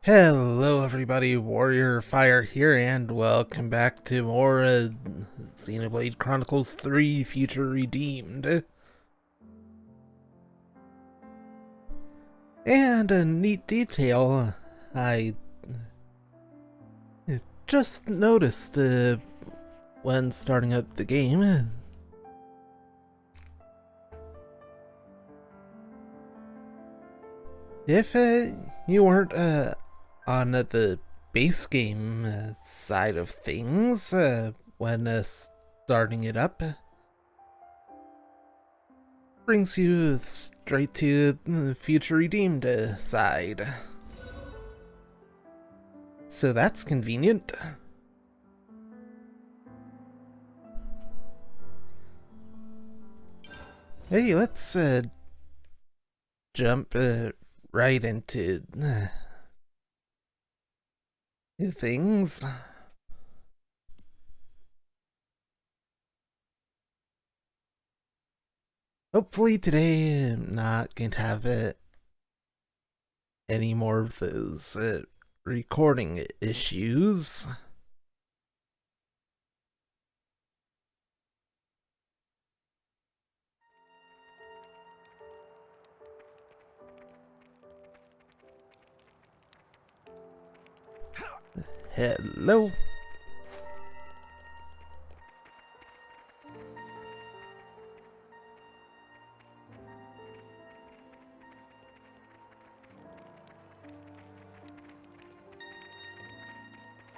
Hello everybody, Warrior Fire here, and welcome back to more Xenoblade Chronicles 3 Future Redeemed. And a neat detail I just noticed when starting up the game. If you weren't on the base game side of things when starting it up, brings you straight to the Future Redeemed side. So that's convenient. Hey, let's jump right into things. Hopefully today I'm not going to have any more of those recording issues. Hello.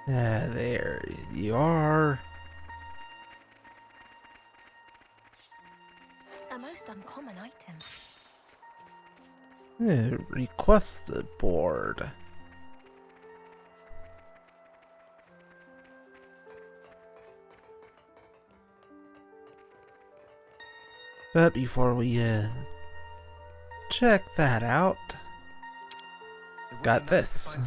There you are. A most uncommon item. Request board. But before we check that out, got this.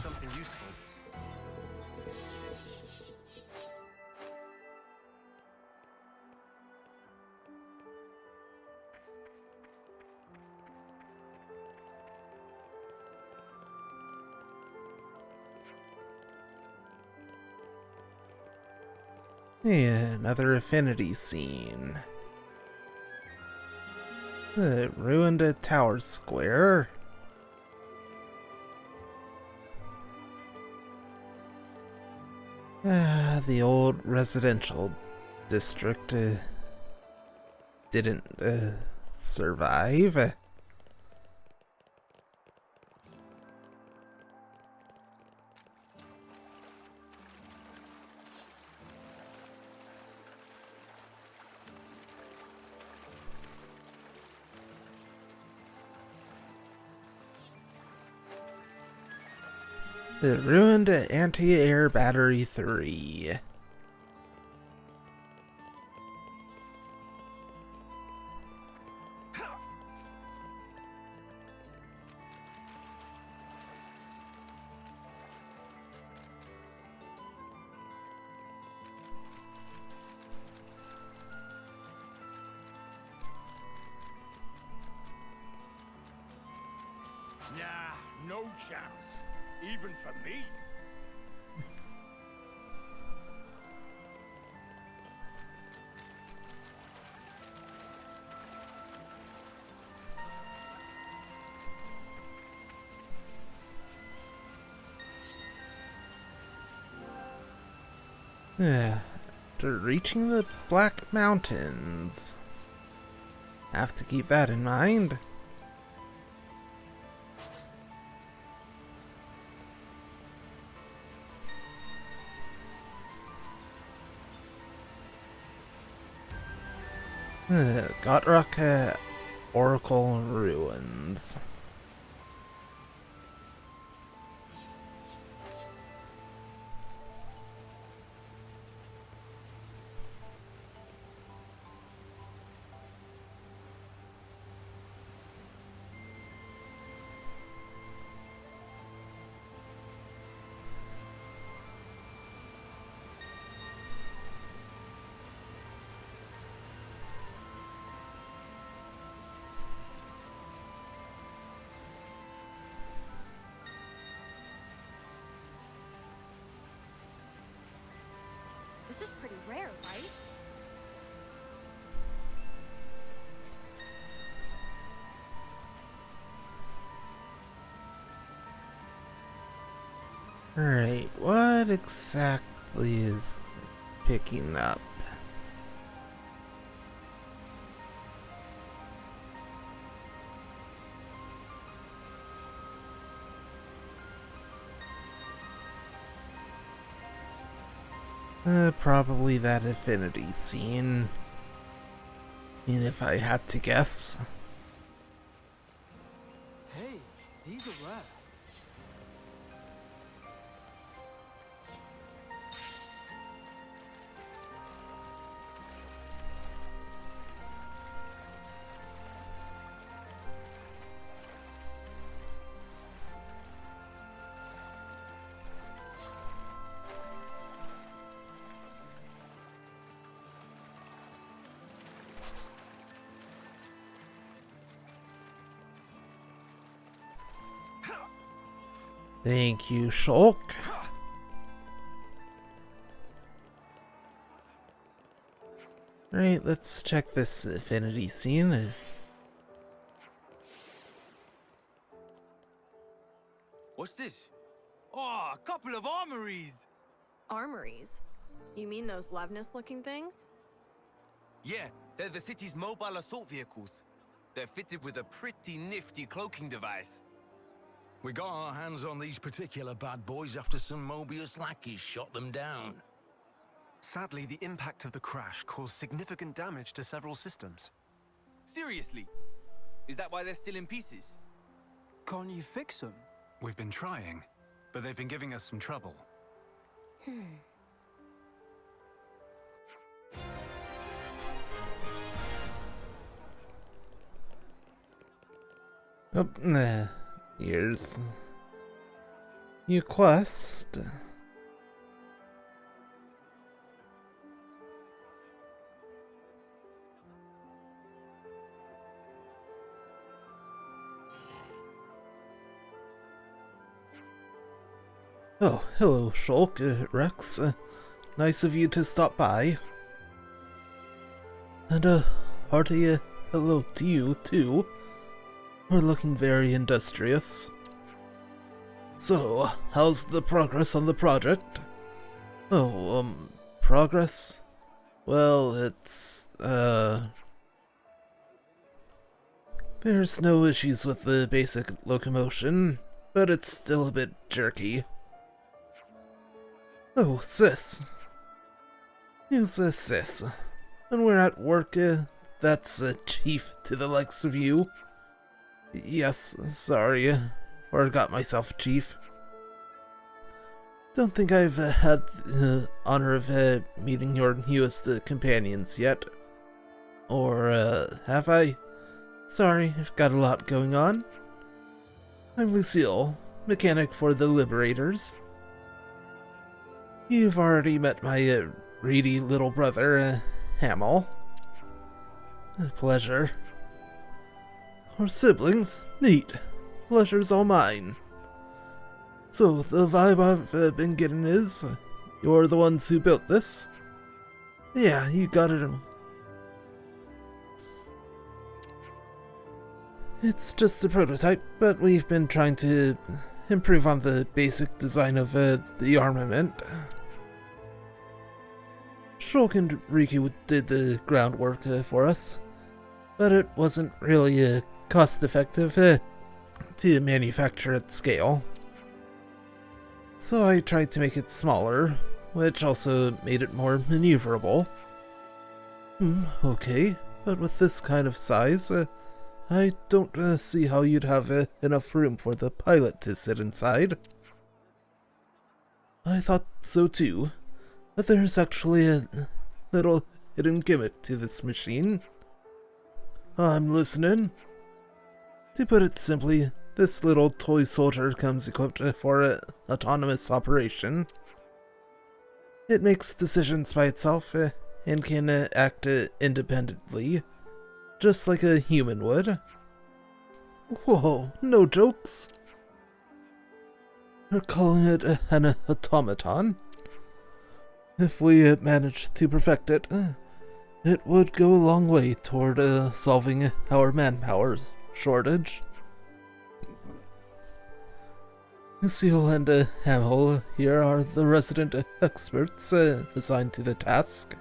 Yeah, another affinity scene. Ruined a tower square. The old residential district didn't survive. The ruined anti-air battery 3. Nah, no chance. Even for me. After reaching the Black Mountains. Have to keep that in mind. Gotrock Oracle Ruins. This is pretty rare, right? Alright, what exactly is picking up? Probably that affinity scene. And if I had to guess. Hey, these are rare. Thank you, Shulk. Right, let's check this affinity scene. What's this? Oh, a couple of armories! Armories? You mean those Levnis-looking things? Yeah, they're the city's mobile assault vehicles. They're fitted with a pretty nifty cloaking device. We got our hands on these particular bad boys after some Mobius lackeys shot them down. Sadly, the impact of the crash caused significant damage to several systems. Seriously? Is that why they're still in pieces? Can't you fix them? We've been trying, but they've been giving us some trouble. Oh, here's your quest. Oh, hello, Shulk, Rex. Nice of you to stop by. And hearty hello to you, too. We're looking very industrious. So, how's the progress on the project? Oh, progress? Well, it's, there's no issues with the basic locomotion, but it's still a bit jerky. Oh, sis. Who's a sis? When we're at work, that's a chief to the likes of you. Yes, sorry. Forgot myself, chief. Don't think I've had the honor of meeting your newest companions yet. Or, have I? Sorry, I've got a lot going on. I'm Lucille, mechanic for the Liberators. You've already met my greedy little brother, Hamel. A pleasure. We're siblings? Neat. Pleasure's all mine. So, the vibe I've been getting is, you're the ones who built this? Yeah, you got it. It's just a prototype, but we've been trying to improve on the basic design of the armament. Shulk and Riku did the groundwork for us, but it wasn't really cost-effective to manufacture at scale. So I tried to make it smaller, which also made it more maneuverable. Okay, but with this kind of size, I don't see how you'd have enough room for the pilot to sit inside. I thought so too, but there's actually a little hidden gimmick to this machine. I'm listening. To put it simply, this little toy soldier comes equipped for autonomous operation. It makes decisions by itself and can act independently, just like a human would. Whoa, no jokes. You're calling it an automaton? If we manage to perfect it, it would go a long way toward solving our manpower shortage. Lucille and Hamill here are the resident experts assigned to the task.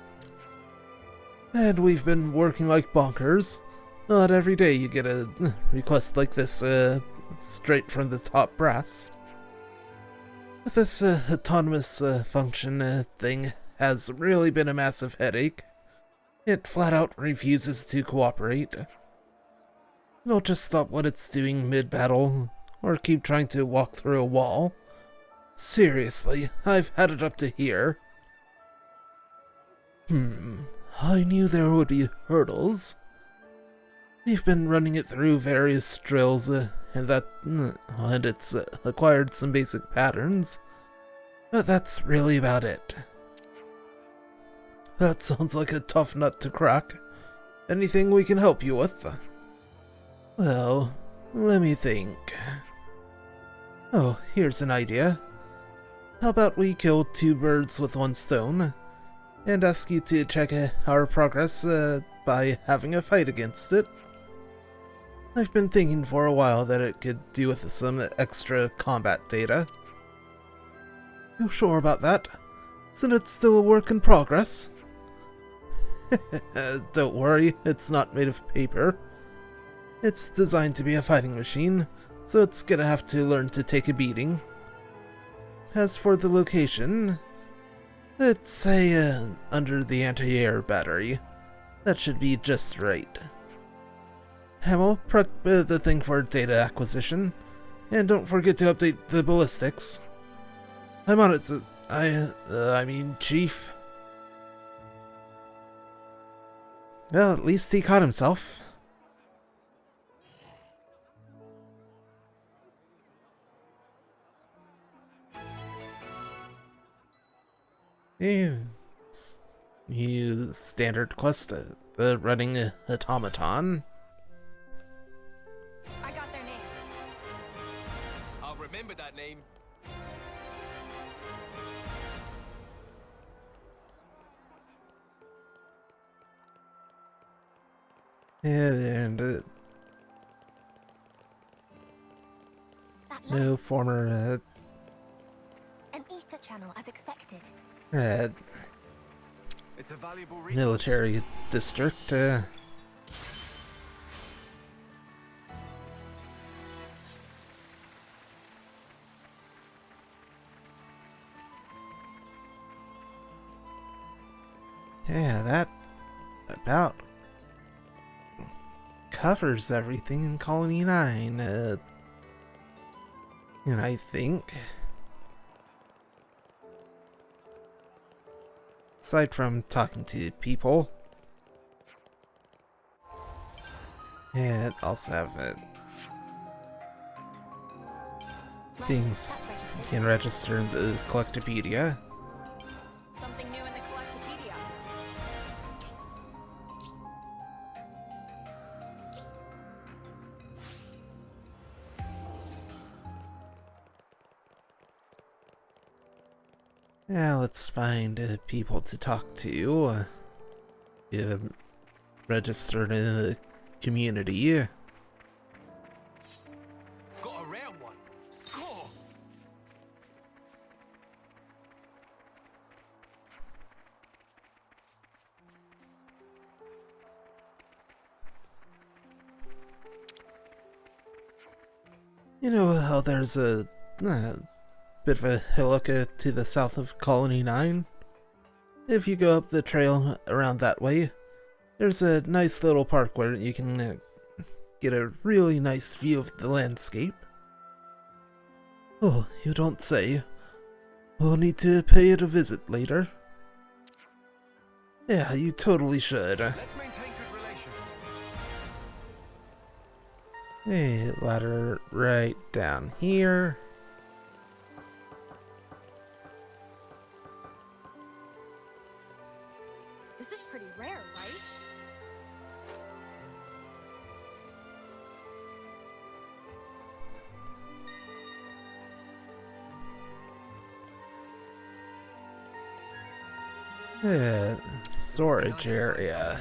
And we've been working like bonkers. Not every day you get a request like this straight from the top brass. This autonomous function thing has really been a massive headache. It flat out refuses to cooperate. It'll just stop what it's doing mid-battle, or keep trying to walk through a wall. Seriously, I've had it up to here. I knew there would be hurdles. We've been running it through various drills, and it's acquired some basic patterns, but that's really about it. That sounds like a tough nut to crack. Anything we can help you with? Well, let me think. Oh, here's an idea. How about we kill 2 birds with 1 stone, and ask you to check our progress by having a fight against it? I've been thinking for a while that it could do with some extra combat data. You sure about that? Isn't it still a work in progress? Don't worry, it's not made of paper. It's designed to be a fighting machine, so it's gonna have to learn to take a beating. As for the location, let's say under the anti-air battery. That should be just right. Hamill, prep the thing for data acquisition, and don't forget to update the ballistics. I'm on it, I mean, Chief. Well, at least he caught himself. New standard quest, the running automaton. I got their name. I'll remember that name. And That no former an ether channel as expected. It's a valuable resource. military district. Yeah, that about covers everything in Colony 9, and I think, aside from talking to people, and also have things That's you registered. can register in the Collectopedia. Something new in the Collectopedia. Yeah, let's find people to talk to. Registered in the community. Got a rare one. Score! You know how there's a bit of a hillock to the south of Colony 9? If you go up the trail around that way, there's a nice little park where you can get a really nice view of the landscape. Oh, you don't say. We'll need to pay it a visit later. Yeah, you totally should. Let's maintain good relations. Hey, ladder right down here. This is pretty rare, right? Storage area.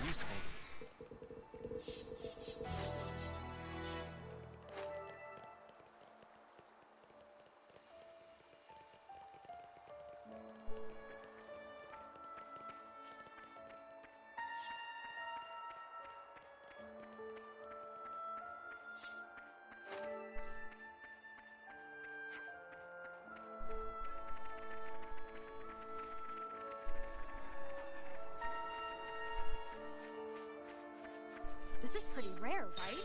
This is pretty rare, right?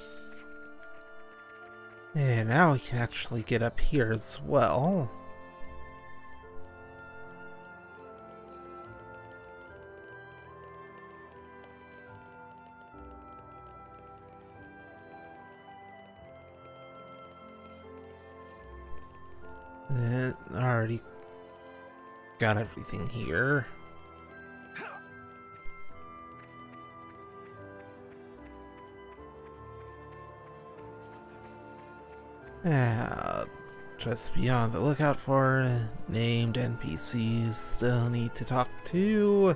And now we can actually get up here as well. Already got everything here. Just be on the lookout for named NPCs still need to talk to.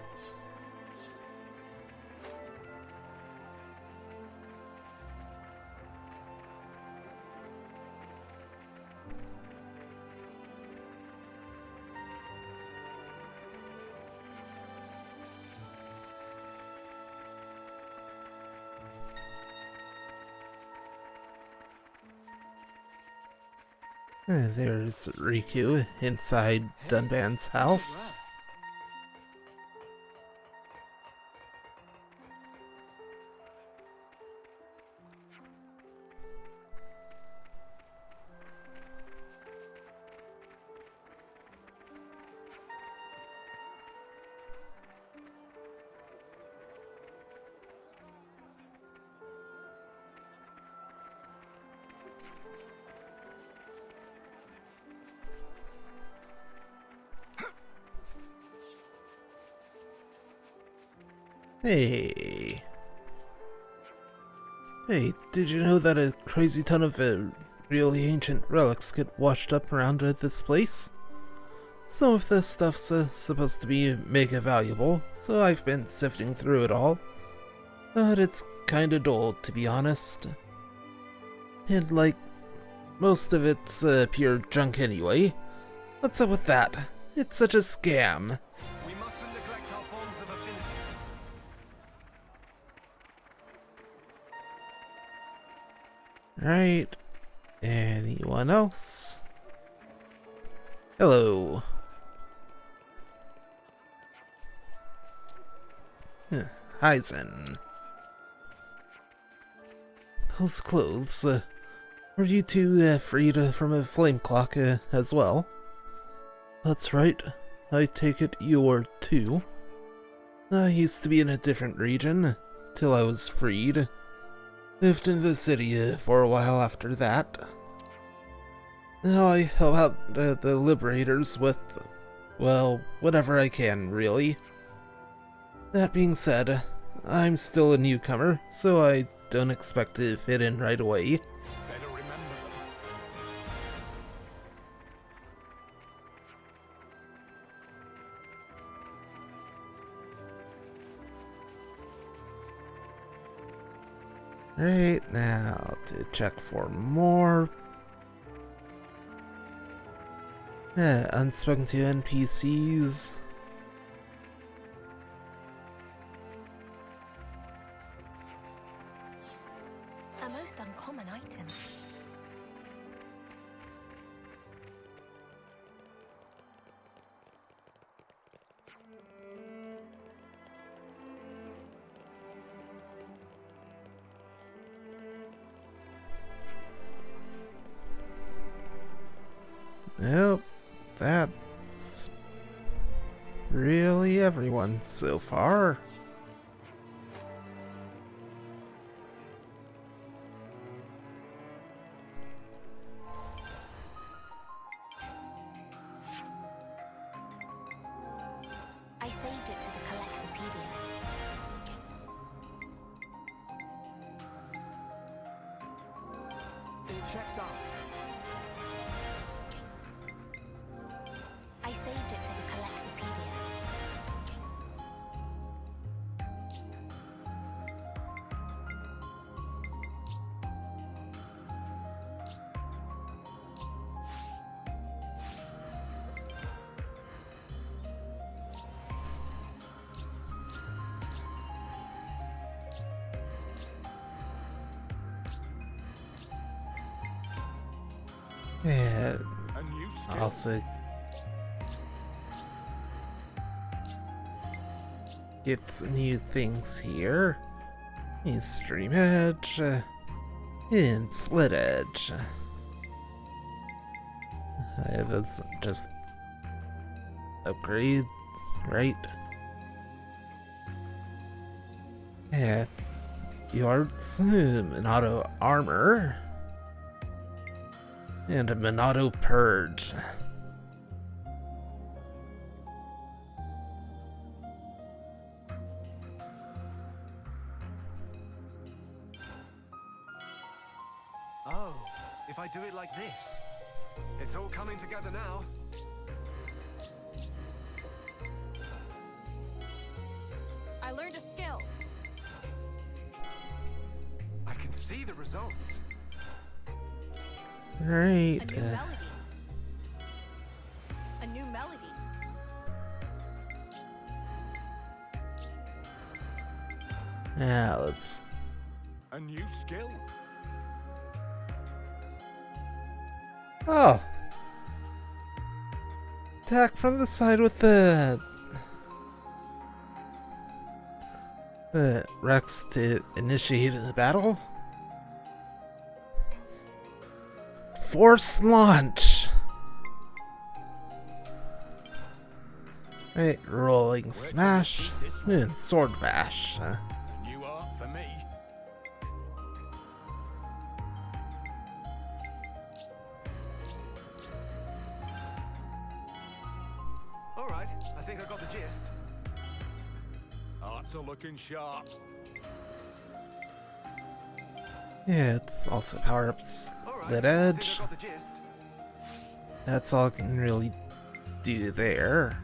There's Riku inside Dunban's house. Hey. Hey, did you know that a crazy ton of really ancient relics get washed up around this place? Some of this stuff's supposed to be mega valuable, so I've been sifting through it all. But it's kinda dull, to be honest. And like, most of it's pure junk anyway. What's up with that? It's such a scam. We mustn't neglect our bonds of affinity. Right. Anyone else? Hello. Hi, Zen. Those clothes, were you two freed from a flame clock as well? That's right. I take it you're too. I used to be in a different region, till I was freed. Lived in the city for a while after that. Now I help out the Liberators with, well, whatever I can, really. That being said, I'm still a newcomer, so I don't expect to fit in right away. Better remember them. Right now, to check for more. Unspoken to NPCs. A most uncommon item. Nope, that's really everyone so far. I saved it to the Collectopedia. It checks out. I saved it to the Collectopedia. And A new skill. also get some new things here. New Stream Edge and Slit Edge. That's just upgrades, right? Yeah. Yards, Minato Armor, and a Minato Purge. Oh, if I do it like this. It's all coming together now. I learned a skill. I can see the results. Right. A new melody. A new melody. Yeah, let's. A new skill. Oh! Attack from the side with the Rex to initiate the battle. Force launch! Right, rolling smash and sword bash. A new art for me. All right, I think I got the gist. Arts are looking sharp. Yeah, it's also power ups All right, Lit I think Edge. I got the gist. That's all I can really do there.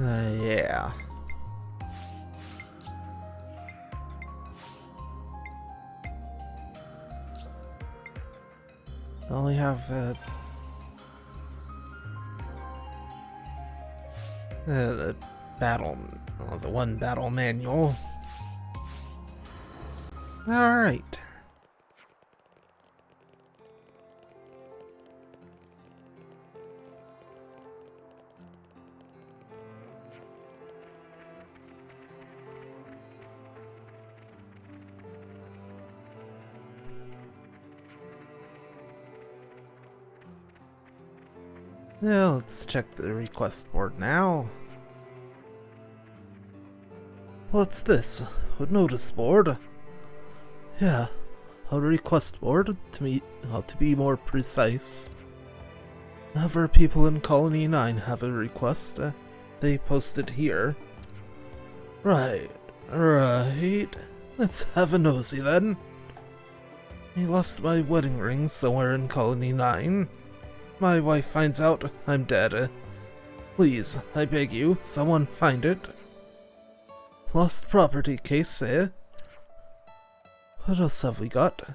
Yeah. I only have the battle, the one battle manual. All right. Now let's check the request board now. What's this? A notice board? Yeah, a request board to be more precise. Whenever people in Colony 9 have a request, they post it here. Right. Let's have a nosy then. I lost my wedding ring somewhere in Colony 9. My wife finds out I'm dead. Please, I beg you, someone find it. Lost property case, eh? What else have we got?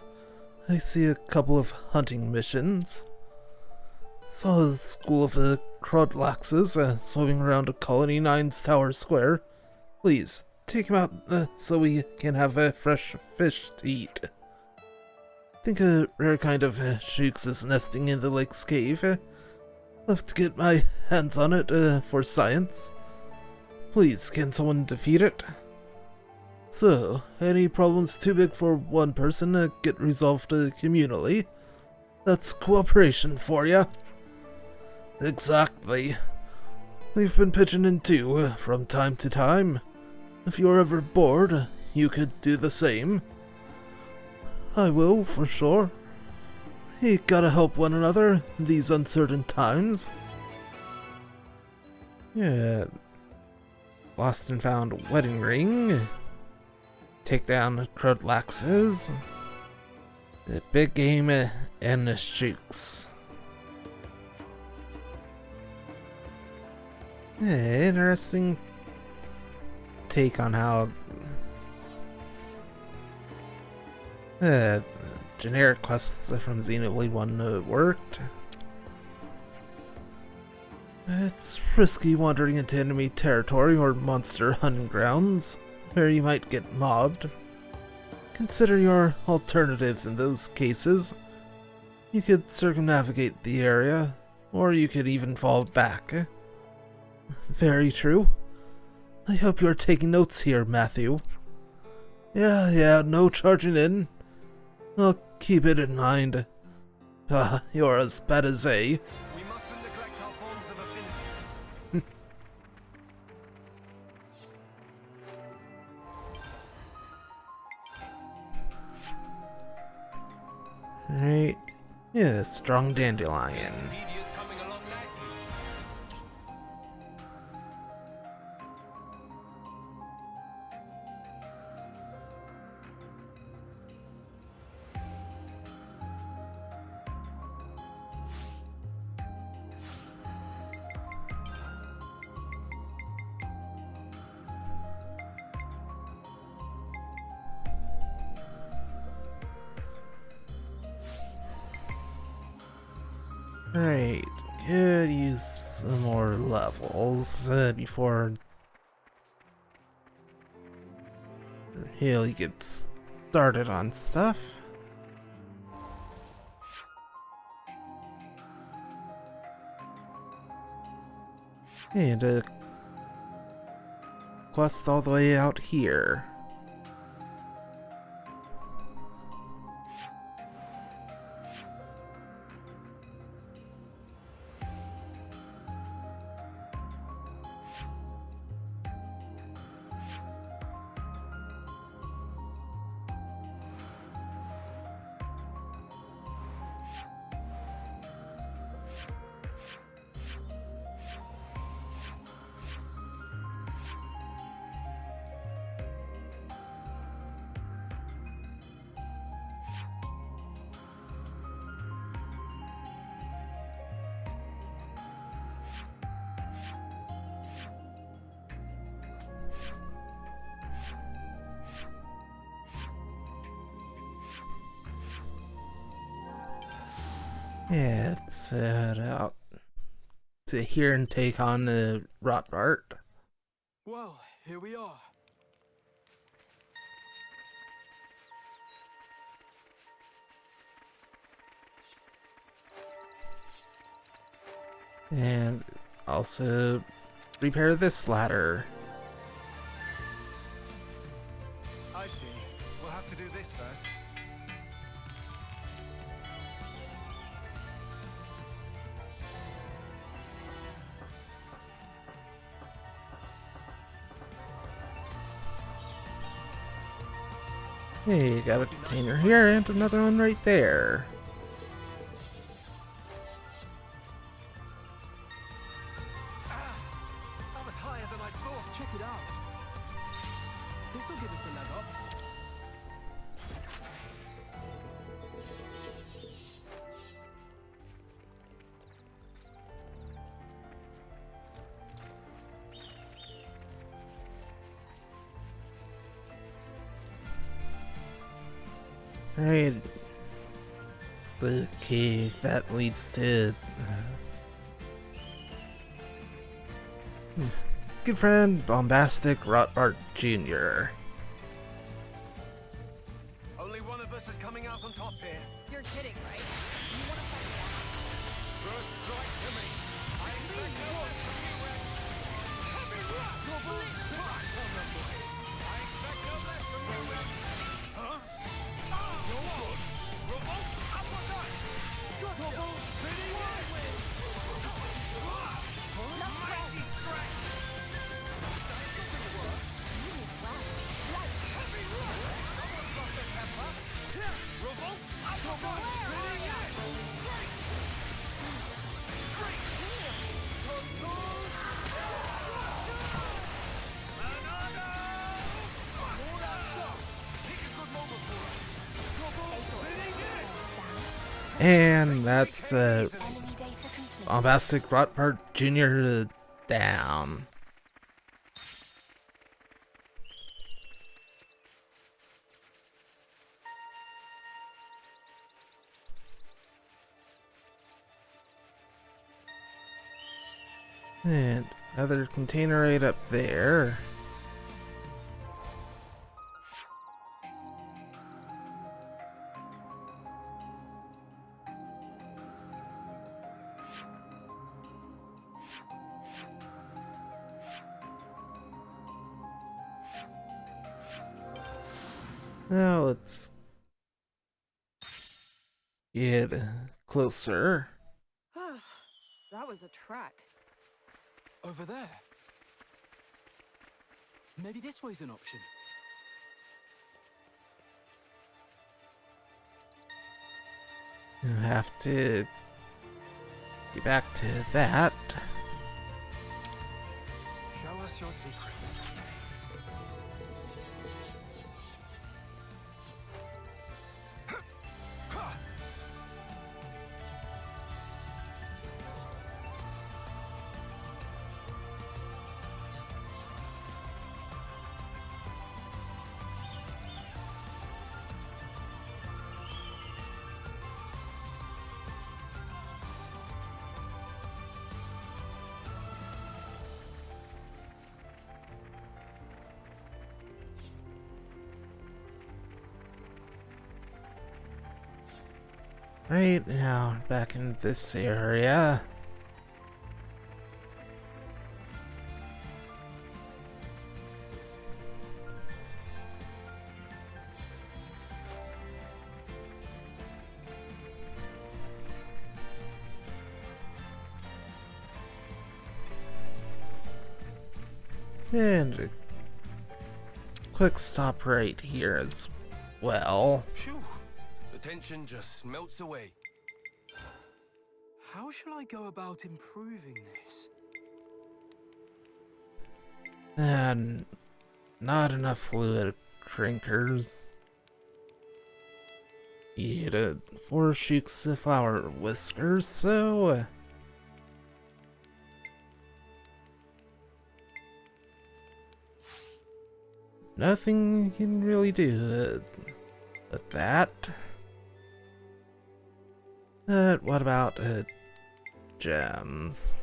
I see a couple of hunting missions. Saw a school of Crodlaxes swimming around Colony 9's Tower Square. Please, take him out so we can have fresh fish to eat. Think a rare kind of shooks is nesting in the lake's cave. Love to get my hands on it for science. Please, can someone defeat it? So, any problems too big for one person get resolved communally? That's cooperation for ya. Exactly. We've been pitching in too, from time to time. If you're ever bored, you could do the same. I will, for sure. You gotta help one another in these uncertain times. Yeah. Lost and found wedding ring. Take down Crodlaxes. The big game and the shooks. Interesting take on how generic quests from Xenoblade 1 worked. It's risky wandering into enemy territory or monster hunting grounds, where you might get mobbed. Consider your alternatives in those cases. You could circumnavigate the area, or you could even fall back. Very true. I hope you're taking notes here, Matthew. Yeah, no charging in. I'll keep it in mind. You're as bad as A. We mustn't neglect our bonds of affinity. Right. Yeah, strong dandelion. Media's coming along nicely. Right, could use some more levels before Haley gets started on stuff. And quest all the way out here. Yeah, let's head out to here and take on the Rotbart. Well, here we are. And also repair this ladder. I see. We'll have to do this first. Hey, got a container here and another one right there. That was higher than I thought. Check it out. This'll give us a leg up. Right. It's the cave that leads to good friend Bombastic Rotbart Jr. Only one of us is coming out on top here. You're kidding, right? You want to fight back? Good strike to me. I expect no less from you, Rex. Heavy rock! Your bull's back on the blade. I expect no less from you, Rex. Huh? Ah! No good. Revolt uppercut! Gotcha! Double spinning leg! Mighty strike! Heavy rock! Someone's lost their temper. Here! Revolt uppercut! Spinning leg! Great! Great! Take a good moment for us. Spinning leg! And that's Enemy data complete. Bombastic Rotpart Jr. Down. And another container right up there. Now let's get closer. That was a trek. Over there. Maybe this way's an option. You'll have to get back to that. Show us your secrets. Right now, back in this area. And a quick stop right here as well. Phew. The tension just melts away. How shall I go about improving this? And not enough fluid crinkers. You had 4 shoots of flower whiskers, so nothing you can really do with that. But what about gems?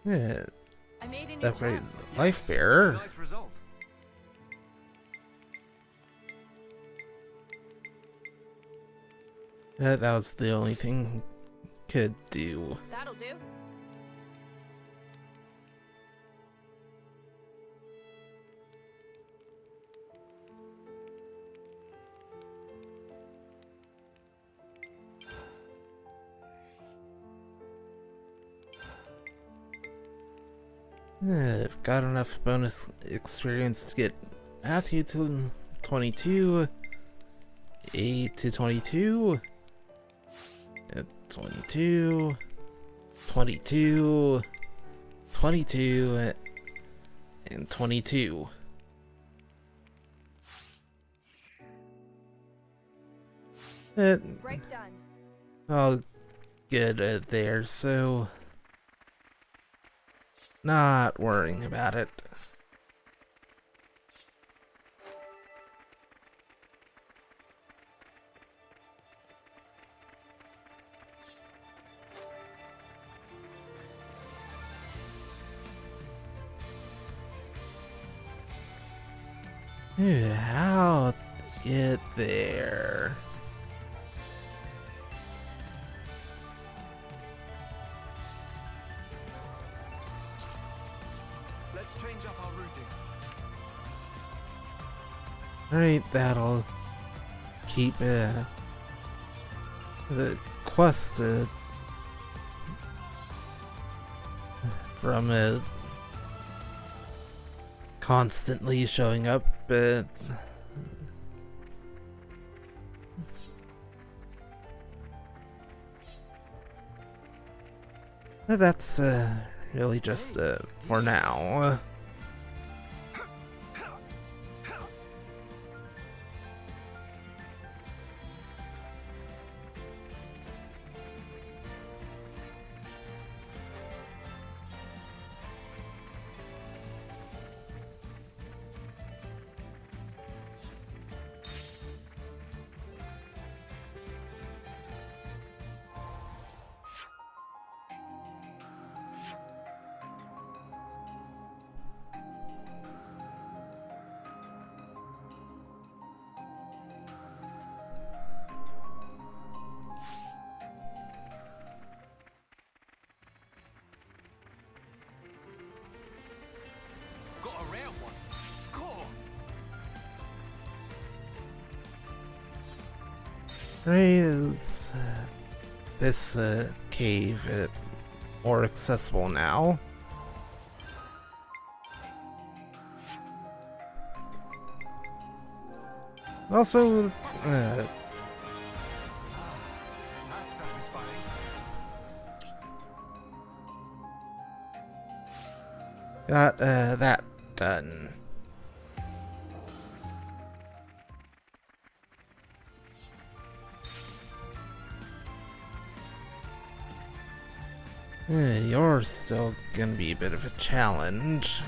Yeah, I made a new upgrade gem. the life bearer. Nice result. That was the only thing could do. That'll do. I've got enough bonus experience to get Matthew to 22, A to 22, 22, 22, 22, and 22. Break done. I'll get it there, so not worrying about it. How to get there? Let's change up our routing. Alright, that'll keep the quest from constantly showing up. That's really just for now. Right, is this cave more accessible now? Also, That's satisfying. got that done. You're still gonna be a bit of a challenge.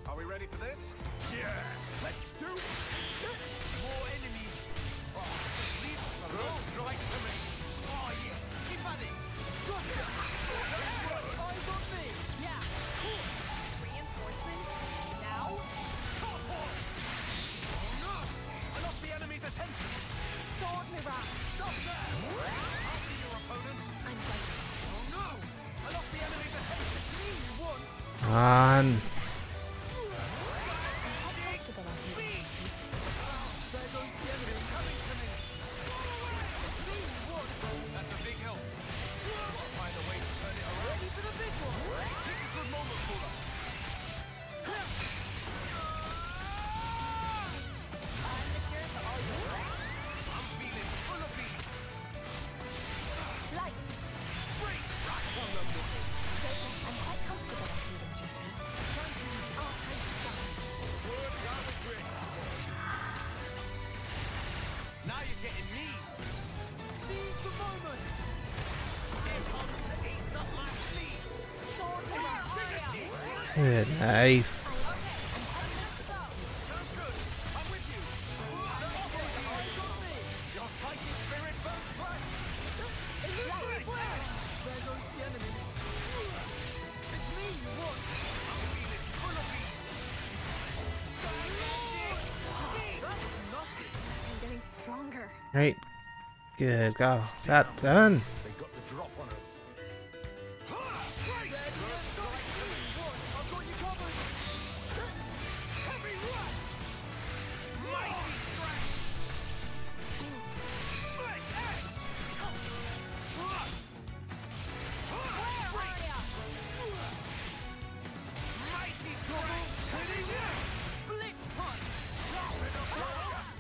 Are we ready for this? Yeah, let's do it. More enemies. Oh, leave us alone. Right to me. Oh, yeah. Keep at it. Good. I got me. Yeah. Cool. Reinforcements? Now? Oh, no. I lost the enemy's attention. Sword mirage. Stop there. After your opponent. I'm ready. Oh, no. I lost the enemy's attention. Me, you won. On. That's a big help. Gotta find a way to turn it around. Ready for the big one. Pick a good moment for us. I'm feeling full of beat. Light. Break right on the middle. I'm quite comfortable at leading duty. All kinds of fun. Good job, Rick. Now you're getting me. Seize the moment. Here comes the ace up my sleeve. Sword mirage. Nice. Sounds good. I'm with you. Your fighting spirit burns bright. There goes the enemy. It's me, you won. I'm feeling full of beat. I'm getting stronger. Right. Good. Got that done. They got the drop on us. I've got you covered. Heavy rush. Mighty strike. Split edge. Mighty strike. Hitting you. Blitz punch.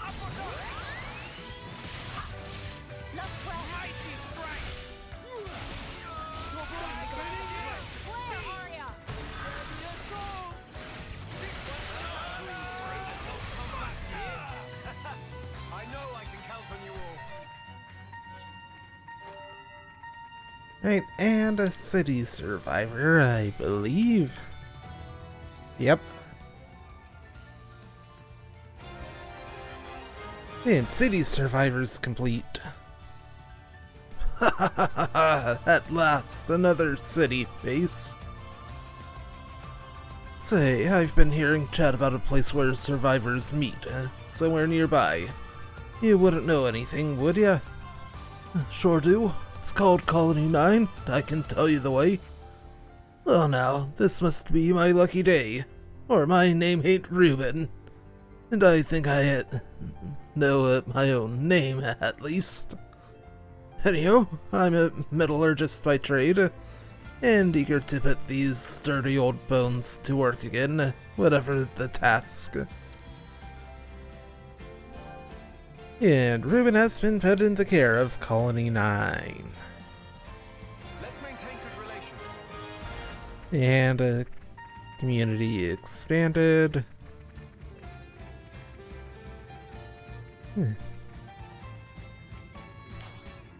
Uppercut. Love sweat. Mighty strike. Flare Aria. I know I can count on you all. Right, and a city survivor, I believe. Yep. And city survivors complete. At last, another city face. Say, I've been hearing chat about a place where survivors meet, somewhere nearby. You wouldn't know anything, would ya? Sure do. It's called Colony 9. I can tell you the way. Well now, this must be my lucky day. Or my name ain't Ruben. And I think I know my own name, at least. Anyhow, I'm a metallurgist by trade, and eager to put these sturdy old bones to work again, whatever the task. And Ruben has been put in the care of Colony 9. Let's maintain good relations. And community expanded.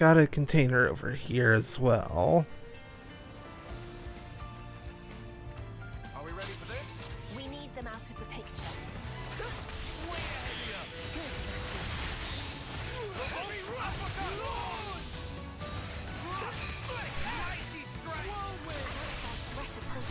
Got a container over here as well. Are we ready for this? We need them out of the picture. Mighty strike.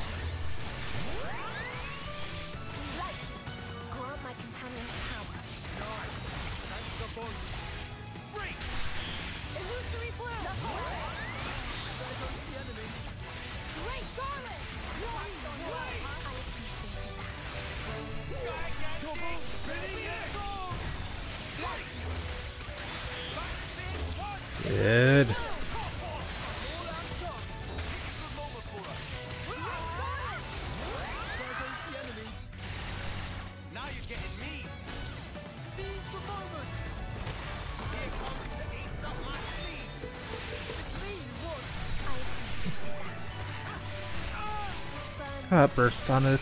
bursts on a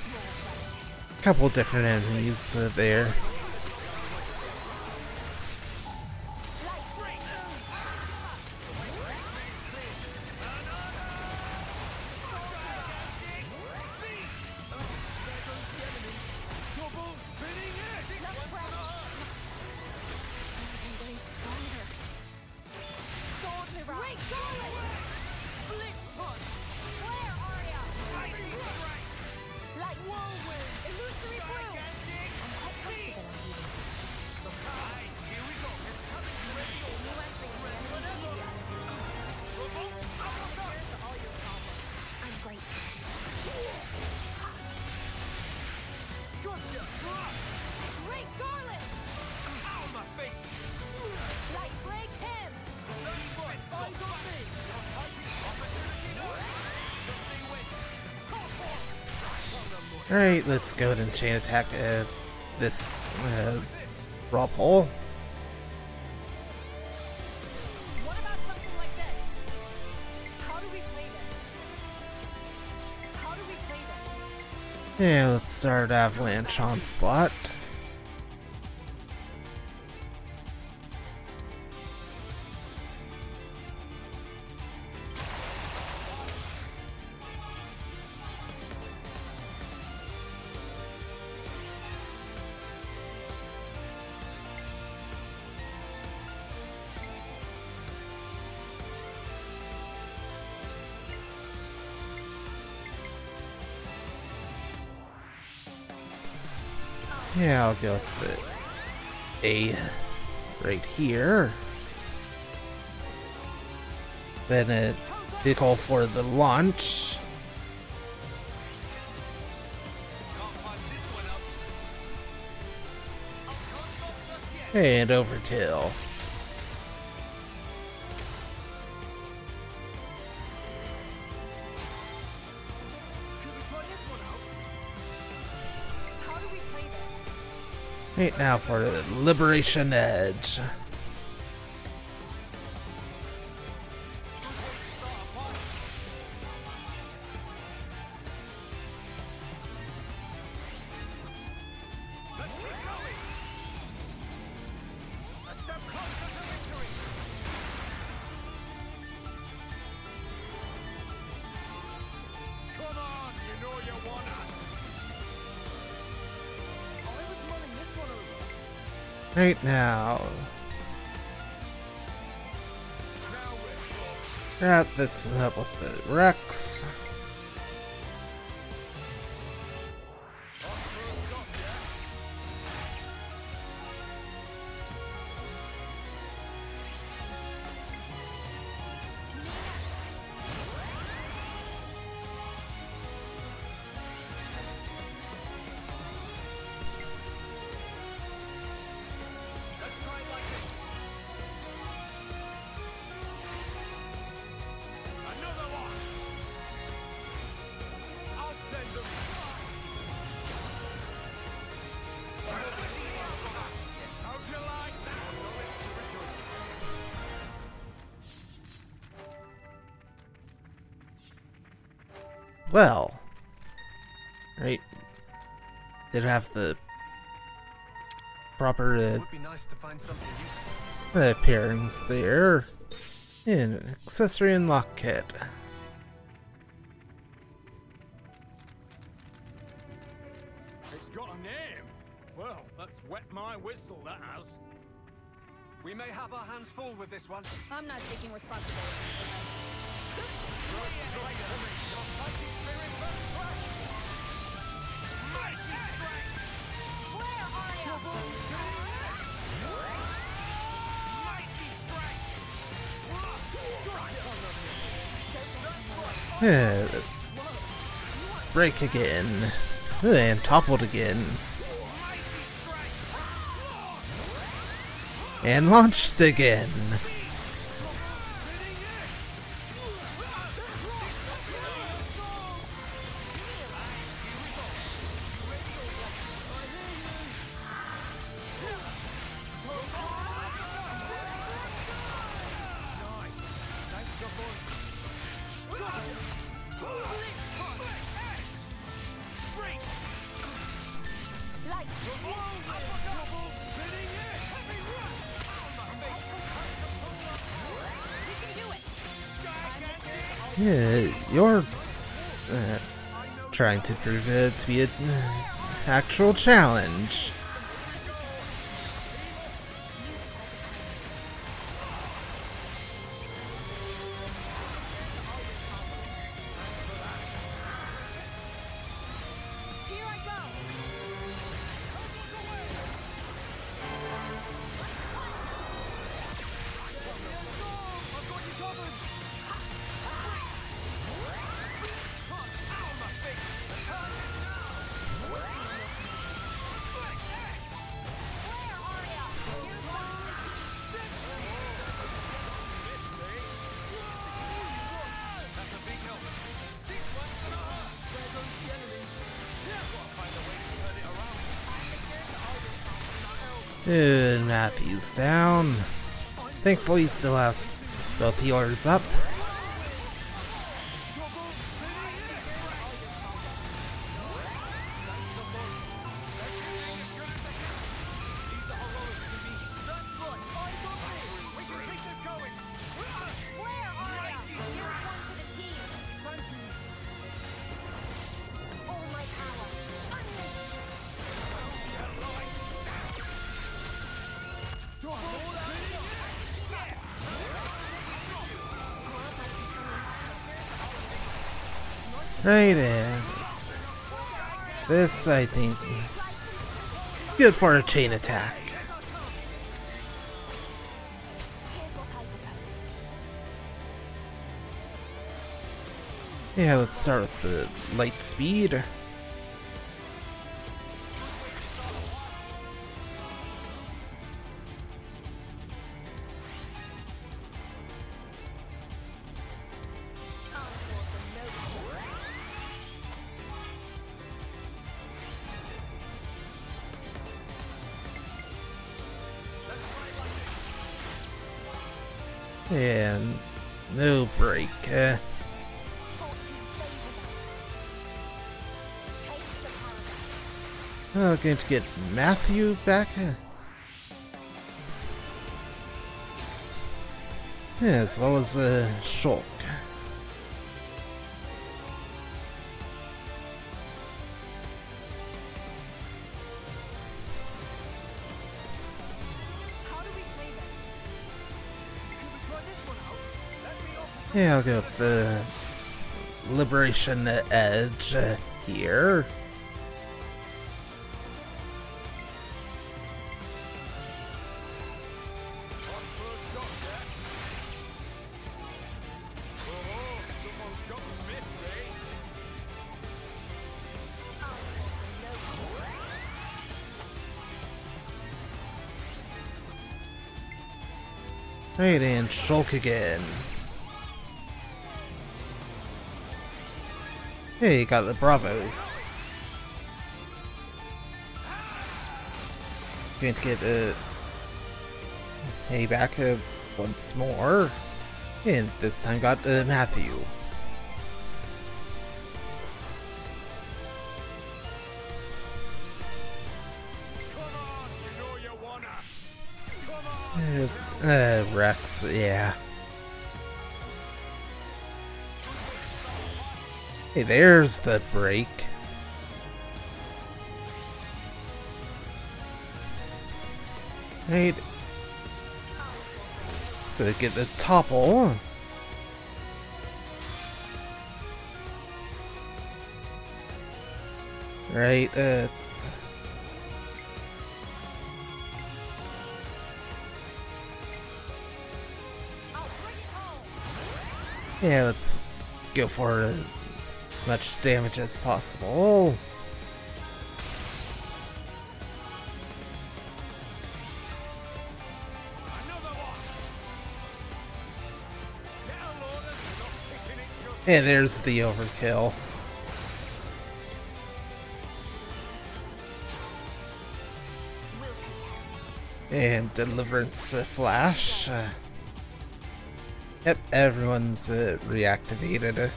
couple different enemies there. Alright, let's go ahead and chain attack this raw pole. What about something like this? How do we play this? How do we play this? Yeah, let's start Avalanche Onslaught. Yeah, I'll go with the A right here. Then a vehicle for the launch. And overkill. How do we play this? Right now for the Liberation Edge. Come on, you know you wanna. I was mulling this one over. Right now. Wrap this up with the Rex. Another one. I'll send them. How'd you like that? Well. Right. Did have the proper Would be nice to find something useful. pairings there. And an accessory and lock kit. It's got a name. Well, that's wet my whistle, that has. We may have our hands full with this one. I'm not taking responsibility for this. Where are you? Break again. And toppled again. And launched again. right. You can do it. Yeah, you're trying to prove it to be an actual challenge. Here I go. Matthew's down. Thankfully, still have both healers up. Where are ya? Here's one for the team. All my power. Unleash. Right in. This, I think, good for a chain attack. Here's what I propose. Yeah, let's start with the light speed. And no break. Fortune favors us. Chase the paradise. Going to get Matthew back. Yeah, as well as Shulk. How do we play this? Could we try this one out? Let me offer Yeah, I'll go with the Liberation Edge here. Right, and Shulk again. Hey, got the Bravo. Going to get hey back once more. And this time got Matthew. Rex, yeah. Hey, there's the break. Right. So get the topple. Right, yeah, let's go for as much damage as possible. And there's the overkill. And Deliverance Flash. Yep, everyone's reactivated.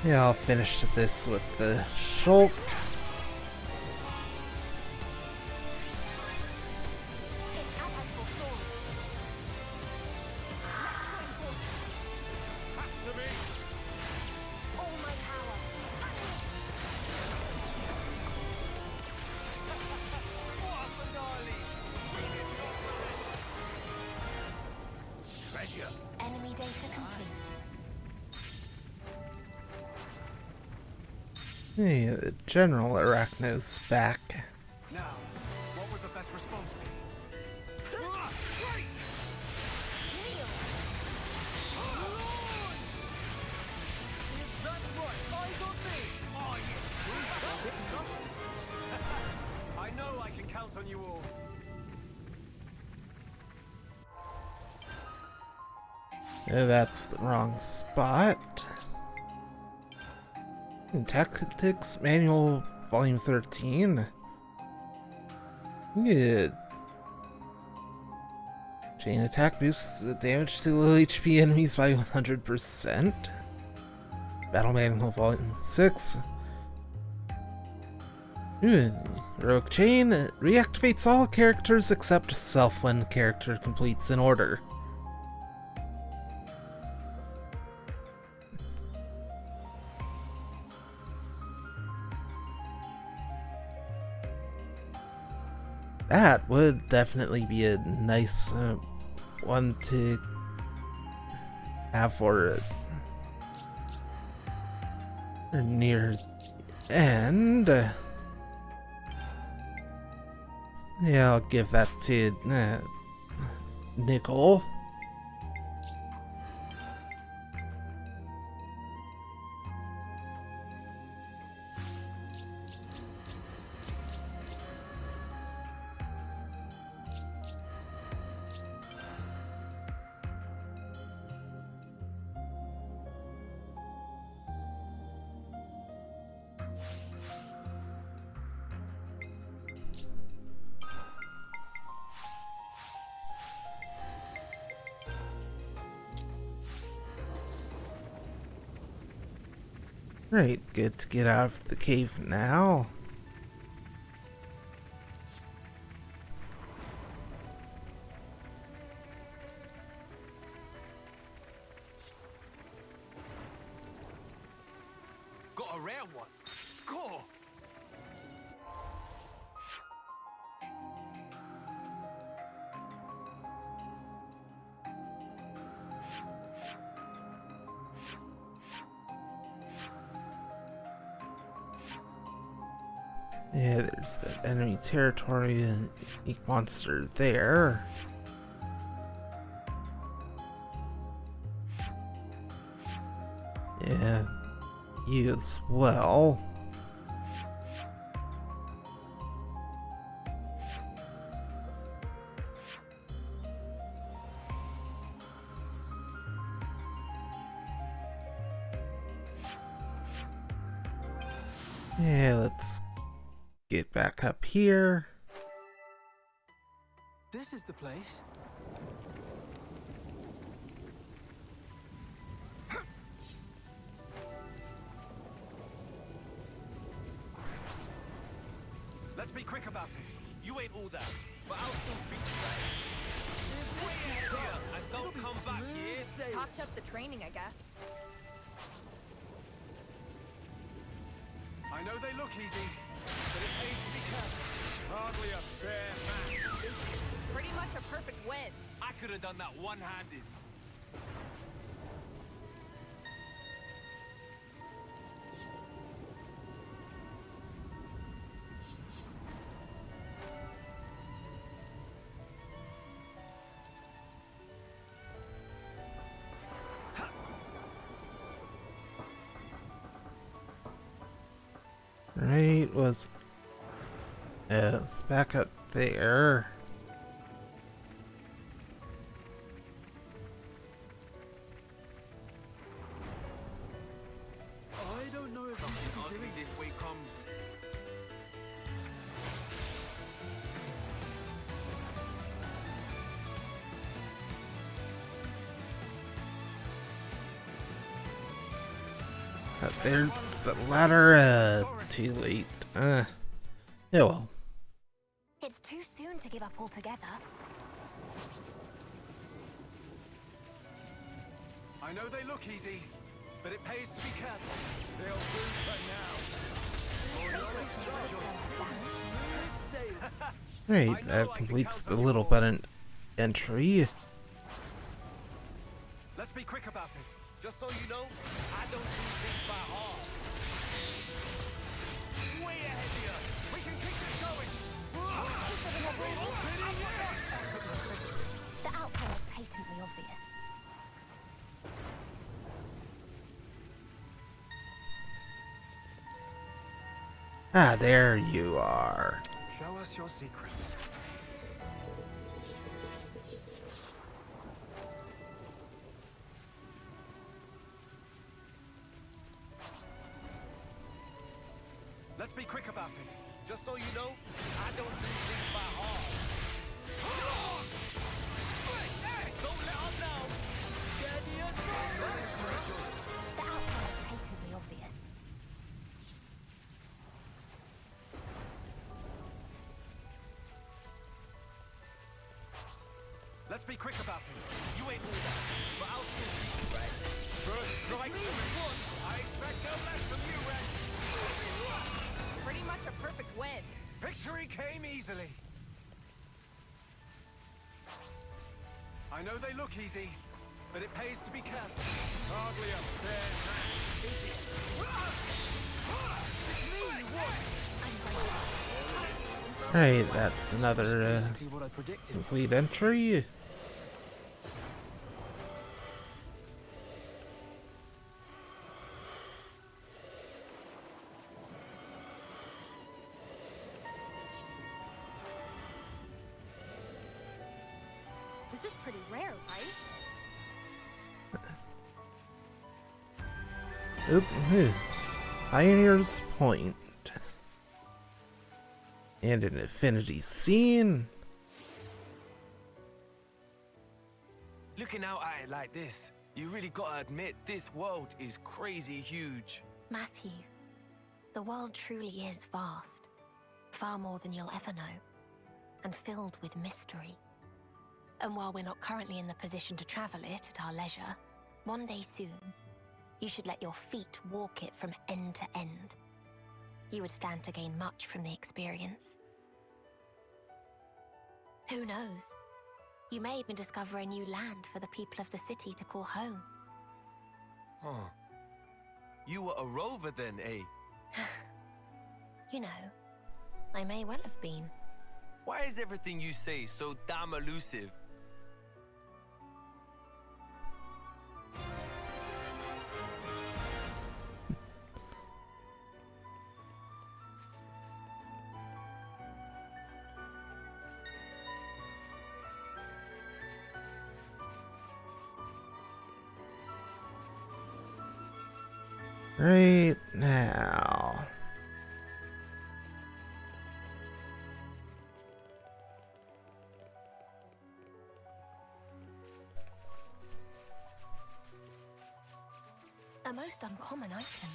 Yeah, I'll finish this with the Shulk. It's as I foresaw. Let's join forces. After me! All my power. What a finale! Treasure. Enemy data complete. Hey, the General Arachno's back. Now, what would the best response be? Wait! Kneel. That's right, eyes on me! Oh, yeah. I know I can count on you all. That's the wrong spot. Tactics Manual Volume 13. Good. Chain attack boosts the damage to low HP enemies by 100%. Battle Manual Volume 6. Heroic Chain reactivates all characters except self when character completes an order. That would definitely be a nice one to have for near end. Yeah, I'll give that to Nicole. Right, good to get out of the cave now. Got a rare one. Score! Yeah, there's the enemy territory and monster there. Yeah, you as well. Yeah, let's get back up here. This is the place. Let's be quick about this. You ain't all that, but I'll still treat you right. Wait here and don't come back here. Talked up the training, I guess. I know they look easy, But it pays to be careful. Hardly a fair match. Pretty much a perfect win. I could have done that one-handed. Right, was it's back up there. I don't know if you should be Ugly doing this way comes. There's the ladder. Too late. Yeah, well. It's too soon to give up altogether. I know they look easy, but it pays to be careful. They'll do for now. Right, that completes the little button entry. Let's be quick about it. Just so you know, I don't do things by half. Way ahead of you. We can keep this going. The outcome is patently obvious. Ah, there you are. Show us your secrets. Let's be quick about it. Just so you know, I don't do things by half. Don't let up now. The outcome is patently obvious. Let's be quick about it. You ain't all that, but I'll still beat you, right? First strike to me. I expect no less from you, Red. Pretty much a perfect win. Victory came easily. I know they look easy, but it pays to be careful. Hardly a fair match, is it? Right, that's another Exactly what I predicted. complete entry. This is pretty rare, right? Oop, Pioneer's Point. And an infinity scene. Looking out at it like this, you really gotta admit this world is crazy huge. Matthew, the world truly is vast. Far more than you'll ever know. And filled with mystery. And while we're not currently in the position to travel it at our leisure, one day soon, you should let your feet walk it from end to end. You would stand to gain much from the experience. Who knows? You may even discover a new land for the people of the city to call home. Huh. You were a rover then, eh? You know, I may well have been. Why is everything you say so damn elusive? Right now. A most uncommon item.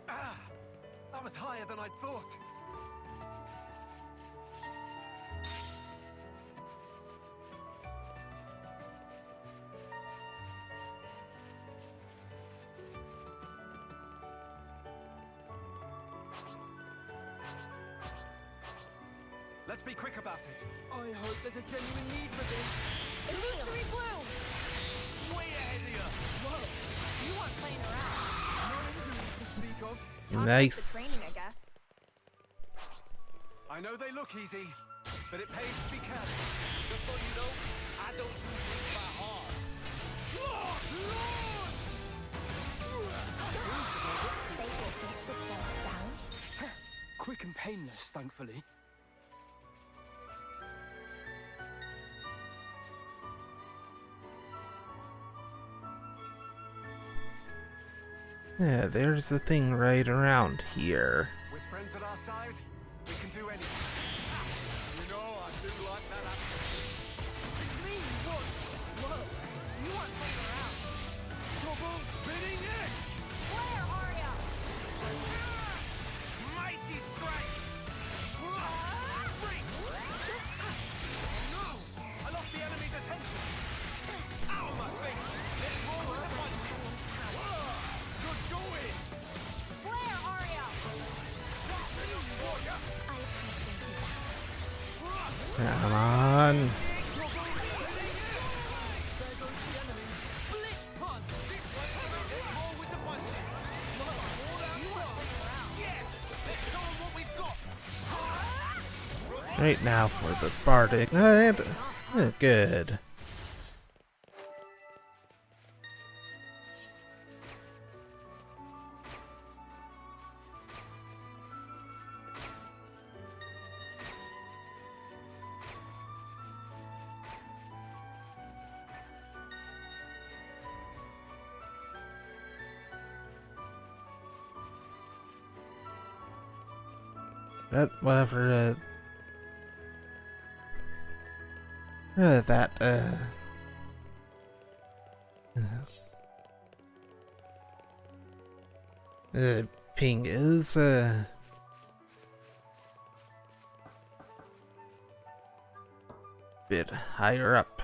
Ah! That was higher than I'd thought. Let's be quick about it. I hope there's a genuine need for this. Illusory bloom! Way ahead of you! Whoa, you weren't playing around. No injuries to speak of. Talk about the Nice. training, I guess. I know they look easy, but it pays to be careful. Just so you know, I don't do things by half. They thought this would slow us down. Quick and painless, thankfully. Yeah, there's the thing right around here. With friends at our side, We can do anything. You know I do like that attitude. Whoa, you aren't playing around. Trouble spinning it! Where are ya? Mighty strike! Freak! No! I lost the enemy's attention! Ow, my face! Let's roll with the punches! Good going! Where are ya? Warrior! I appreciated that. Come on. Blitz punch! Let's roll with the punches! Yeah! Let's show 'em what we've got! Right now for the Bard Ignite. Good. But whatever, ping is, bit higher up.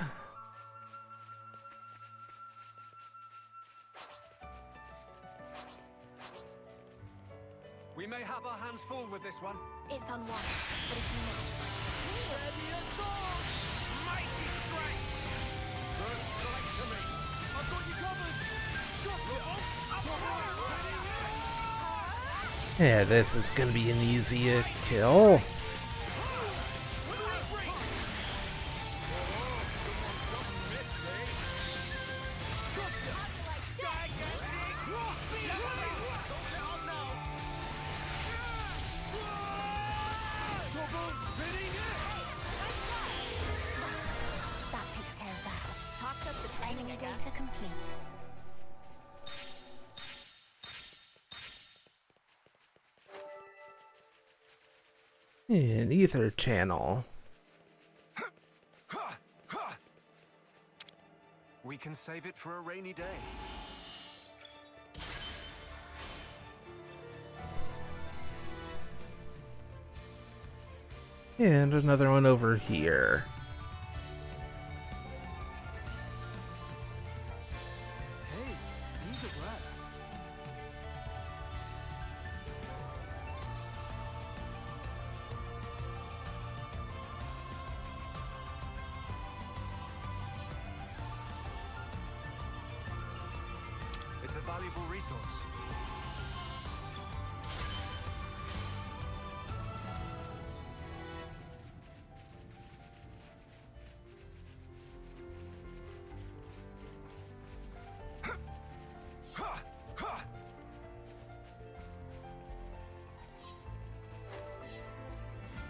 We may have our hands full with this one. It's unwise, but if you must. Mighty strike! First strike to me! I've got you covered! Yeah, this is gonna be an easy kill. That takes care of that. Talked up the training Enemy again. data complete. An ether channel. We can save it for a rainy day. And another one over here. Hey, these are glad. It's a valuable resource.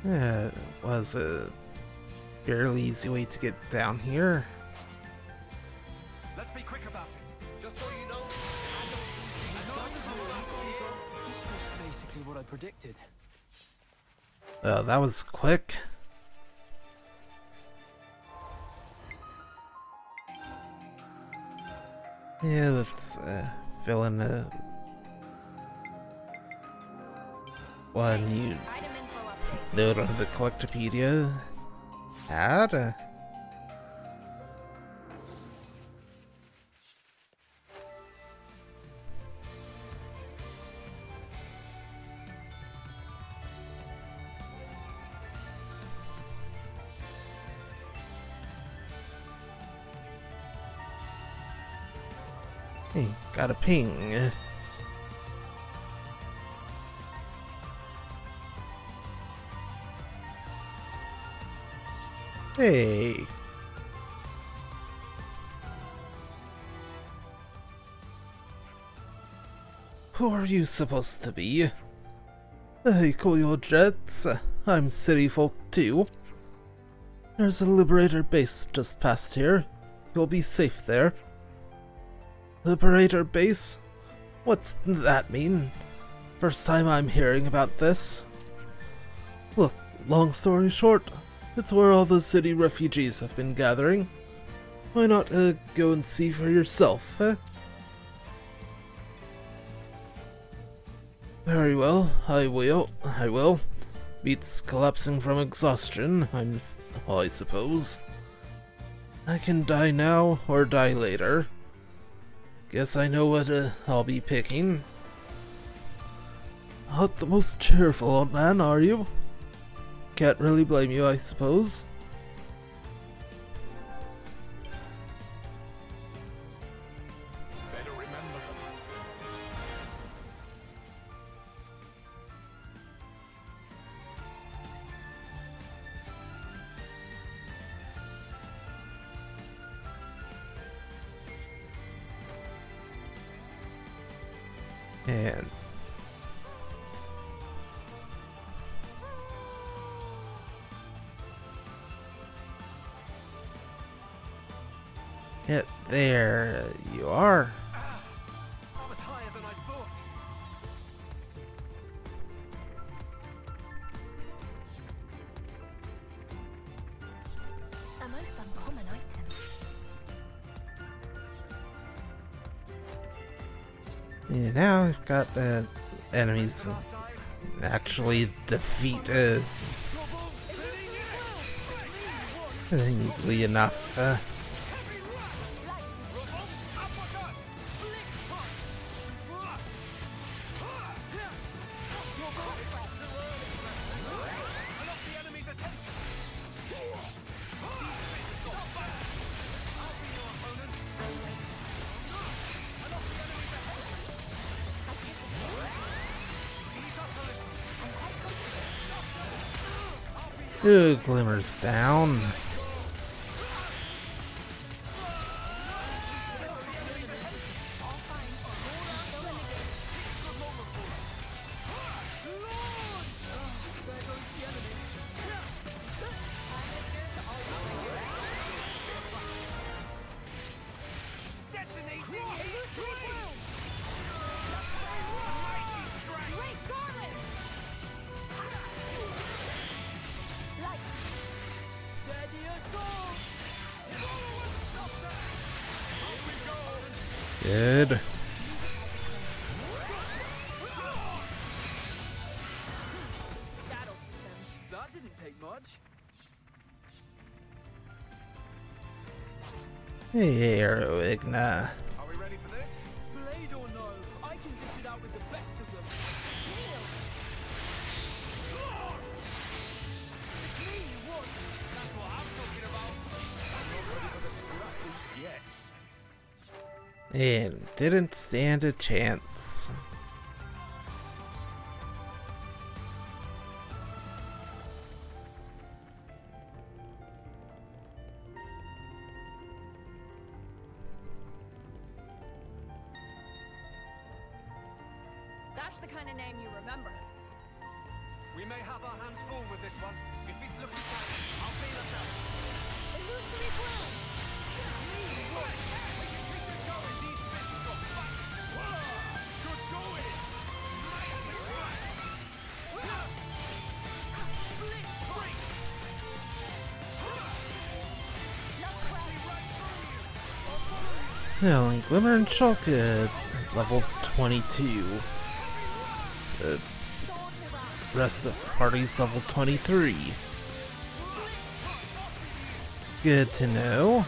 Yeah, it was a fairly easy way to get down here. Let's be quick about it. Just so you know, This was basically what I predicted. Oh, that was quick. Yeah, let's fill in the one you Item info update. note on the Collectopedia had. Hey, got a ping. Hey. Who are you supposed to be? Hey, cool your jets. I'm City Folk too. There's a Liberator base just past here. You'll be safe there. Liberator base? What's that mean? First time I'm hearing about this. Look, long story short, it's where all the city refugees have been gathering. Why not go and see for yourself, eh? Very well, I will. Beats collapsing from exhaustion, I suppose. I can die now or die later. Guess I know what I'll be picking. Not the most cheerful old man, are you? Can't really blame you, I suppose. Better remember them. And yeah, there you are. That was higher than I thought. A most uncommon item. Yeah, now I've got enemies actually defeat easily enough. Glimmer's down. Good. That'll teach him. That didn't take much. Hey, Igna. Are we ready for this? Blade or no, I can dish it out with the best of them. It's me you want. That's what I'm talking about. I'm not ready for the scrappy yet. And didn't stand a chance. That's the kind of name you remember. We may have our hands full with this one. If it's looking tight, I'll feel us out. Illusory bloom. We can keep this going. These fists got back. Good going. Only Glimmer and Shulk level 22. The rest of the party's level 23. It's good to know.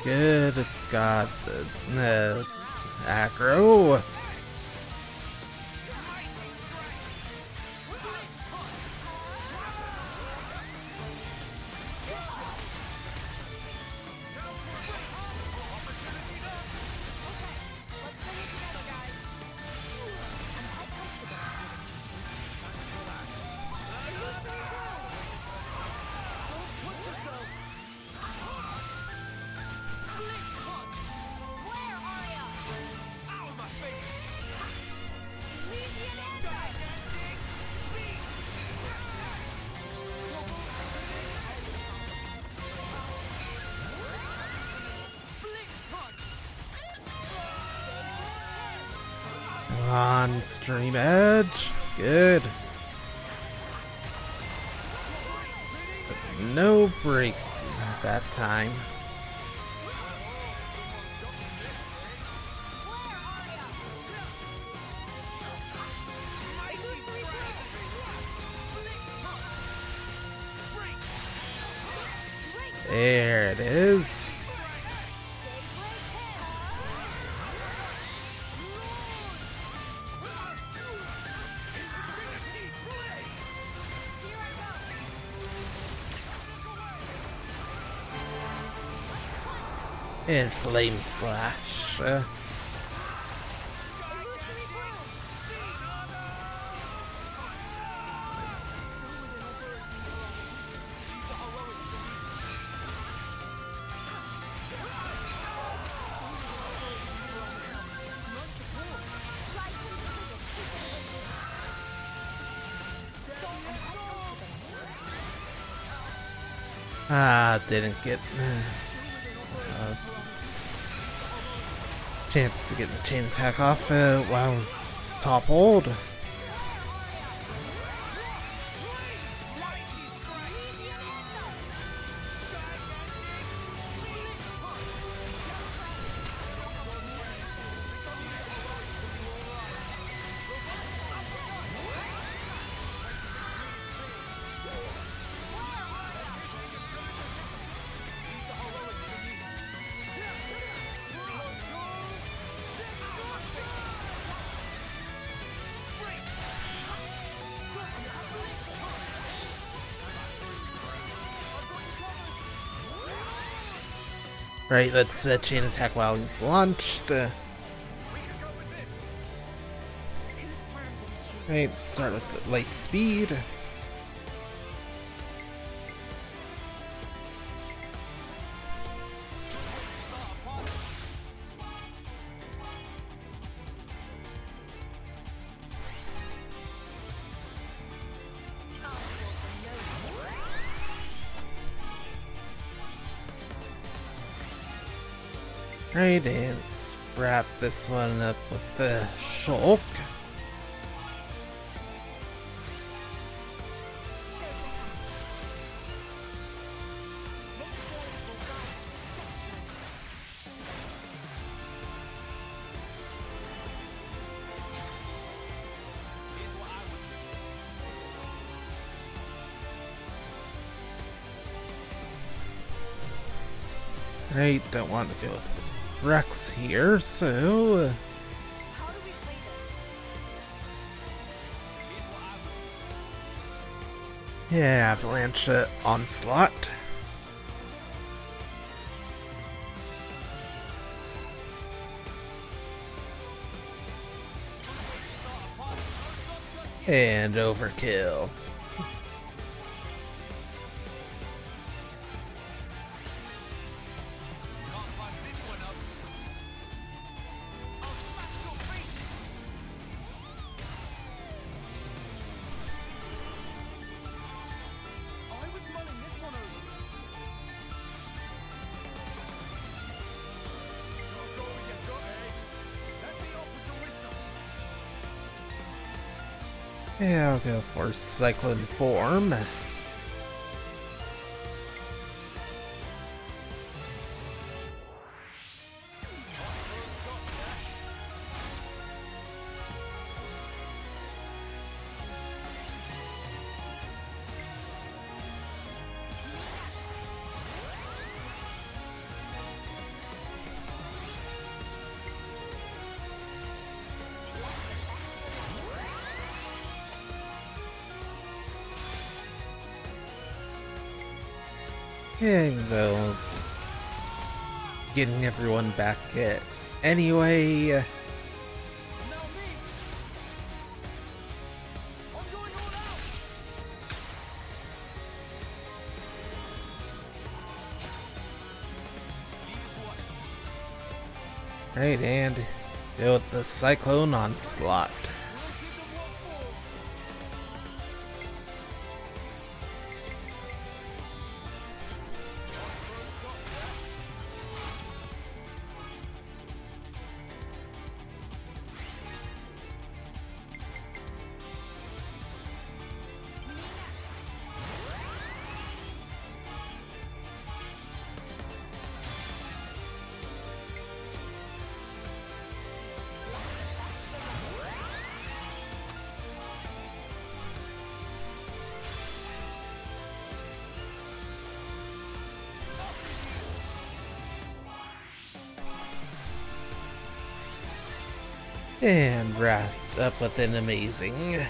Good God, aggro. Come on, Stream Edge. Good. But no break that time. There it is. And Flame Slash. Didn't get chance to get the chain attack off while toppled. Right, let's chain attack while he's launched. Right, start with the light speed. Right, and let's wrap this one up with the Shulk. Right, don't want to go with Rex here, so yeah, Avalanche Onslaught. And Overkill. Yeah, I'll go for Cyclone Form. Yeah, even though getting everyone back anyway. Now me. I'm going all out. Right, and go with the Cyclone Onslaught. We'll give them what for. And wrapped up with an amazing. My turn.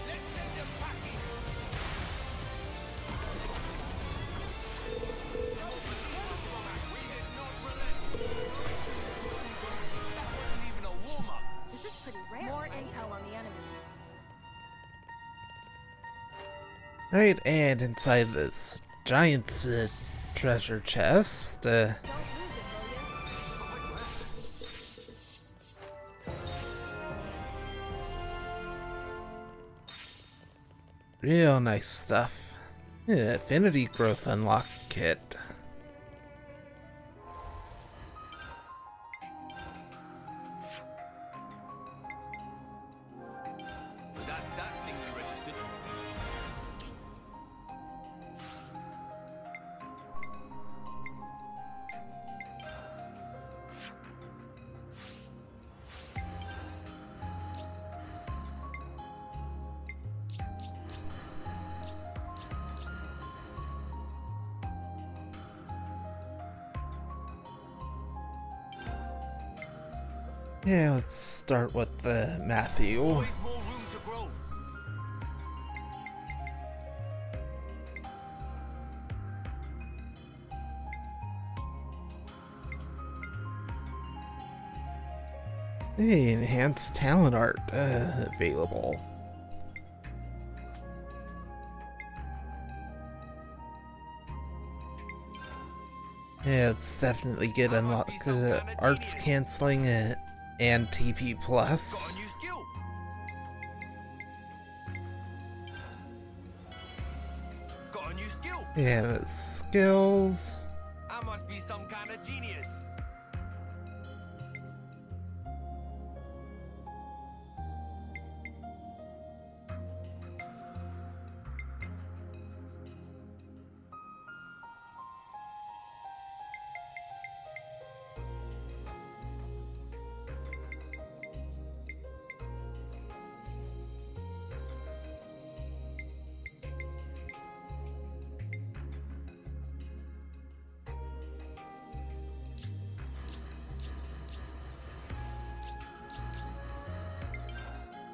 Let's send them packing. We did not relent. That wasn't even a warm-up. This is pretty rare. More intel on the enemy. Right, and inside this giant treasure chest, Don't lose it, will ya? real nice stuff. Yeah, Affinity Growth Unlock Kit. That's that thing you registered. Yeah, let's start with Matthew. Always more room to grow. Hey, enhanced talent art available. Yeah, it's definitely good unlock arts canceling and TP Got plus. a new skill. Got a new skill. Yeah, the skills. I must be some kind of genius.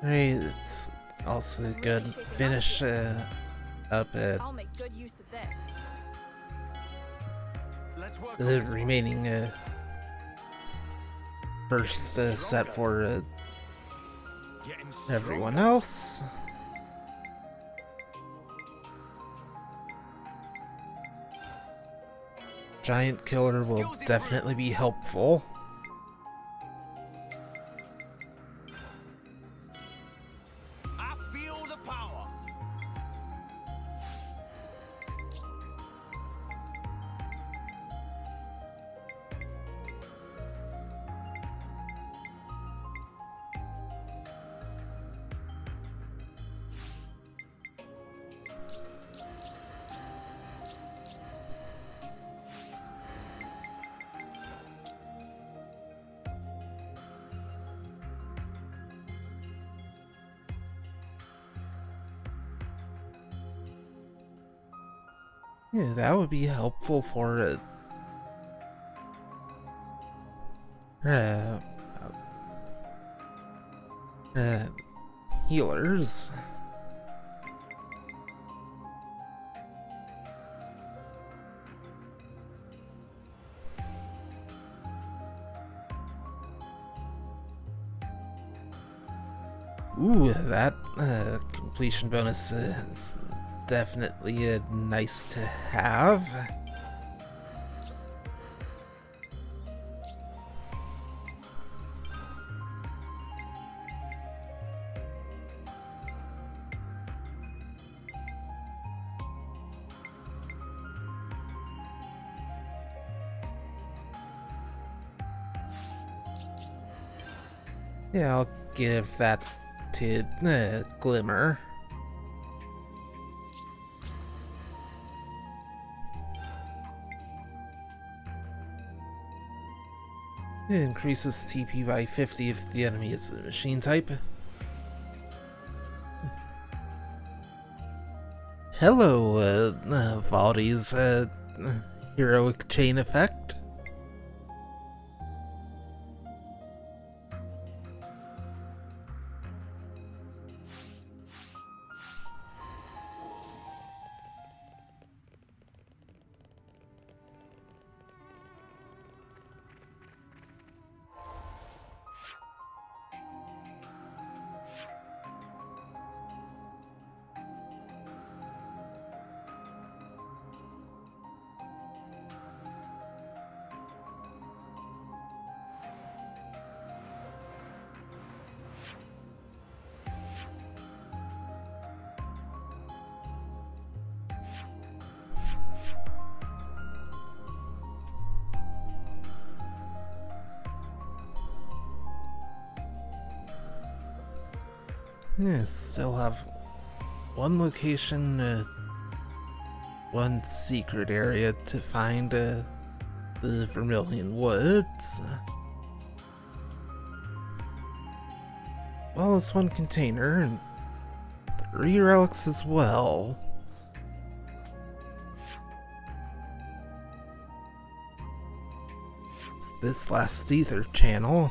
Right, it's also a good finish up at I'll make good use of this. Let's work on the this one. remaining first set for Getting everyone stronger. else. Giant Killer will definitely be helpful. I feel the power. Yeah, that would be helpful for healers. Ooh, that completion bonus is definitely nice to have. Yeah, I'll give that to Glimmer. It increases TP by 50 if the enemy is a machine type. Hello, Valdi's heroic chain effect. Yeah, still have one location, one secret area to find the Vermilion Woods. Well, it's one container and 3 relics as well. It's this last ether channel.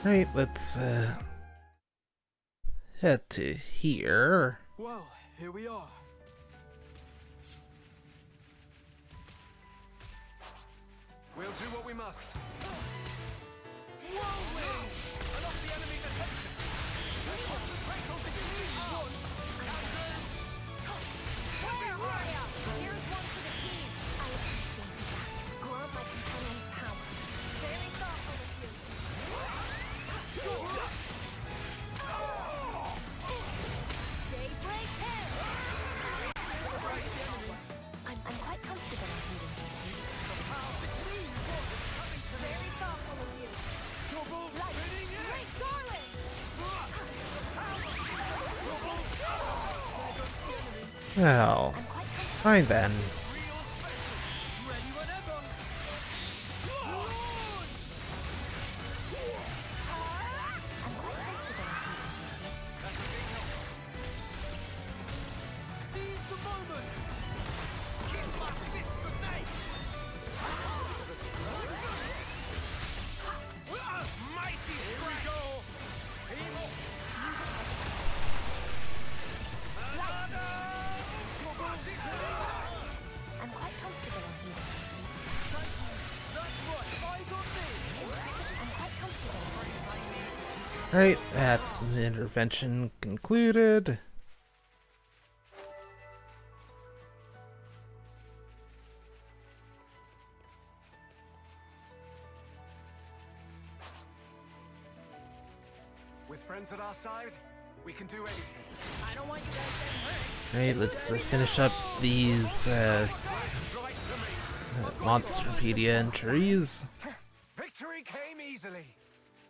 Right, let's head to here. Well, here we are. We'll do what we must. Where are ya? Here's one for the team. I appreciate that. Grant my companion's power. Very thoughtful of you. Daybreak him! I'm quite comfortable in healing duty. Very thoughtful of you. Right. Great darling! Well, fine then. Right, that's the intervention concluded. With friends at our side, We can do anything. I don't want you guys getting hurt. Alright, let's finish up these Monsterpedia entries. Victory came easily.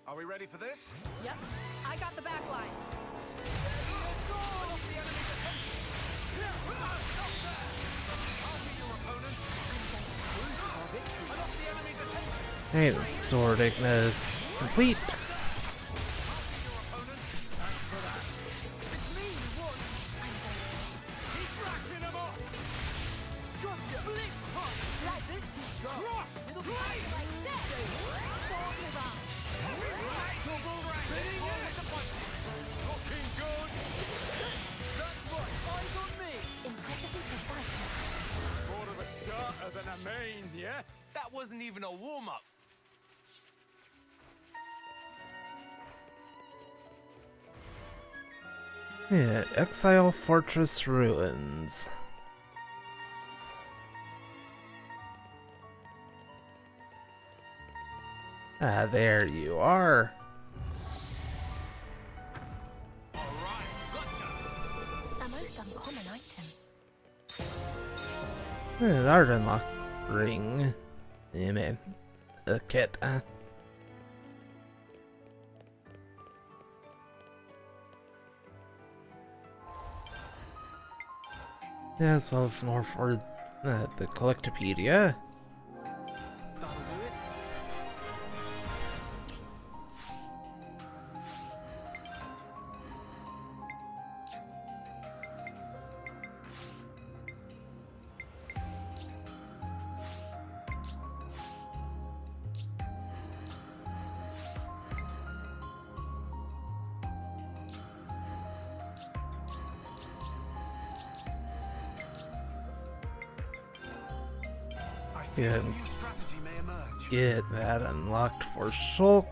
Are we ready for this? Yep, I got the back line. Alright, sword complete. That wasn't even a warm-up. Yeah, Exile Fortress Ruins. Ah, there you are. A most uncommon item. An art unlock ring. Yeah, man. A kit, Yeah, so it's more for the Collectopedia. That'll do it. Yeah, A new strategy may emerge. get that unlocked for Shulk.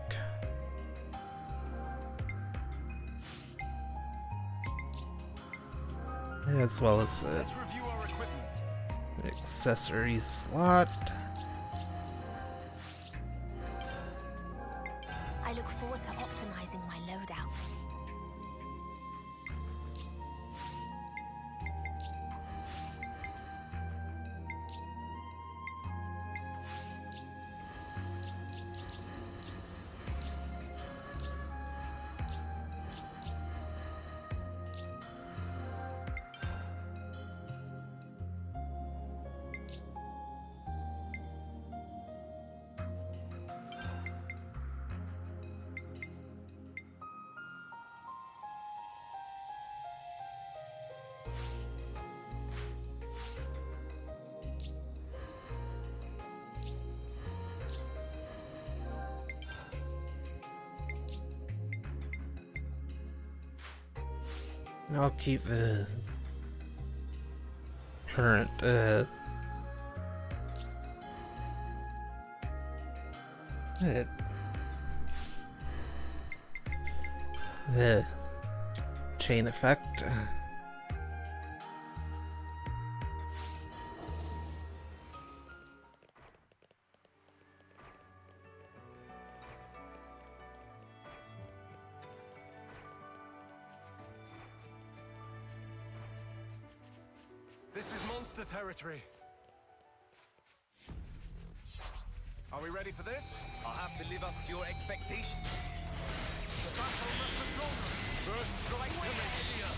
As well as an Let's review our equipment. accessory slot. I look forward to optimizing my loadout. And I'll keep the current the chain effect. This is monster territory. Are we ready for this? I'll have to live up to your expectations. The battle must have gone. First strike to me.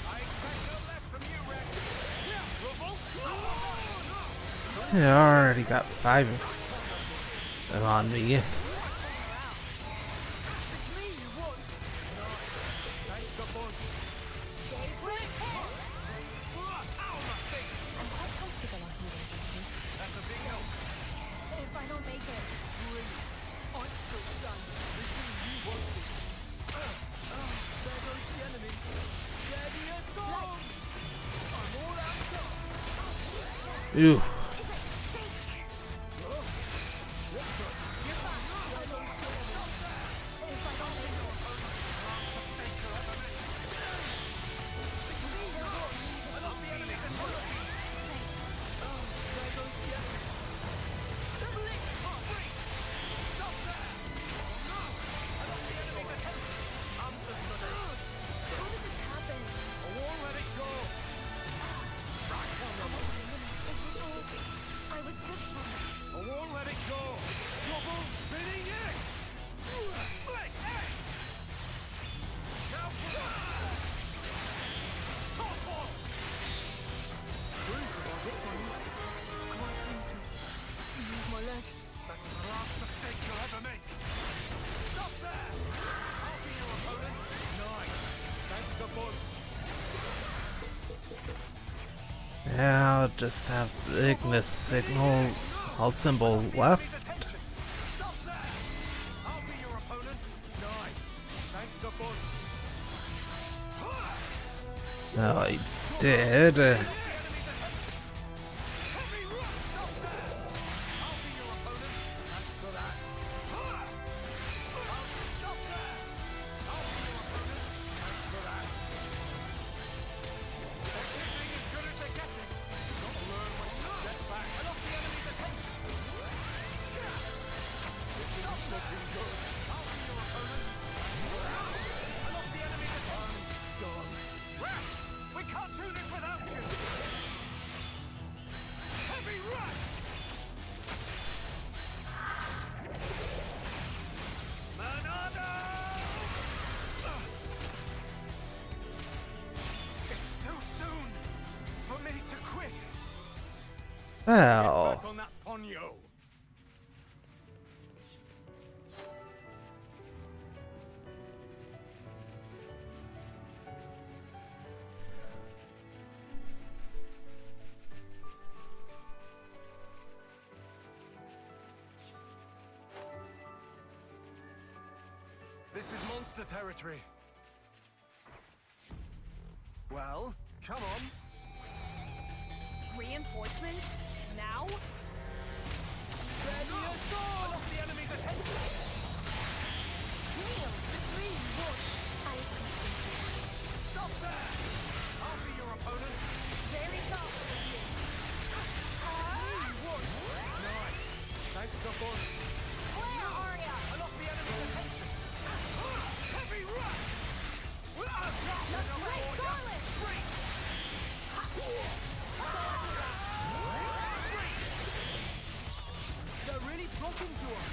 I expect no less from you, Rex. Yeah, I already got 5 of them on me. I'm quite comfortable on healing duty. That's a big help. If I don't make it. There goes the enemy. Ready as go. I'm all out. Ew. I'll just have the Ignis signal, all symbol left. Stop there! I'll be your opponent. Nice. Thanks, the boss. Oh, I did. Heavy rush! Stop there! I'll be your opponent. Thanks for that. Stop there! I'll be your opponent. Thanks for that. They're hitting as good as they're getting. Gotta learn when to step back. I lost the enemy's attention. It's not looking good. I'll be your opponent. I lost the enemy's attention. Gone. We can't do this without you. Heavy rush. Manado! It's too soon for me to quit. Well, Back on that ponyo. This is monster territory. Well, come on. Reinforcements? Now? Ready to go! I lost the enemy's attention. Stop there! I'll be your opponent. Very soft. Nice. Thanks, the boss. Where are ya? I lost the enemy's attention. Heavy rush! Scarlet! They're really talking to us.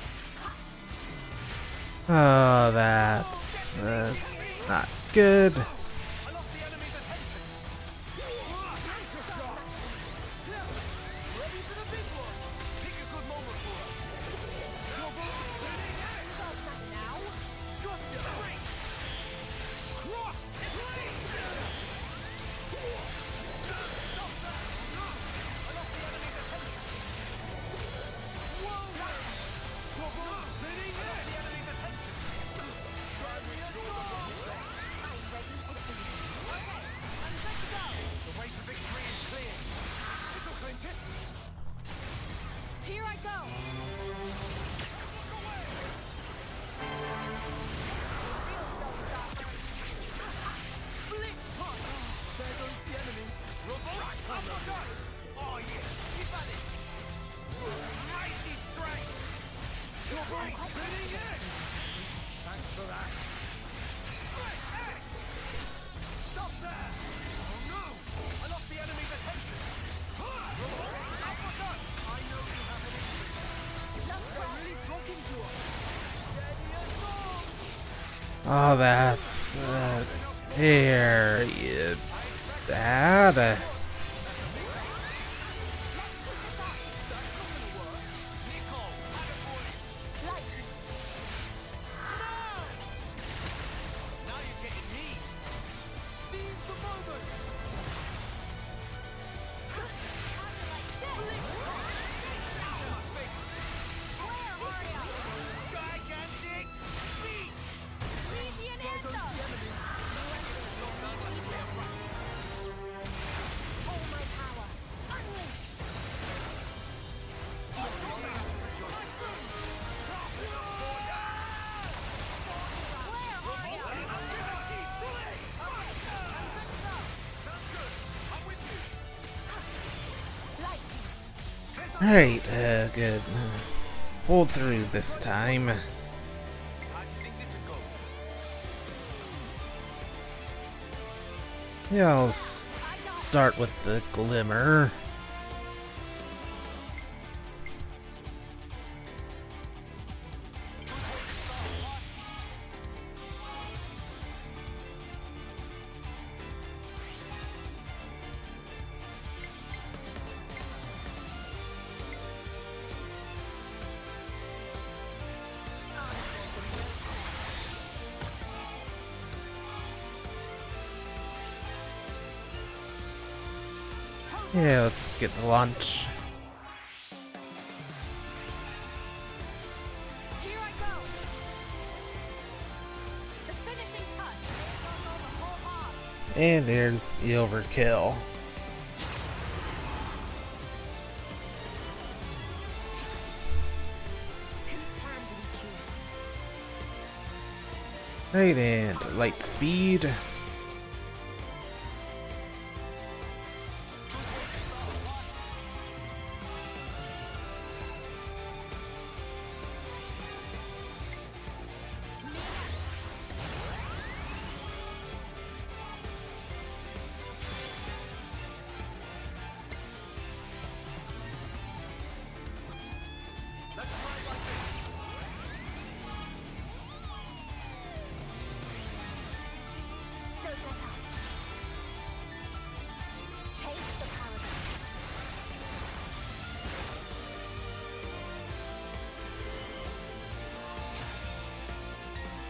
oh, that's not good. I lost the enemy's attention. Ready for the big one. Pick a good moment for us. Now? Gotcha! Cross! Stop that! I lost the enemy's attention. Whoa! Double spinning I lost the enemy's attention. The way to victory is clear. This'll clinch it. Here I go! Blitz punch. There goes the enemy. Right, I'm not done. Oh yes, keep at it. Mighty strength. Double spinning in. Thanks for that. Great X. Stop there. Oh no, I lost the enemy's attention. I'm not done. I know you have an injury. They're really talking to us. Ready to go. Oh, that's very bad. Now you're getting me. Seize the moment. Gigantic beat. There goes the enemy. All my power. Unleash. Right, good. Hold through this time. How'd you think this would go? Yeah, I'll start with the glimmer. Yeah, let's get the lunch. Here I go. The finishing touch. The whole hog. And there's the overkill. Whose plan do we choose? Right, and light speed. Don't let up. Chase the paradise.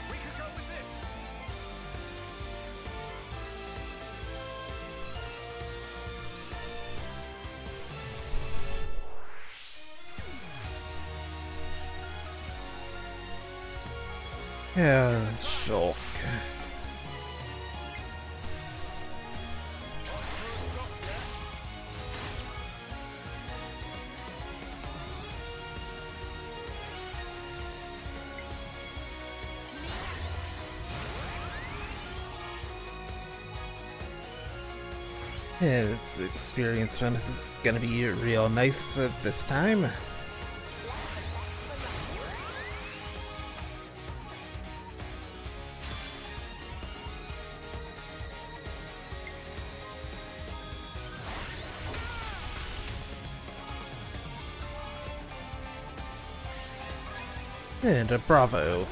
We could go with this. Yeah, shulk. Yeah, this experience bonus is gonna be real nice this time. And a bravo.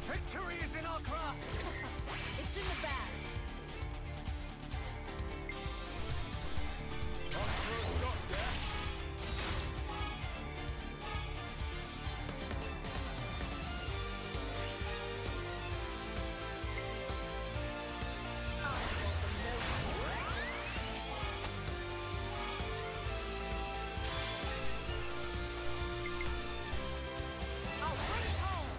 Victory is in our grasp. It's in the bag. I'll bring it home.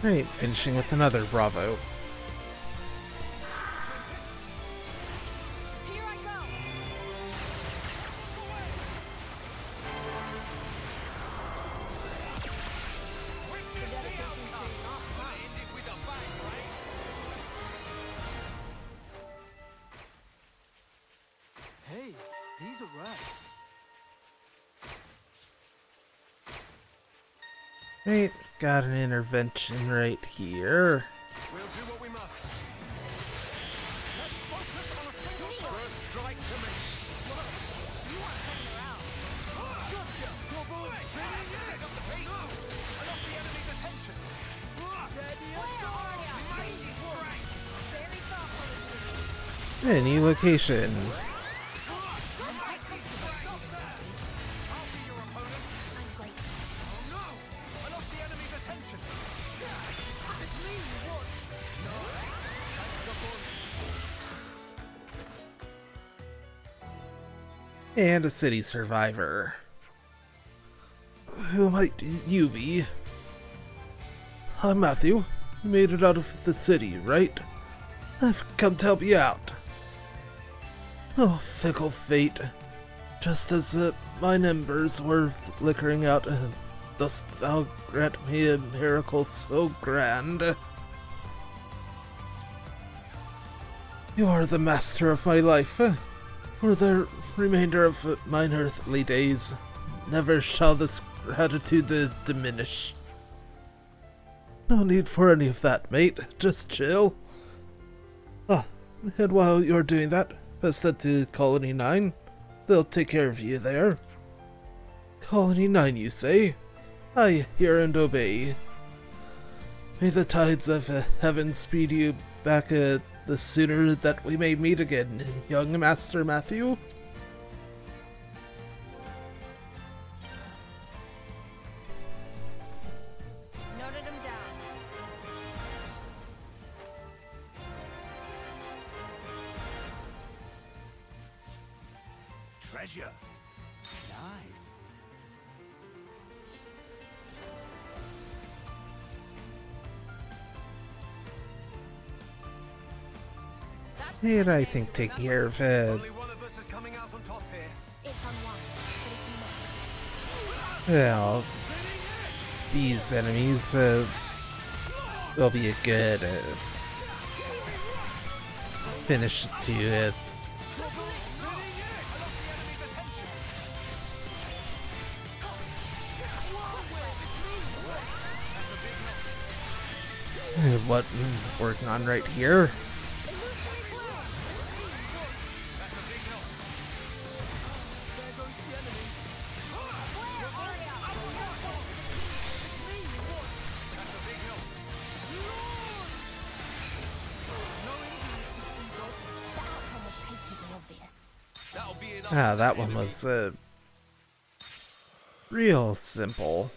Right, finishing with another bravo. Here I go. Ended with a bang, right? Hey, these are rad. Right, got an intervention right here. We'll do what we must. Let's focus on a single first strike to me. You want to hang around. Gotcha! Your ball is spinning. Pick up the pace. No! I lost the enemy's attention. Where are ya? Mighty strike. Very thoughtful. Any location. I'll be your opponent. I'm grateful. Oh no! I lost the enemy's attention. It's me, what? No. That's the ball. And a city survivor. Who might you be? I'm Matthew. You made it out of the city, right? I've come to help you out. Oh, fickle fate. Just as mine embers were flickering out, dost thou grant me a miracle so grand? You are the master of my life. For the remainder of mine earthly days, never shall this gratitude diminish. No need for any of that, mate. Just chill. Ah, and while you're doing that, best head to Colony 9. They'll take care of you there. Colony 9, you say? I hear and obey. May the tides of heaven speed you back the sooner that we may meet again, young Master Matthew. Noted him down. Treasure. Nice. And I think taking care of Only one of us is coming out on top here. It's unwise, but if you must. well, these enemies, they'll be a good finish to it. What I'm working on right here? Ah, that one was real simple.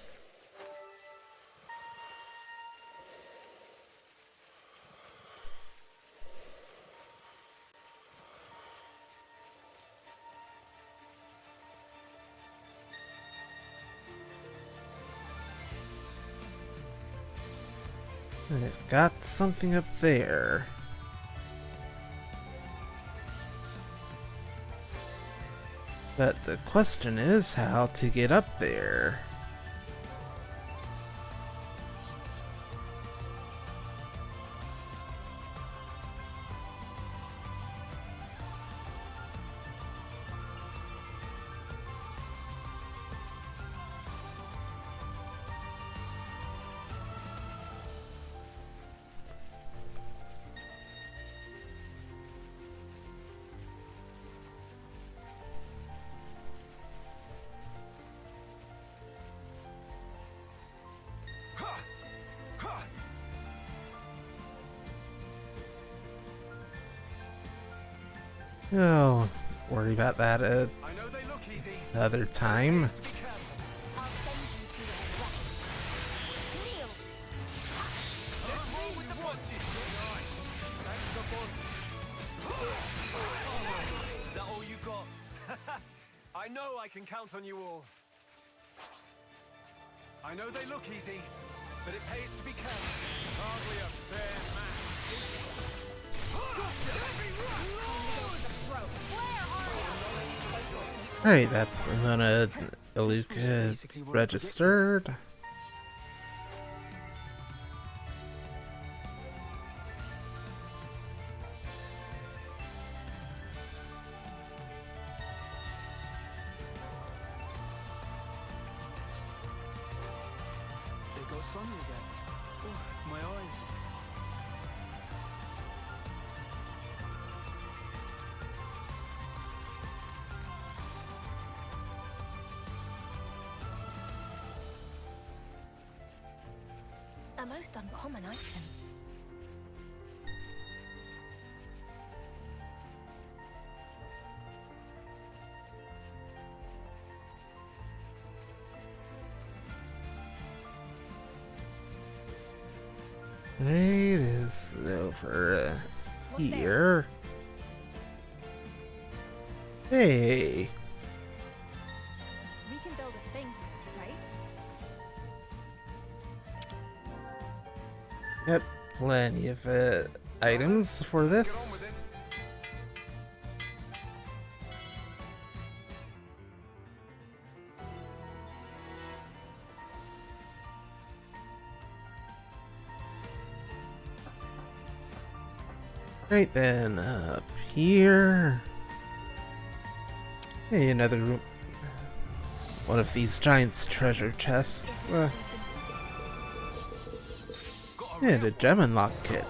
I've got something up there. But the question is how to get up there. Oh, worry about that I know they look easy. another time. Be careful. I'll send you to their rest. Kneel. Let's roll with the punches. Nice. Thanks for fun. Is that all you got? I know I can count on you all. I know they look easy, but it pays to be careful. Hardly a fair match. Right, that's the Mona Iluka registered. There goes Sonya again. Oh, my eyes. A most uncommon item. Right, is over here. Hey, We can build a thing here, right? yep, plenty of items for Get on this. with it. Right then, up here. Hey, another one of these giant's treasure chests. And a gem unlock kit.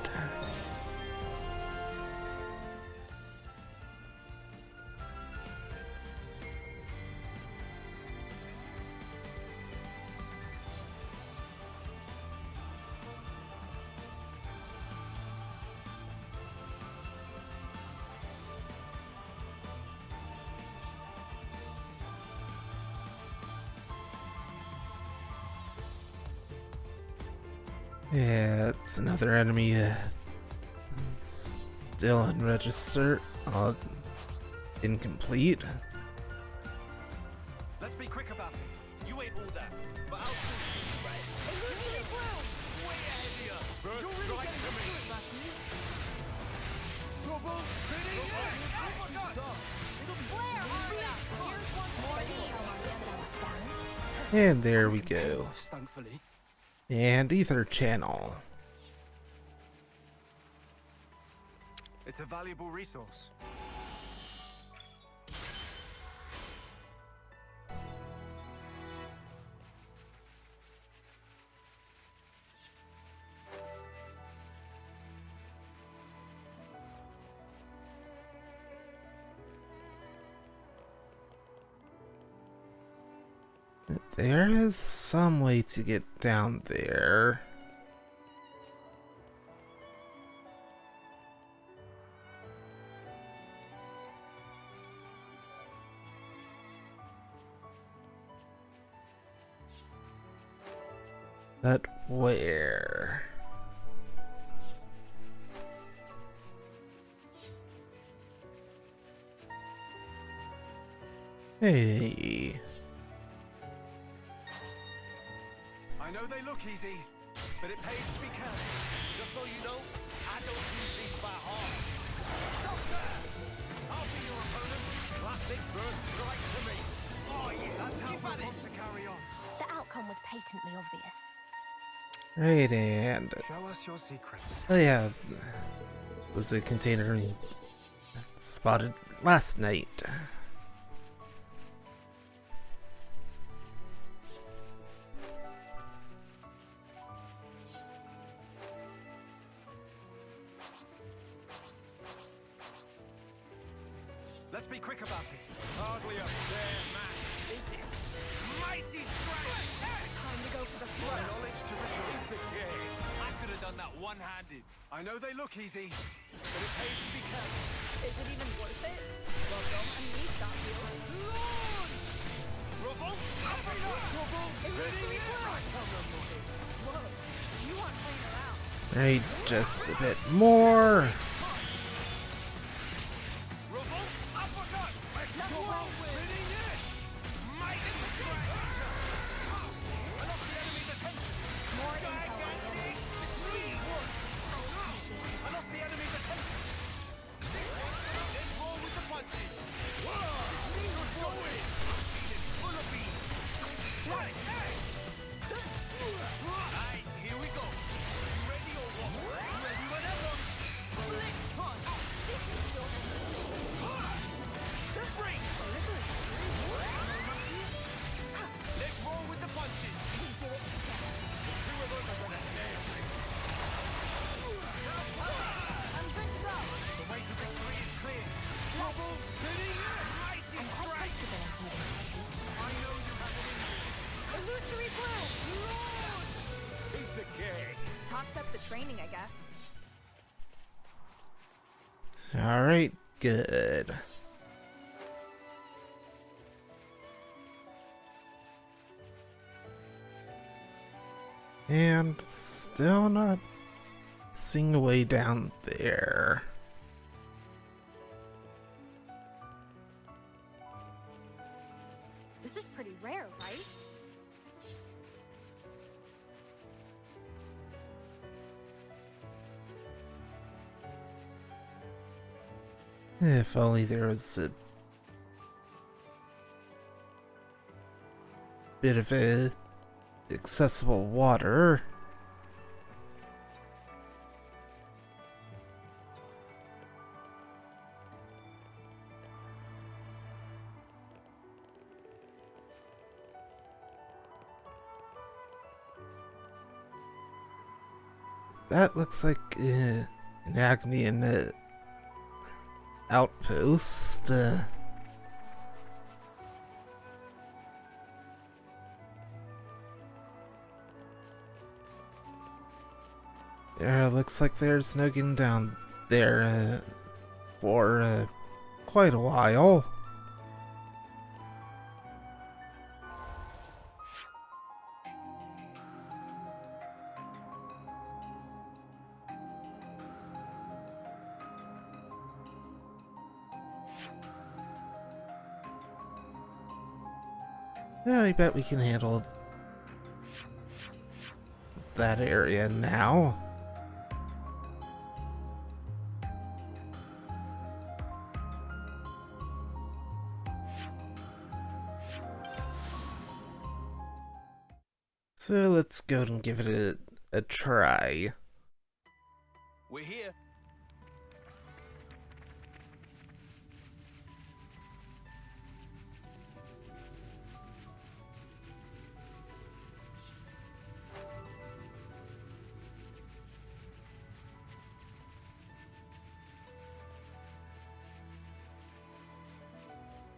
Yeah, it's another enemy. Still unregistered. Incomplete. Let's be quick about it. You ain't all that, but I'll still see you right. Way ahead of you. First strike to me. Double spinning it. Uppercut. And there we go. Thankfully. And Ether Channel. It's a valuable resource. There is some way to get down there. But where? Hey. I know they look easy, but it pays to be careful. Just so you know, I don't do things by heart. Stop there! I'll be your opponent. Classic first strike to me. Oh yeah, that's how Keep we at it. want to carry on. The outcome was patently obvious. Right, and Show us your secrets. oh yeah, was a container spotted last night. Let's be quick about it. Hardly a fair match, is it? Mighty strike! Time to go for the My floor. knowledge to rejoice the game. I could have done that one-handed. I know they look easy, but it pays to be careful. Is it even worth it? Well, don't let me stop you. Rubble! Rubble! Spinning it! Right on the money. Whoa, you aren't playing around. Right, just a bit more. Rubble! Uppercut! Double spinning it! Mighty strike! I lost the enemy's attention. More intel on the enemy. I lost the enemy's attention. Let's roll with the punches. Good going! Full of beans. Right, hey! Alright, here we go. You ready or what? Ready whenever! Split punch. Break. Let's roll with the punches. Two of us are gonna nail this. I'm good to go. The way to victory is clear. Double spinning it! Mighty I'm quite strike! comfortable in using I know you have it in you. Illusory bloom. Piece of cake. Topped up the training, I guess. Alright, good. And still not seeing a way down there. This is pretty rare, right? If only there was a bit of accessible water. That looks like an Agnian outpost. Yeah, looks like there's no getting down there for quite a while. Yeah, I bet we can handle that area now. So let's go and give it a try. We're here.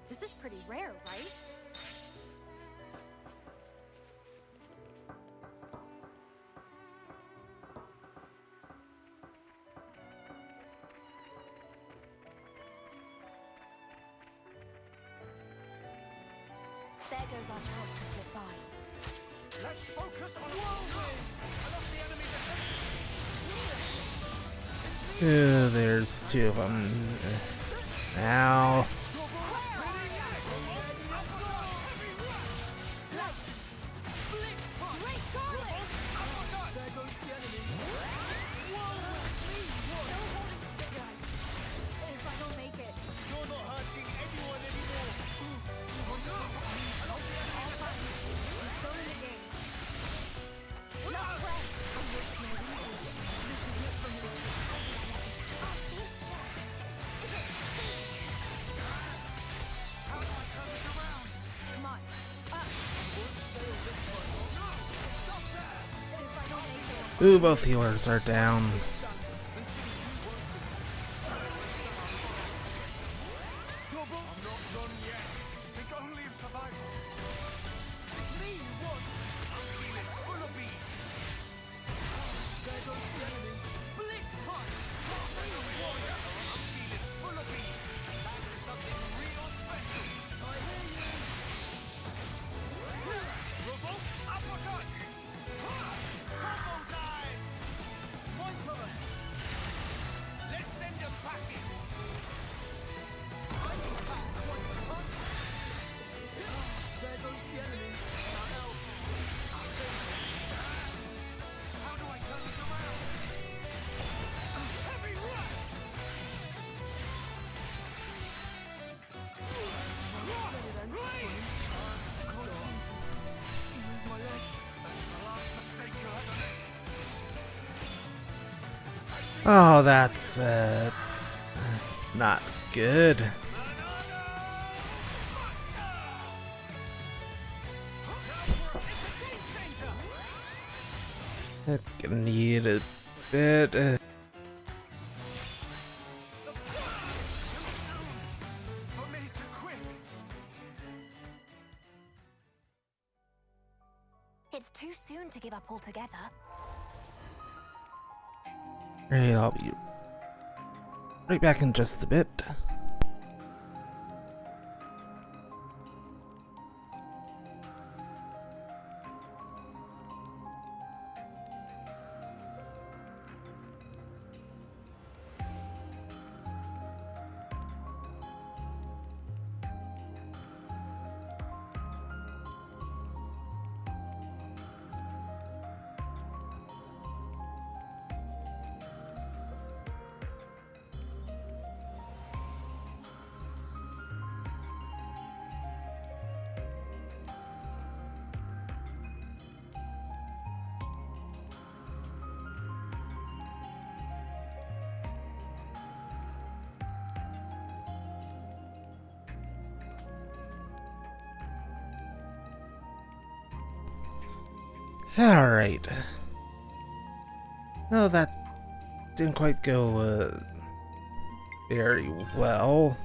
This is pretty rare, right? There goes our chance to slip by. Let's focus on whirlwind. Enough the enemy's attention. There's two of them. Now. If I don't make it. You're not hurting anyone anymore. Go in the game. Come on. Up. If I don't make it. Ooh, both healers are down. I'm not done yet. Think only of survival. It's me you want. I'm feeling full of beans. There goes the enemy. Blitz punch. I'm feeling full of beans. Back to something real special. I hear you. Revolt uppercut. Combo dive. My turn. Let's send them packing. There goes the enemy. Now help. How do I turn this around? Heavy rush! Move my leg. That's the last mistake you'll ever make. Oh, that's not good. Gonna need a bit. For me to quit. It's too soon to give up altogether. Right, I'll be right back in just a bit. Alright. Well, that didn't quite go very well.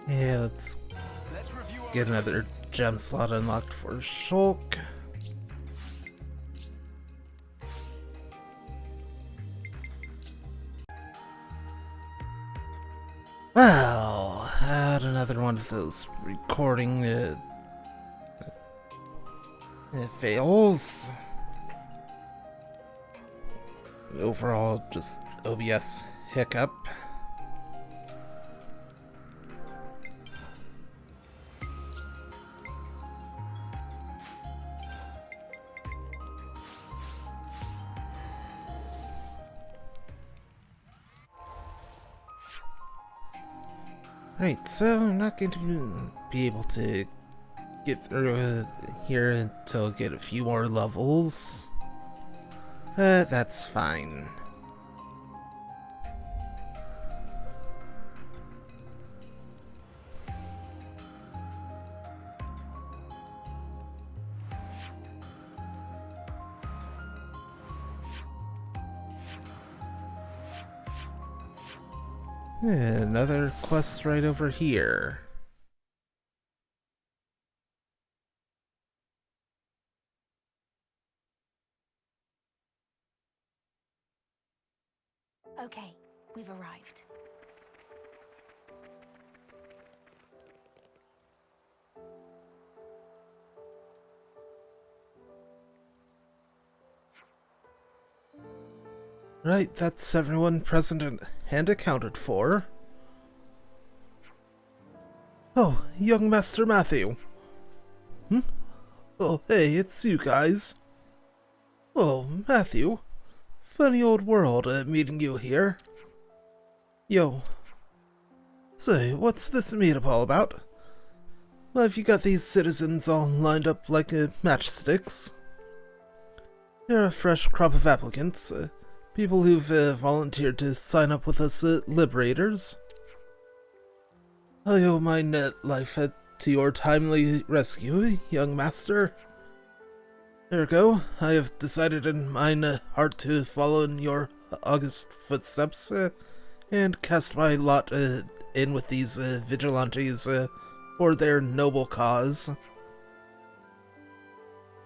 Yeah, let's Let's review our get another gem slot unlocked for Shulk. had another one of those recording fails. Overall, just OBS hiccup. Right, so I'm not going to be able to get through here until I get a few more levels. That's fine. Another quest right over here. Okay, we've arrived. Right, that's everyone present and accounted for. Oh, young Master Matthew. Oh, hey, it's you guys. Oh, Matthew. Funny old world, meeting you here. Yo. Say, what's this meetup all about? Why have you got these citizens all lined up like matchsticks? They're a fresh crop of applicants. People who've volunteered to sign up with us Liberators. I owe my life to your timely rescue, young master. Ergo, I have decided in mine heart to follow in your august footsteps and cast my lot in with these vigilantes for their noble cause.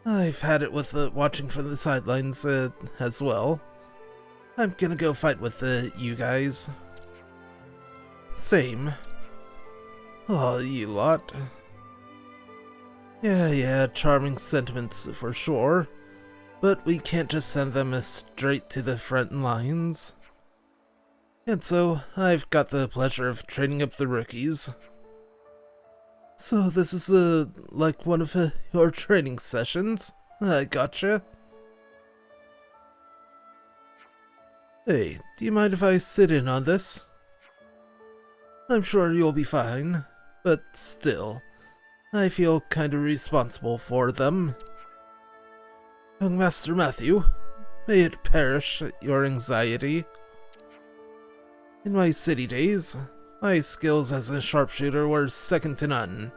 I've had it with watching from the sidelines as well. I'm gonna go fight with you guys. Same. Oh, you lot. Yeah, charming sentiments for sure. But we can't just send them straight to the front lines. And so, I've got the pleasure of training up the rookies. So this is like one of your training sessions? I gotcha. Hey, do you mind if I sit in on this? I'm sure you'll be fine, but still, I feel kinda responsible for them. Young Master Matthew, may it perish your anxiety. In my city days, my skills as a sharpshooter were second to none.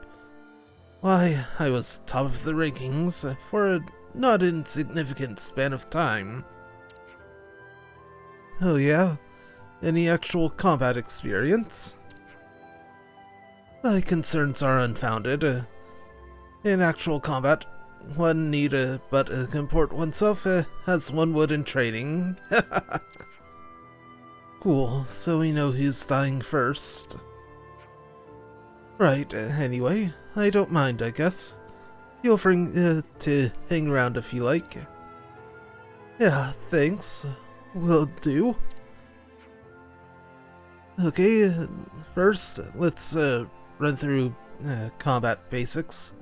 Why, I was top of the rankings for a not insignificant span of time. Oh yeah? Any actual combat experience? My concerns are unfounded. In actual combat, one need but comport oneself as one would in training. Cool, so we know who's dying first. Right, anyway, I don't mind, I guess. Feel free to hang around if you like. Yeah, thanks. Will do. Okay, first, let's run through combat basics.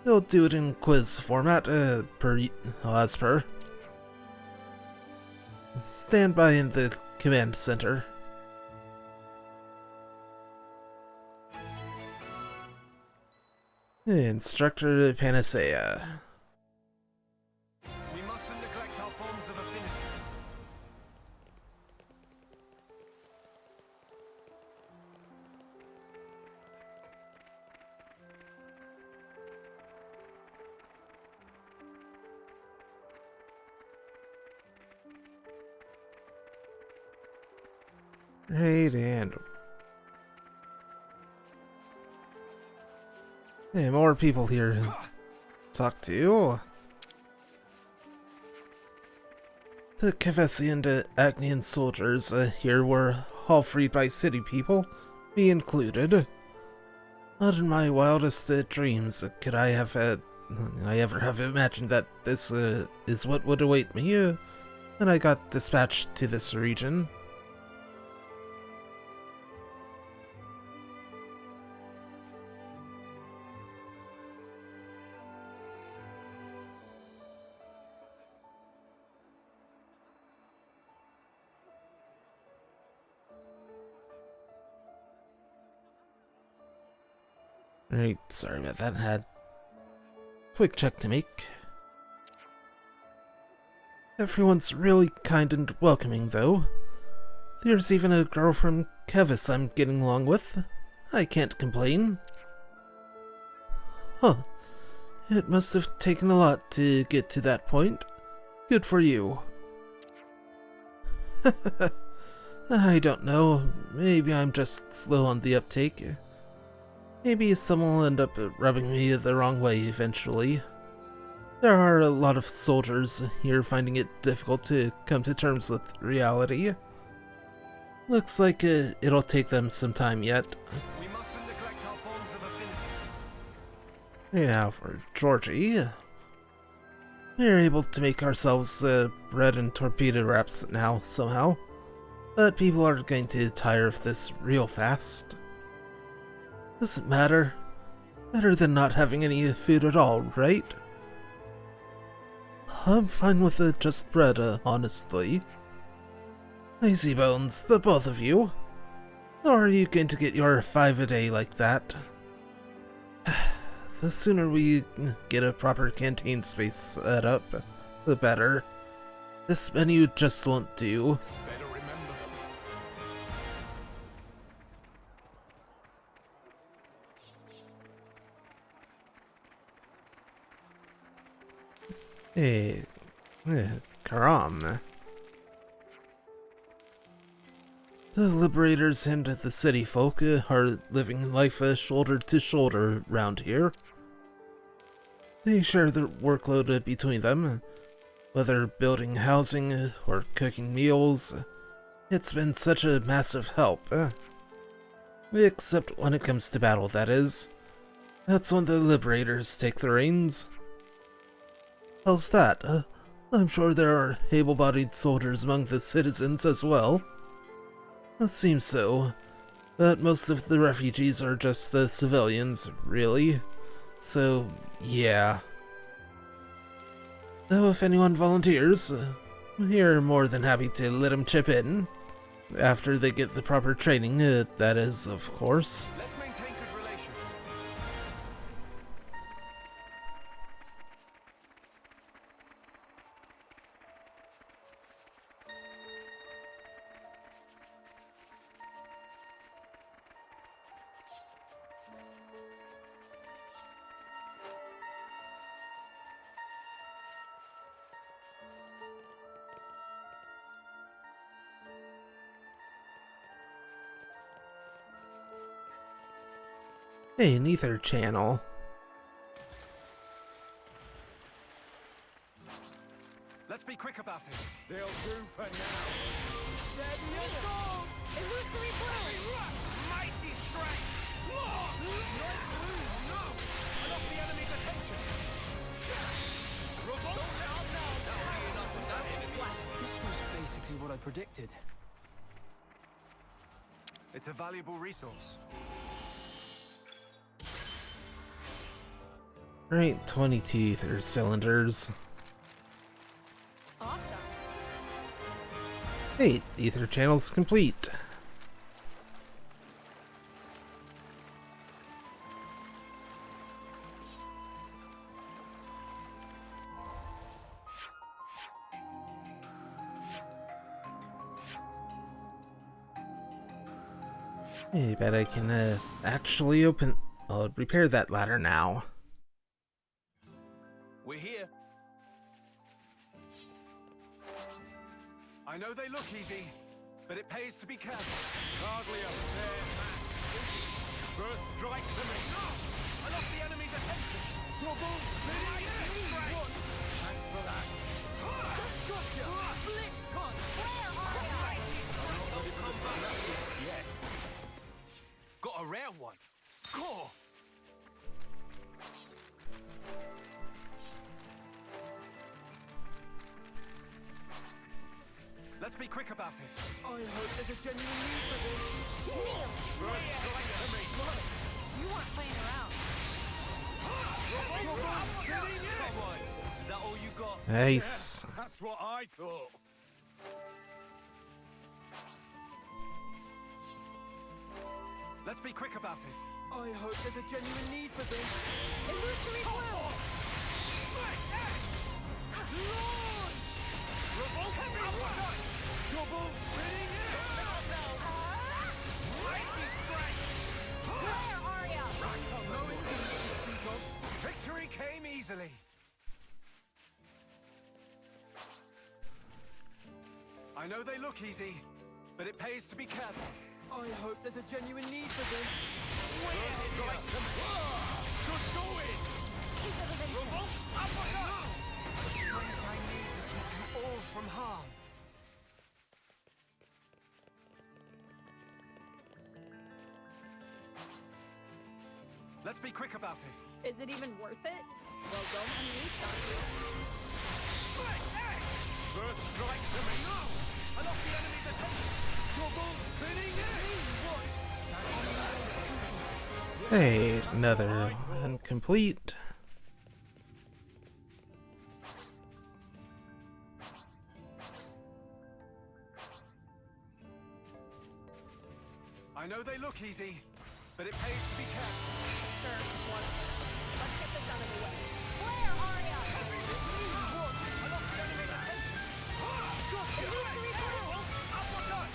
We'll do it in quiz format, as per. Stand by in the command center. Instructor Panacea. We mustn't neglect our bonds of affinity. Right, and hey, more people here to talk to. The Cavessian and Agnian soldiers here were all freed by city people me included. Not in my wildest dreams could I ever have imagined that this is what would await me when I got dispatched to this region. Right, sorry about that. Had quick check to make. Everyone's really kind and welcoming, though. There's even a girl from Kevis I'm getting along with. I can't complain. Huh. It must have taken a lot to get to that point. Good for you. I don't know. Maybe I'm just slow on the uptake. Maybe someone will end up rubbing me the wrong way eventually. There are a lot of soldiers here finding it difficult to come to terms with reality. Looks like it'll take them some time yet. We mustn't neglect our bonds of affinity. Now for Georgie. We're able to make ourselves bread and torpedo wraps now, somehow. But people are going to tire of this real fast. Doesn't matter. Better than not having any food at all, right? I'm fine with just bread, honestly. Lazy bones, the both of you. Or are you going to get your 5 a day like that? The sooner we get a proper canteen space set up, the better. This menu just won't do. Better remember them. Hey, Karam. The Liberators and the city folk are living life shoulder to shoulder round here. They share their workload between them, whether building housing or cooking meals. It's been such a massive help. Except when it comes to battle, that is. That's when the Liberators take the reins. How's that? I'm sure there are able-bodied soldiers among the citizens as well. It seems so, but most of the refugees are just civilians, really. So, yeah. Though if anyone volunteers, we're more than happy to let them chip in. After they get the proper training, that is, of course. Let's maintain good relations. Hey, neither channel. Let's be quick about it. They'll do for now. Mighty strength! No! Enough the enemy's attention! Revolt! This was basically what I predicted. It's a valuable resource. Right, 22 ether cylinders. Awesome. Hey, ether channel's complete. Hey, bet I can actually repair that ladder now. We're here. I know they look easy, but it pays to be careful. Hardly a fair match. First strike to me. Enough the enemy's attention. Double mighty strength. Thanks for that. Gotcha. Blitz punch. Where are you? Yet. be quick about it. I hope there's a genuine need for this. First strike to me. You weren't playing around. Come on. Is that all you got? Nice. That's what I thought. Let's be quick about it. I hope there's a genuine need for this. Illusory blue! Double spinning it. Mighty strike. Where are ya? Victory came easily. I know they look easy, but it pays to be careful. I hope there's a genuine need for this. First strike to me. Good going. Uppercut. Strength I need to keep you all from harm. Let's be quick about it. Is it even worth it? Well, don't unleash on you. First strike to me. I lost the enemy's attention. Double spinning it. Hey, another one complete. I know they look easy, but it pays to be careful. Sure, one. Let's get this out of the way. Where are ya? I lost the enemy's attention. Illusory blue! Uppercut.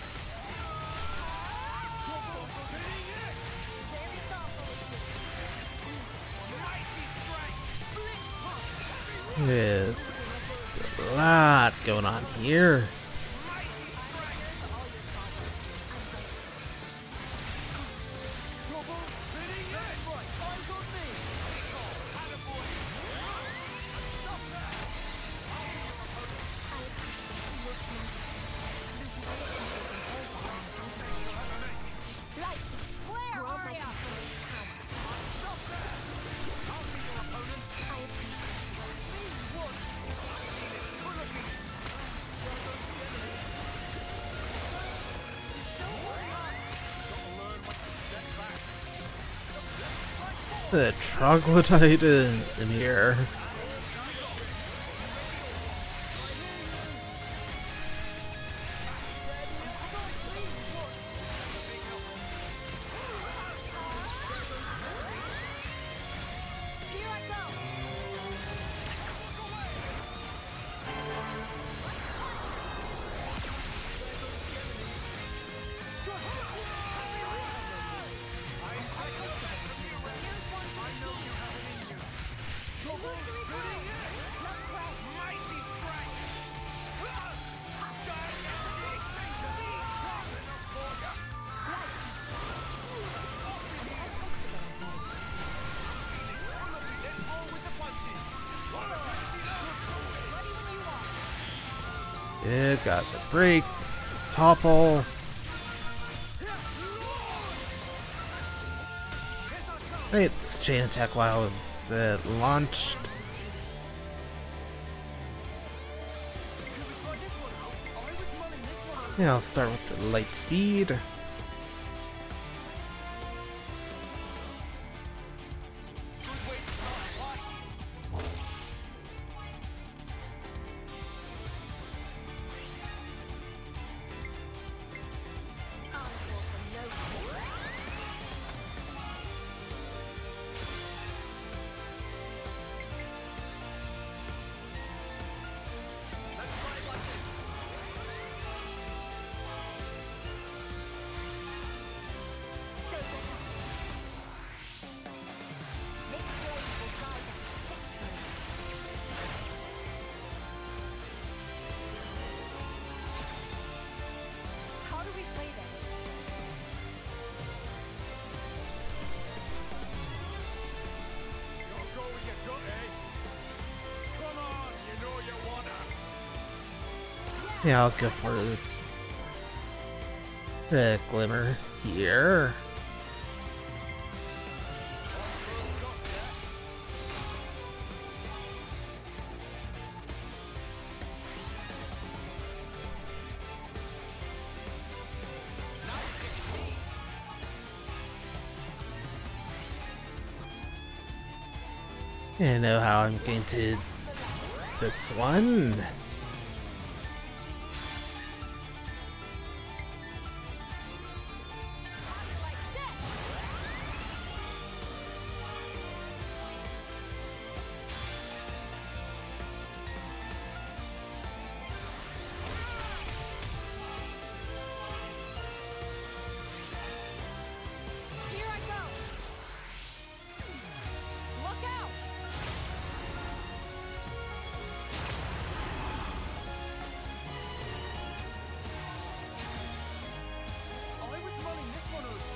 Double spinning it. Very thoughtful of you. Mighty strike. It's a lot going on here. Double spinning it. Eyes on me. Attaboy. Stop that. Light, where are ya? The troglodyte in here. Here I go! Mighty strike. Yeah, got the break, topple. Right, it's chain attack while it's launched. Yeah, I'll start with the light speed. How do we play this? Don't go with your gut, eh? Come on, you know you wanna. Yeah, I'll go for the glimmer here. I know how I'm going to this one. Here I go. Look out. I was mulling this one over.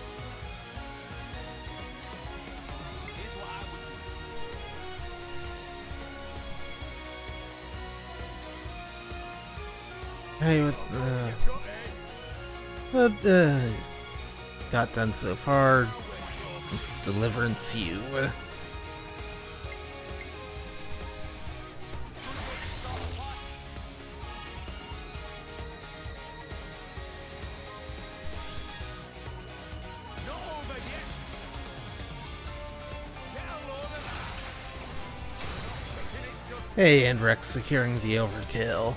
Here's what I would do. Hey, with what got done so far? Deliverance, you. Not over yet. Get a load of that. Hey, and Rex securing the overkill.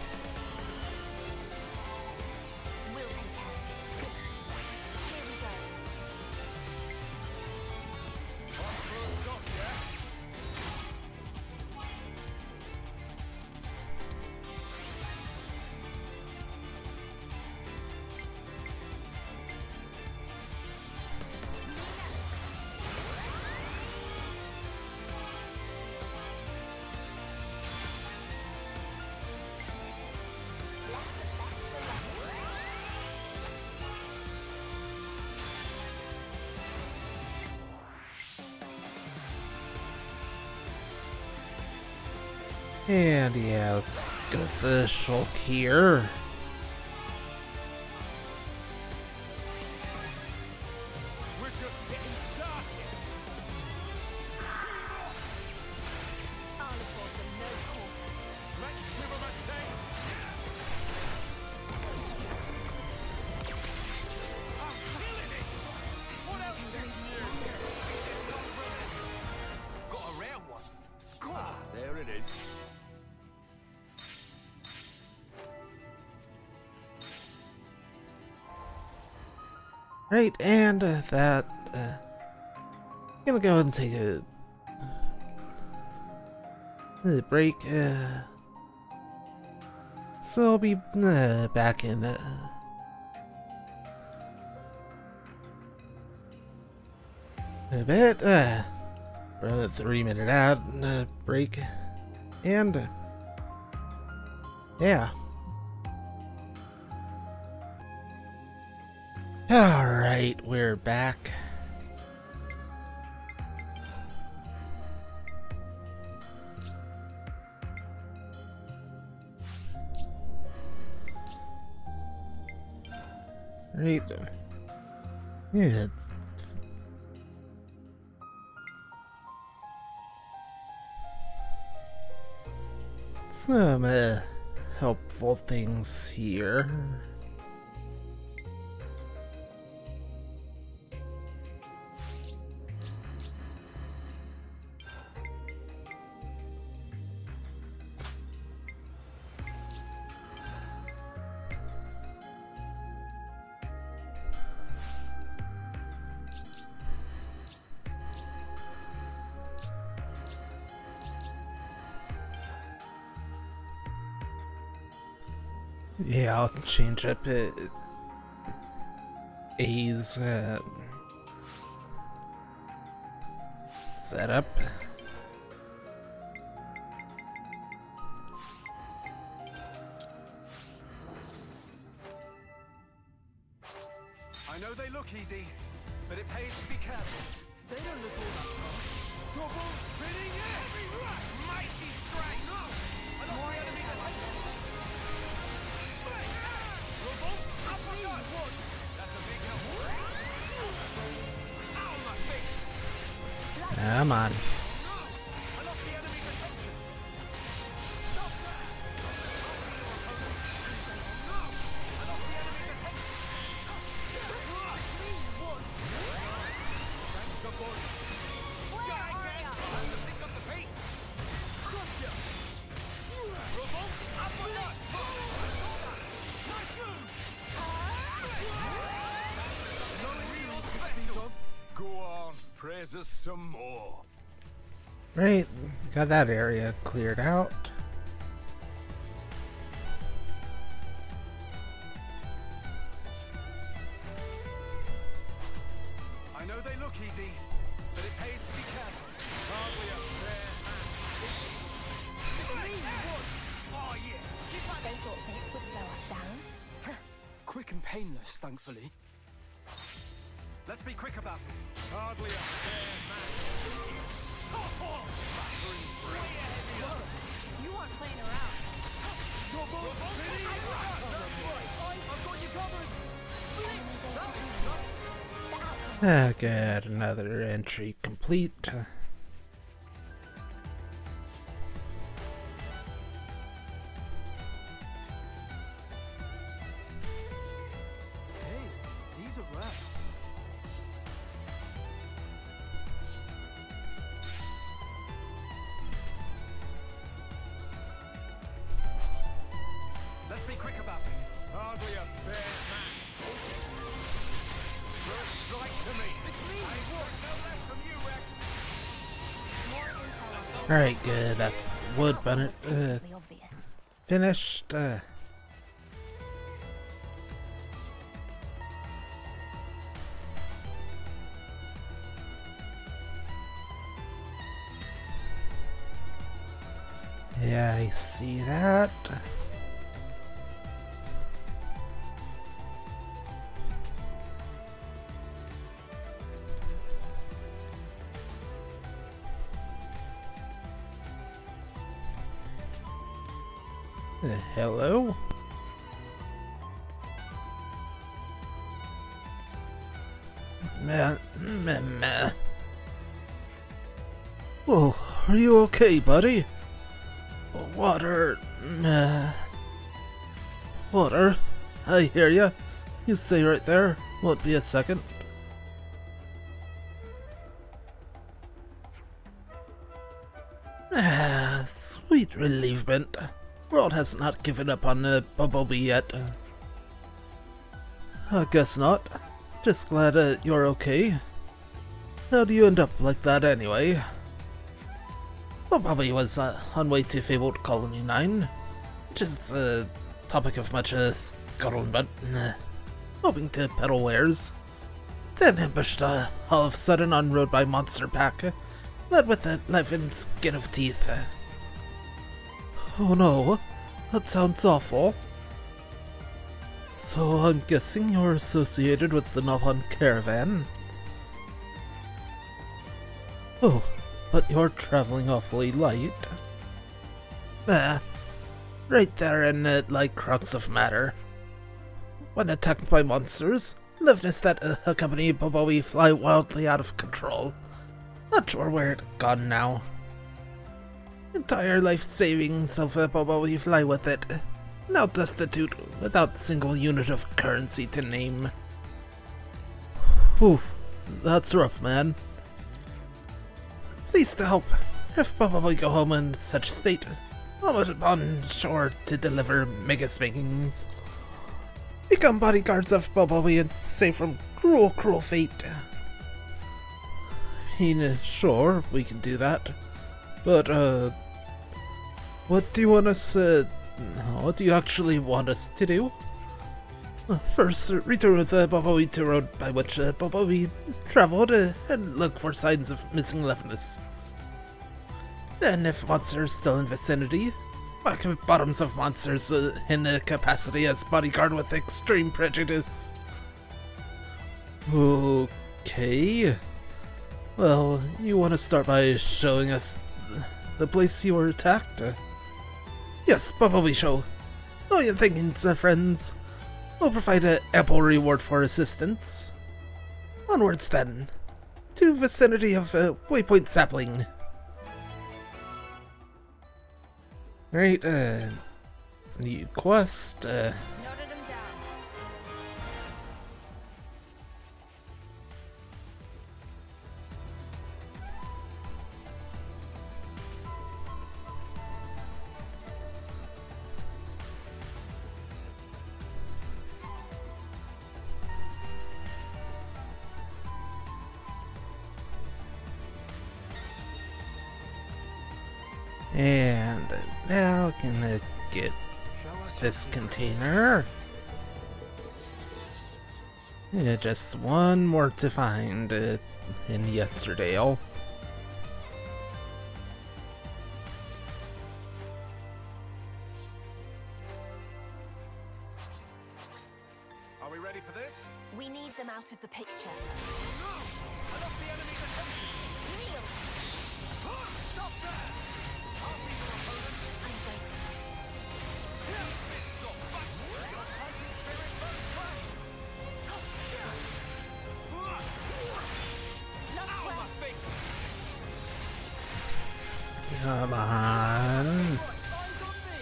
We'll take care of it. Here we go. Stop, yeah? And yeah, let's go with the Shulk here. We're just getting started. I'll afford them no quarter. Let's give 'em a taste. I'm feeling it. What else is new? Got a rare one. Score. There it is. Right, and that. Gonna go ahead and take a break. So I'll be back in a bit. For a 3-minute ad break, and yeah. Alright, we're back. Right. Yeah. Some helpful things here. Yeah, I'll change up A's setup. I know they look easy, but it pays to be careful. They don't look all that tough. Double spinning heavy rush, mighty strike. No, I lost the enemy attention. Double uppercut. That's a big help. Ow, my face. Come on. I lost the enemy's attention. Stop that. No, I lost the enemy's attention. Thanks, good boy. Where are ya? Time to pick up the pace. some more. Right, got that area cleared out. I know they look easy, but it pays to be careful. Hardly a fair match. Oh yeah. They thought this would slow us down. Quick and painless, thankfully. Let's be quick about it. Hardly a fair match. You aren't playing around. I've got you covered. Good, another entry complete. Hey, these are rare. Let's be quick about it. Hardly a fair match. First strike to me. I expect no less from you, Rex. Alright, good, that's wood bonnet Painfully obvious. finished. Yeah, I see that. Hello? Meh. Oh, are you okay, buddy? Water. Meh. Water? I hear ya. You stay right there. Won't be a second. Sweet relievement. World has not given up on Bumblebee yet. I guess not. Just glad you're okay. How'd you end up like that anyway? Bumblebee was on way to fabled Colony 9, which is a topic of much scuttlebutt, hoping to peddle wares. Then ambushed all of a sudden on road by monster pack, led with a leavened skin of teeth. Oh no, that sounds awful. So I'm guessing you're associated with the Nopon caravan? Oh, but you're traveling awfully light. Right there in like crux of matter. When attacked by monsters, liveness that accompany Bumblebee fly wildly out of control. Not sure where it's gone now. Entire life savings of Bumblebee fly with it. Now destitute, without single unit of currency to name. Oof, that's rough, man. Please to help. If Bumblebee go home in such state, I'll be on shore to deliver mega spankings. Become bodyguards of Bumblebee and save from cruel, cruel fate. I mean, sure, we can do that. But, what do you want us, what do you actually want us to do? First, return with Bumblebee to road by which Bumblebee traveled and look for signs of missing leftness. Then, if monsters still in vicinity, mark bottoms of monsters in the capacity as bodyguard with extreme prejudice. Okay. Well, you want to start by showing us the place you were attacked? Yes, Bumblebee show. Oh, you're thinking, friends. We'll provide an ample reward for assistance. Onwards then, to vicinity of Waypoint Sapling. Right, new quest, Noted him down. And now can I get this container? Yeah, just one more to find in Yesterdale. Are we ready for this? We need them out of the picture. No! Enough the enemy's attention! Kneel! Stop there! I'll be your opponent! I'm grateful. Here! Your fight! Your fighting spirit burns bright! Love Ow, well. my face! Come on. Eyes on me!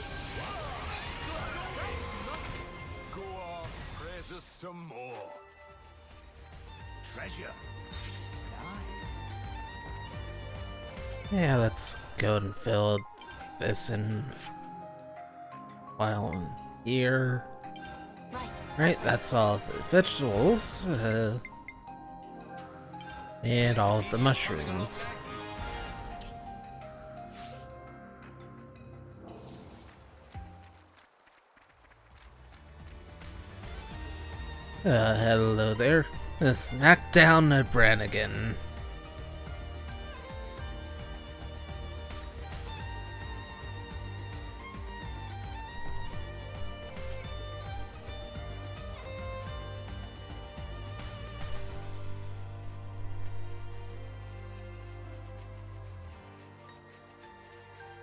Go on, praise us some more. Treasure. Yeah, let's go and fill this in while I'm here. Right. Right, that's all the vegetables. And all of the mushrooms. Hello there. Smackdown Brannigan.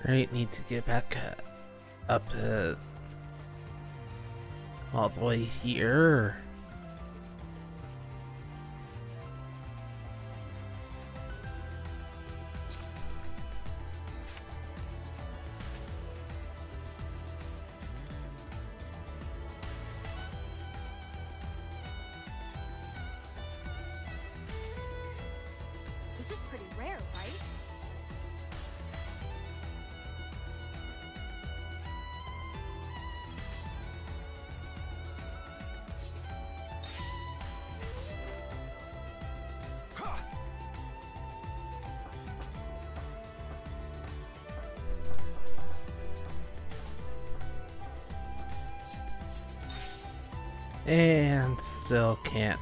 Right, need to get back up all the way here. This is pretty rare, right? And still can't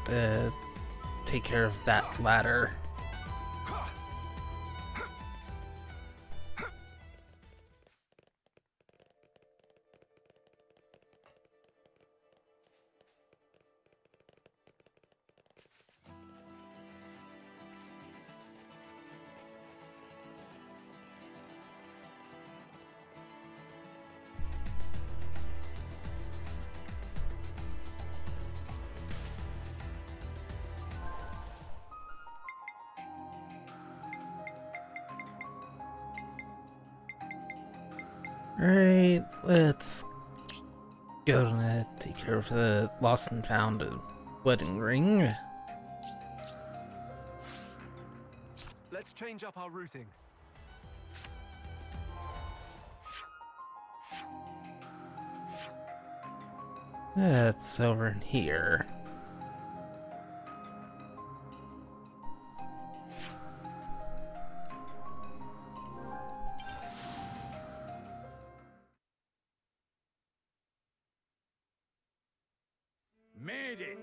take care of that ladder. Right, let's go and take care of the lost and found wedding ring. Let's change up our routing. That's over in here. Made it.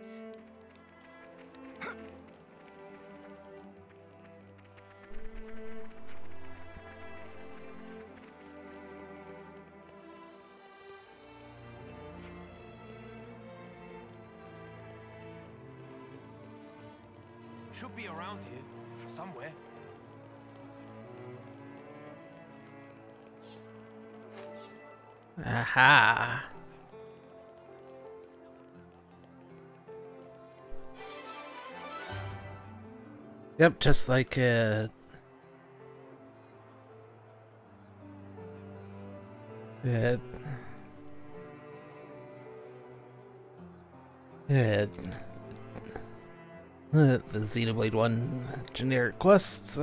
Should be around here, somewhere. Aha! Yep, just like yeah, the Xenoblade 1 generic quests.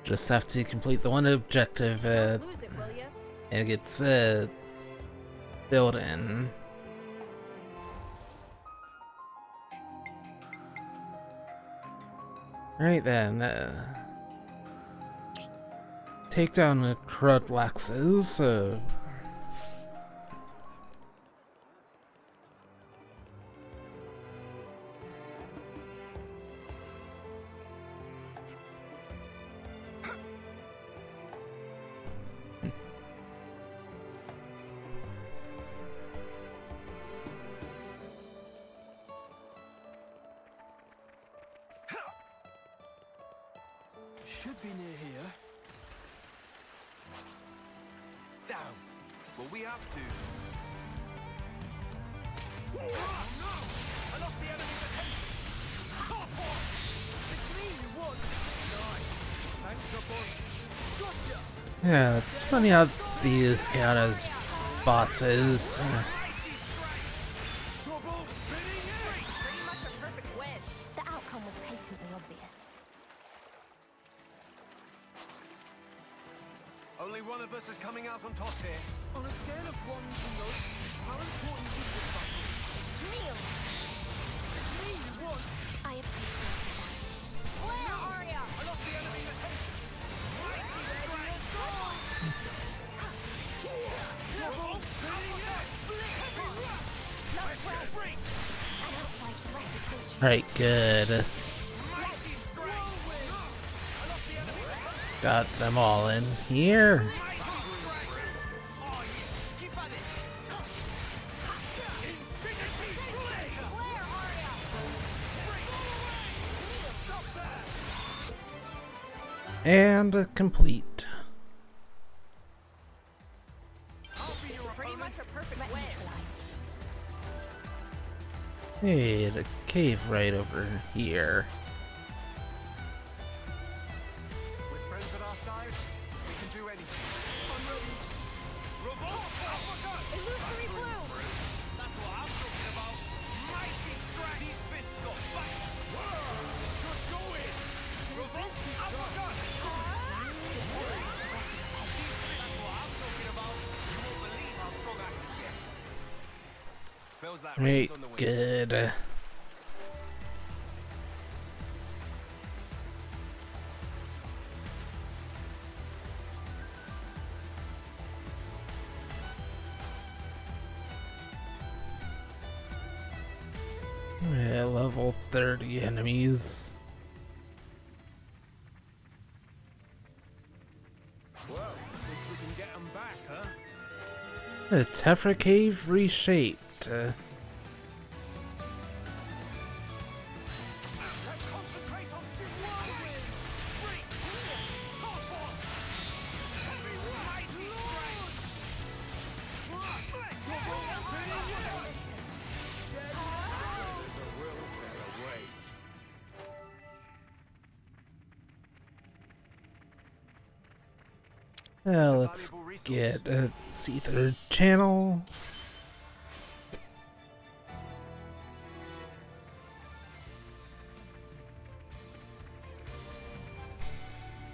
Just have to complete the one objective, Don't lose it, will ya? and it gets filled in. Right then, take down the Chronicles. Should be near here. Down. Well, we have to. Oh, no! I lost the enemy's attention! Top off! It's me you want. Nice. Thanks, boss. Gotcha. Yeah, it's funny how these count as bosses. Mighty strike! Double spinning it! Pretty much a perfect win. The outcome was patently obvious. Only one of us is coming out on top here. On a scale of 1 to no, how important is this battle? Kneel. It's me you want. I appreciate that. Where are ya? I lost the enemy's attention! Mighty strike! Double spinning it! Heavy rush! Love well. Break! An outside threat approaching. Alright, good. Mighty strike! I lost the enemy's attention! Got them all in here. Mighty strike! Oh yeah! Keep at it! Infinity blade! Where are ya? Stop there! And complete. I'll be your Pretty opponent. much a perfect Threat win. neutralized. Hey, the cave right over here. With friends at our side, we can do anything. I'm ready. Revolt! Uppercut! Illusory blue. That's what I'm talking about. Mighty strike! These fists got back. Good going! Revolt! Uppercut! That's what I'm talking about. You won't believe how strong I can get. Smells like Right, rain's on the way. good. Yeah, level 30 enemies. Well, think we can get them back, huh? The Tephra Cave reshaped. Concentrate on whirlwind! Break! Top on! Heavy mighty strike! Double spinning it! There will be a way. Let's get a see-through channel.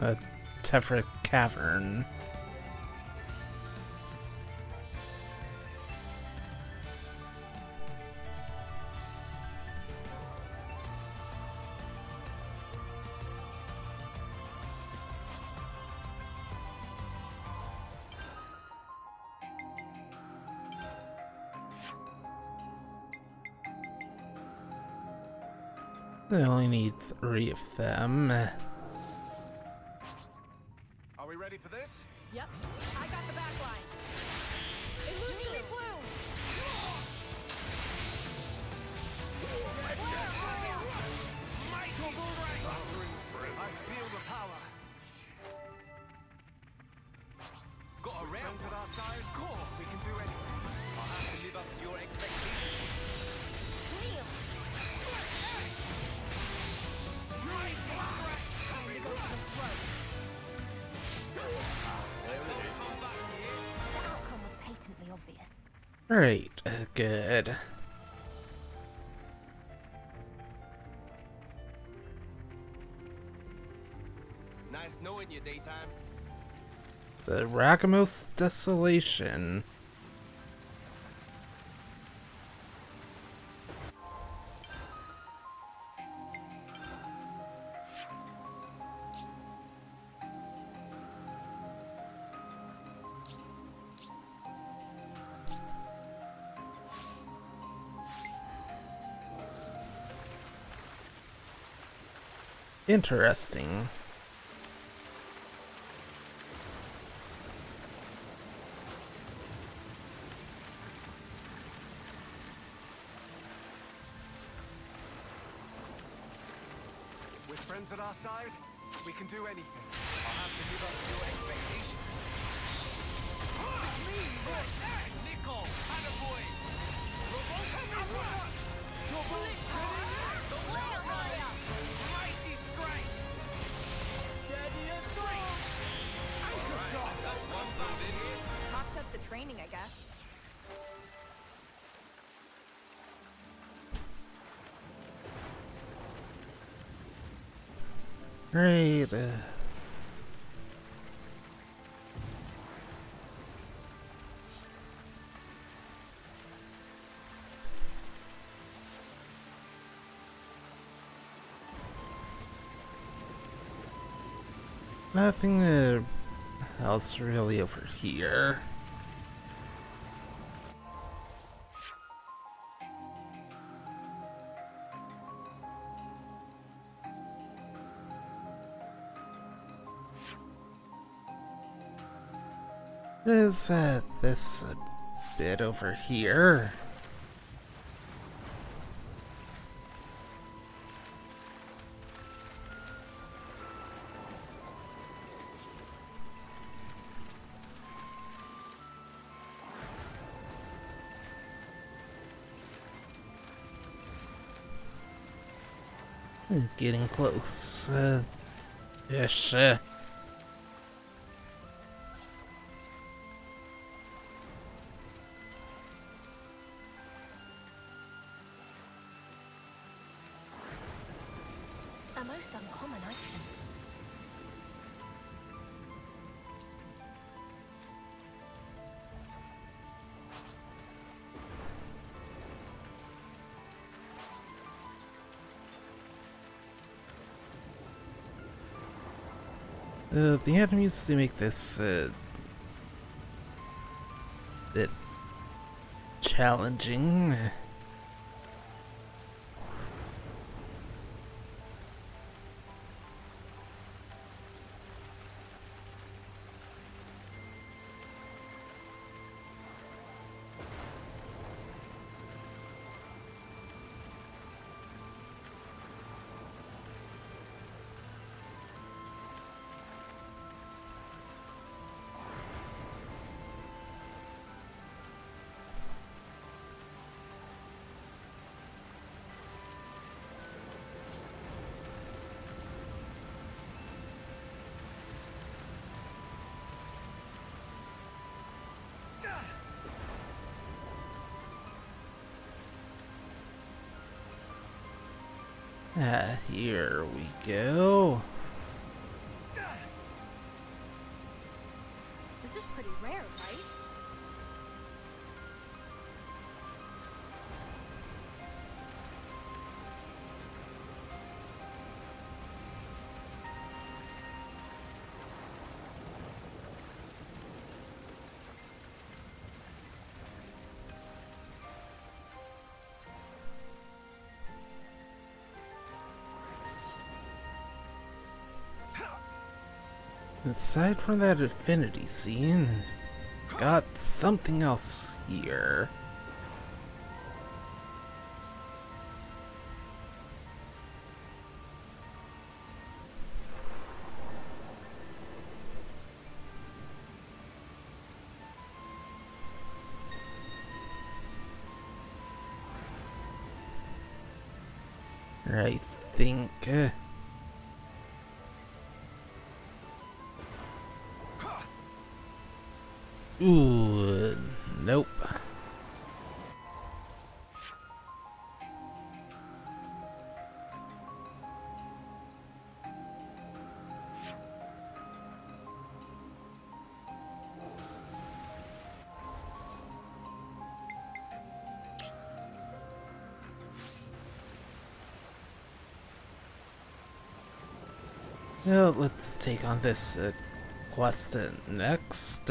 A Tephra Cavern. I only need 3 of them. Are we ready for this? Yep. I got the back line. Illusory blue. Mighty strike! I feel the power. Got a round. Friends at our side? Cool. We can do anything. I'll have to live up to your expectations. Kneel. Mighty strike! Heavy rush! Come back here. The outcome was patently obvious. Alright, good. Nice knowing you, daytime. The Rakamos Desolation. Interesting. With friends at our side, we can do anything. I'll have to live up to your expectations. Nico, attaboy! Mighty strike! Alright, that's one thumb in here. Topped up the training, I guess. Great. Nothing else really over here. Is this a bit over here? Getting close. Ish. A most uncommon item. The enemies to make this bit challenging. Here we go. This is pretty rare, right? Aside from that affinity scene, got something else here. I think. Ooh, nope. Well, let's take on this quest next.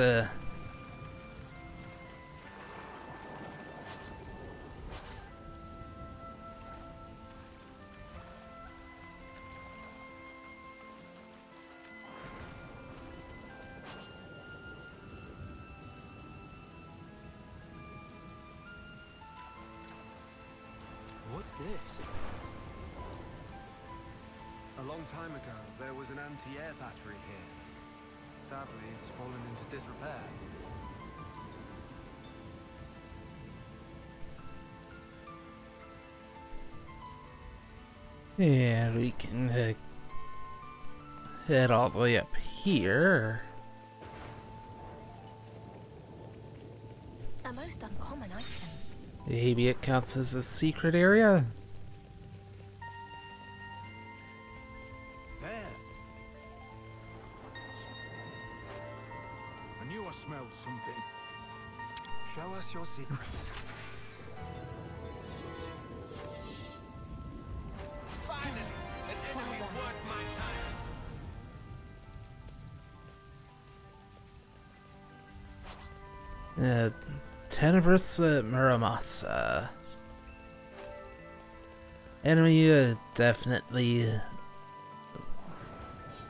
this? A long time ago, there was an anti-air battery here. Sadly, it's fallen into disrepair. And we can head all the way up here. A most uncommon item. Maybe it counts as a secret area? There. I knew I smelled something. Show us your secrets. Finally, an enemy worth my time. Tenebrous Muramasa. Enemy definitely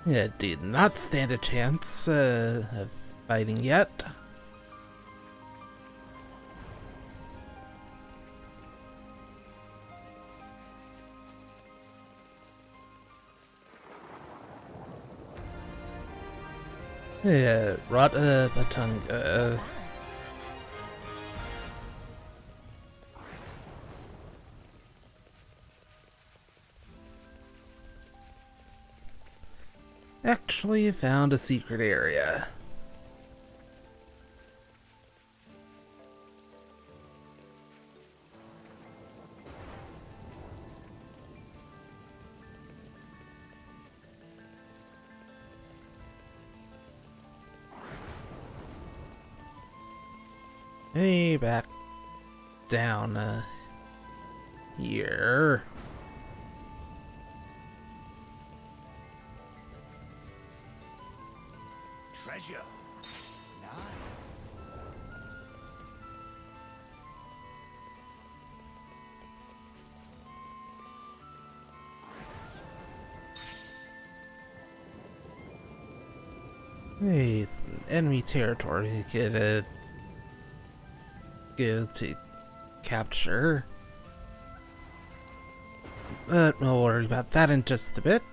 did not stand a chance of fighting yet. Rata Patunga. Actually found a secret area. Hey, back down here. Treasure. Hey, it's enemy territory. You could go to capture. But we'll worry about that in just a bit.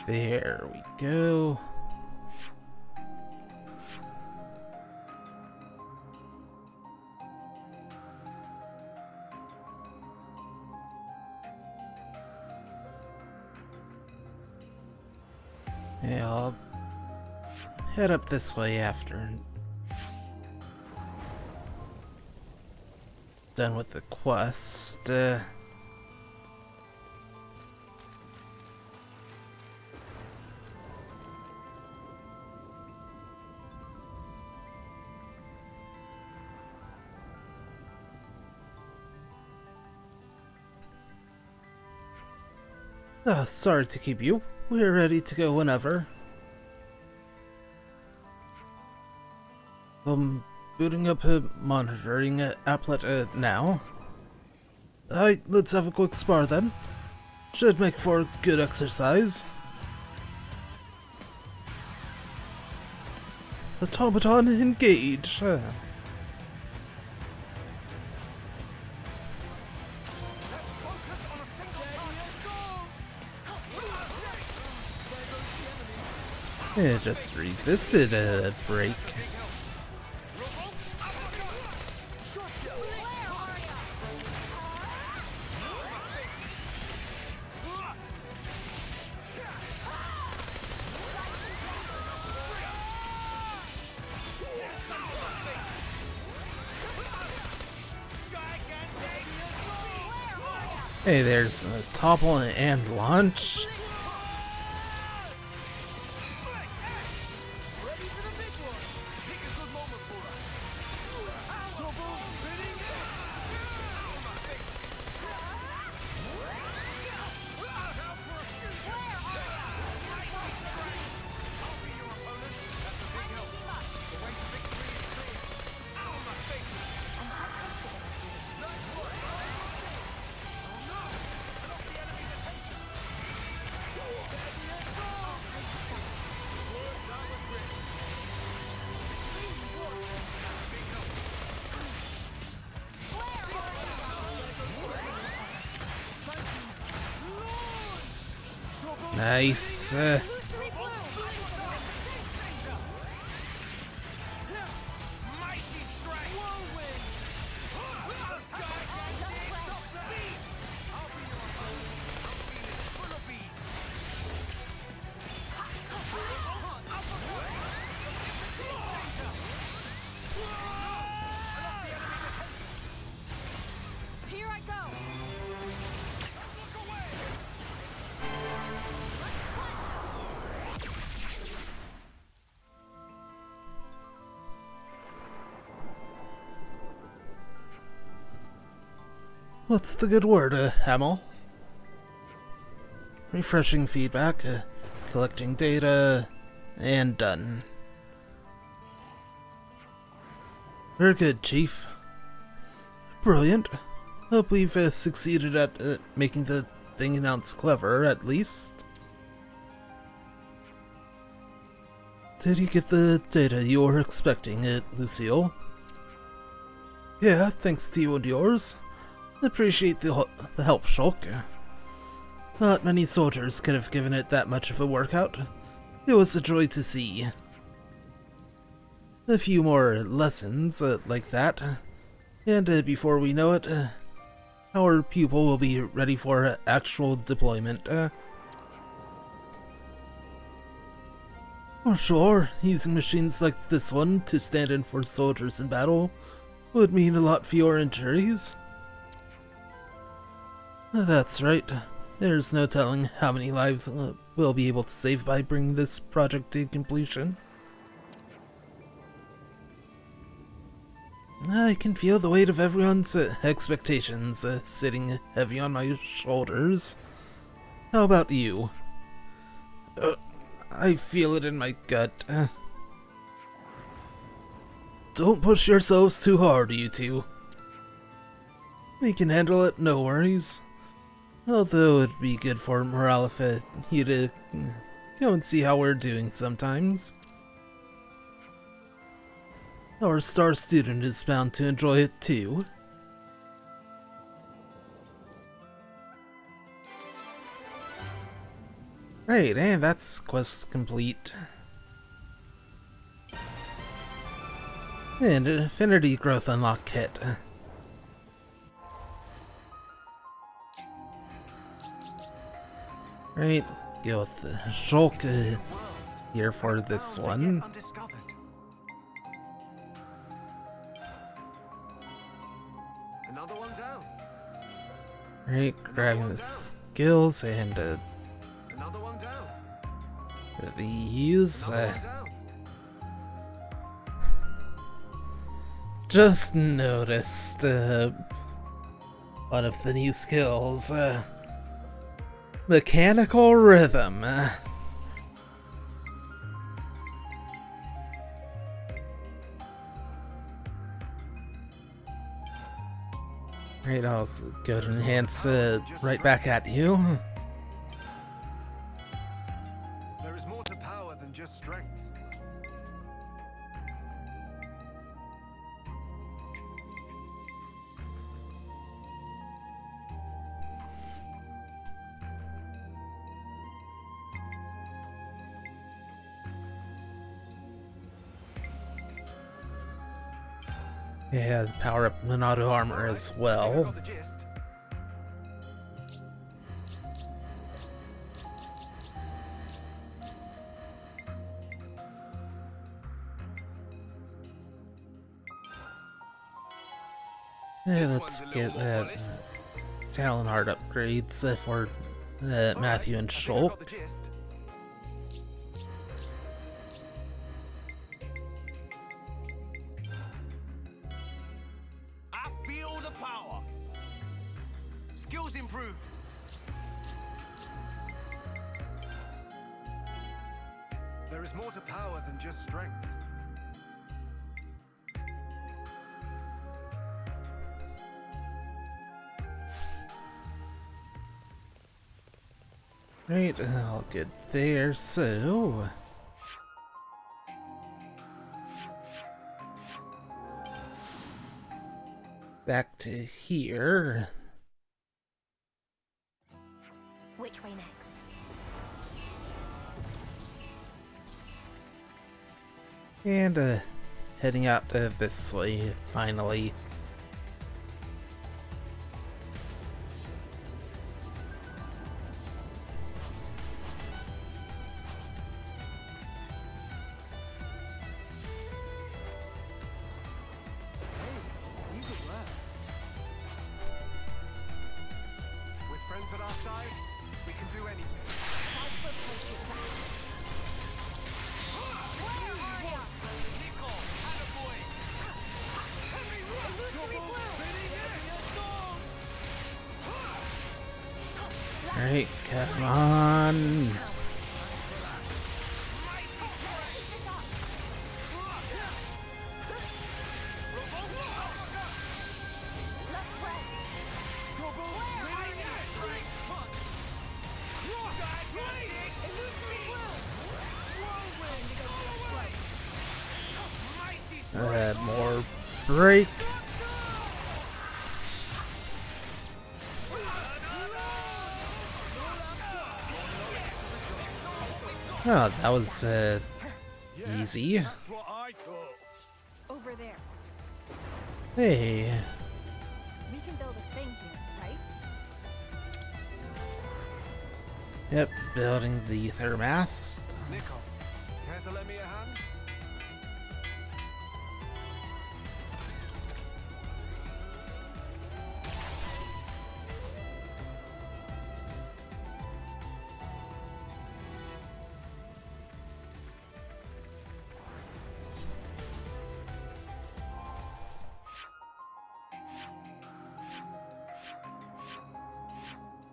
There we go. Yeah, I'll head up this way after done with the quest. Sorry to keep you. We're ready to go whenever. Booting up a monitoring applet now. Alright, let's have a quick spar then. Should make for good exercise. Automaton engage. It just resisted a break. Hey, there's topple and launch. Ready for the big one. Pick a good moment for us. Double spinning it. Ow, my face. Now for a scoot. Mighty strike. I'll be your opponent. That's a big help. The way to victory is clear. Ow, my face. Nice work. Oh no. I lost the enemy's attention. Nice. Mighty strike! Whirlwind! I'll be your opponent. I'm feeling full of beans. Here I go. Look away! What's the good word, Hamel? Refreshing feedback, collecting data, and done. Very good, Chief. Brilliant. Hope we've succeeded at making the thing announced clever, at least. Did you get the data you were expecting, Lucille? Yeah, thanks to you and yours. Appreciate the help, Shulk. Not many soldiers could have given it that much of a workout. It was a joy to see. A few more lessons like that, and before we know it, our pupil will be ready for actual deployment. For sure, using machines like this one to stand in for soldiers in battle would mean a lot fewer injuries. That's right. There's no telling how many lives we'll be able to save by bringing this project to completion. I can feel the weight of everyone's expectations sitting heavy on my shoulders. How about you? I feel it in my gut. Don't push yourselves too hard, you two. We can handle it, no worries. Although it'd be good for morale if you to go and see how we're doing sometimes. Our star student is bound to enjoy it too. Right, and that's quest complete. And an affinity growth unlock kit. Right, go with the Shulk here for this one. Another one down. Right, grabbing the skills and Another one down. these. Another one down. Just noticed one of the new skills. Mechanical rhythm. Right, I'll go to enhance right back at you. There is more to power than just strength. Yeah, power up an auto armor as well. Got the gist. Yeah, let's get that talent art upgrades for Alright, Matthew and I think I got Shulk. the gist. I feel the power. Skills improved. There is more to power than just strength. Right, all good there, so... Back to here. Which way next? And, heading out this way, finally. He's aware. With friends at our side, we can do anything. Nico, attaboy. Alright, come on. More break. Oh, that was easy. That's what I thought. Over there. Hey, We can build a thing here, right? yep, building the thermast. Nico, care to lend me a hand?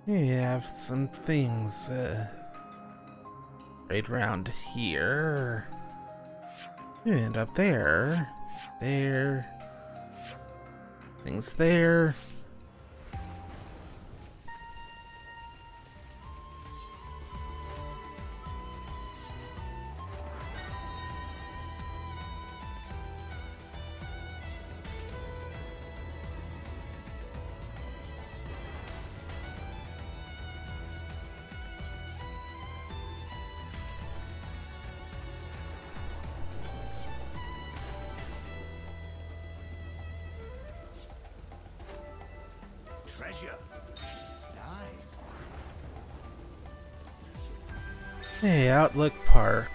We have some things right around here. And up there. There. Things there. Treasure. Nice. Hey, Outlook Park.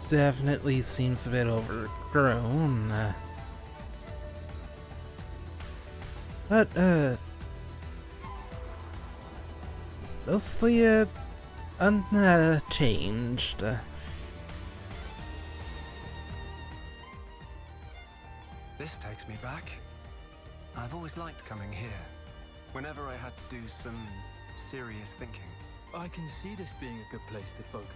Definitely seems a bit overgrown. But, mostly, unchanged. This takes me back. I've always liked coming here. Whenever I had to do some serious thinking. I can see this being a good place to focus.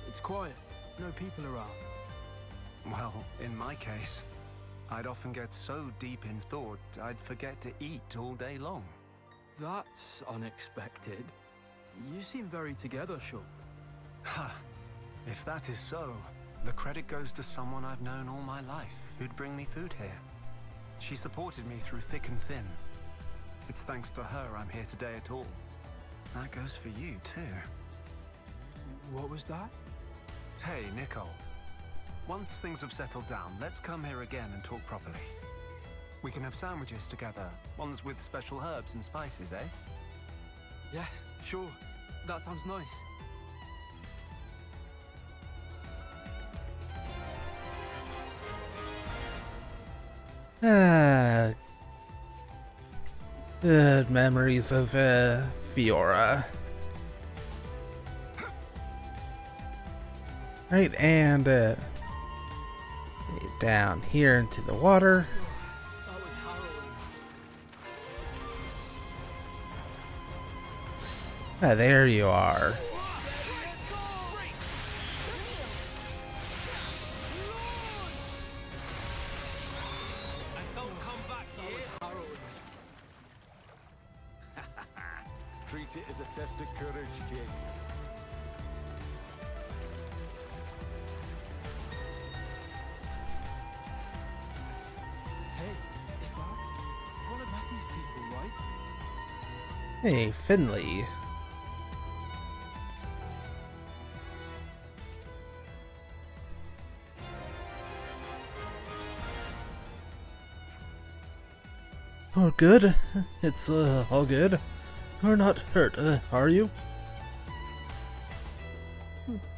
It's quiet, no people around. Well, in my case, I'd often get so deep in thought, I'd forget to eat all day long. That's unexpected. You seem very together, Shulk. Ha! If that is so, the credit goes to someone I've known all my life who'd bring me food here. She supported me through thick and thin. It's thanks to her I'm here today at all. That goes for you, too. What was that? Hey, Nicole. Once things have settled down, let's come here again and talk properly. We can have sandwiches together, ones with special herbs and spices, eh? Yeah, sure. That sounds nice. Ah, good memories of Fiora. Right, and down here into the water. That was harrowing. Ah, there you are. And don't come back here. Harrowing. Treat it as a test of courage, kid. Hey, is that one of Matthew's people, right? Hey, Finley. All good? It's all good. You're not hurt, are you?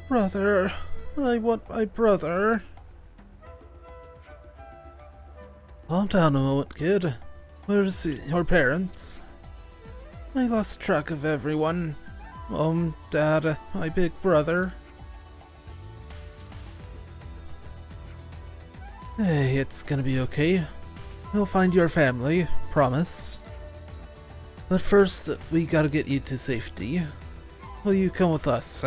Brother, I want my brother. Calm down a moment, kid. Where's your parents? I lost track of everyone. Mom, Dad, my big brother. Hey, it's gonna be okay. We'll find your family, promise. But first, we gotta get you to safety. Will you come with us?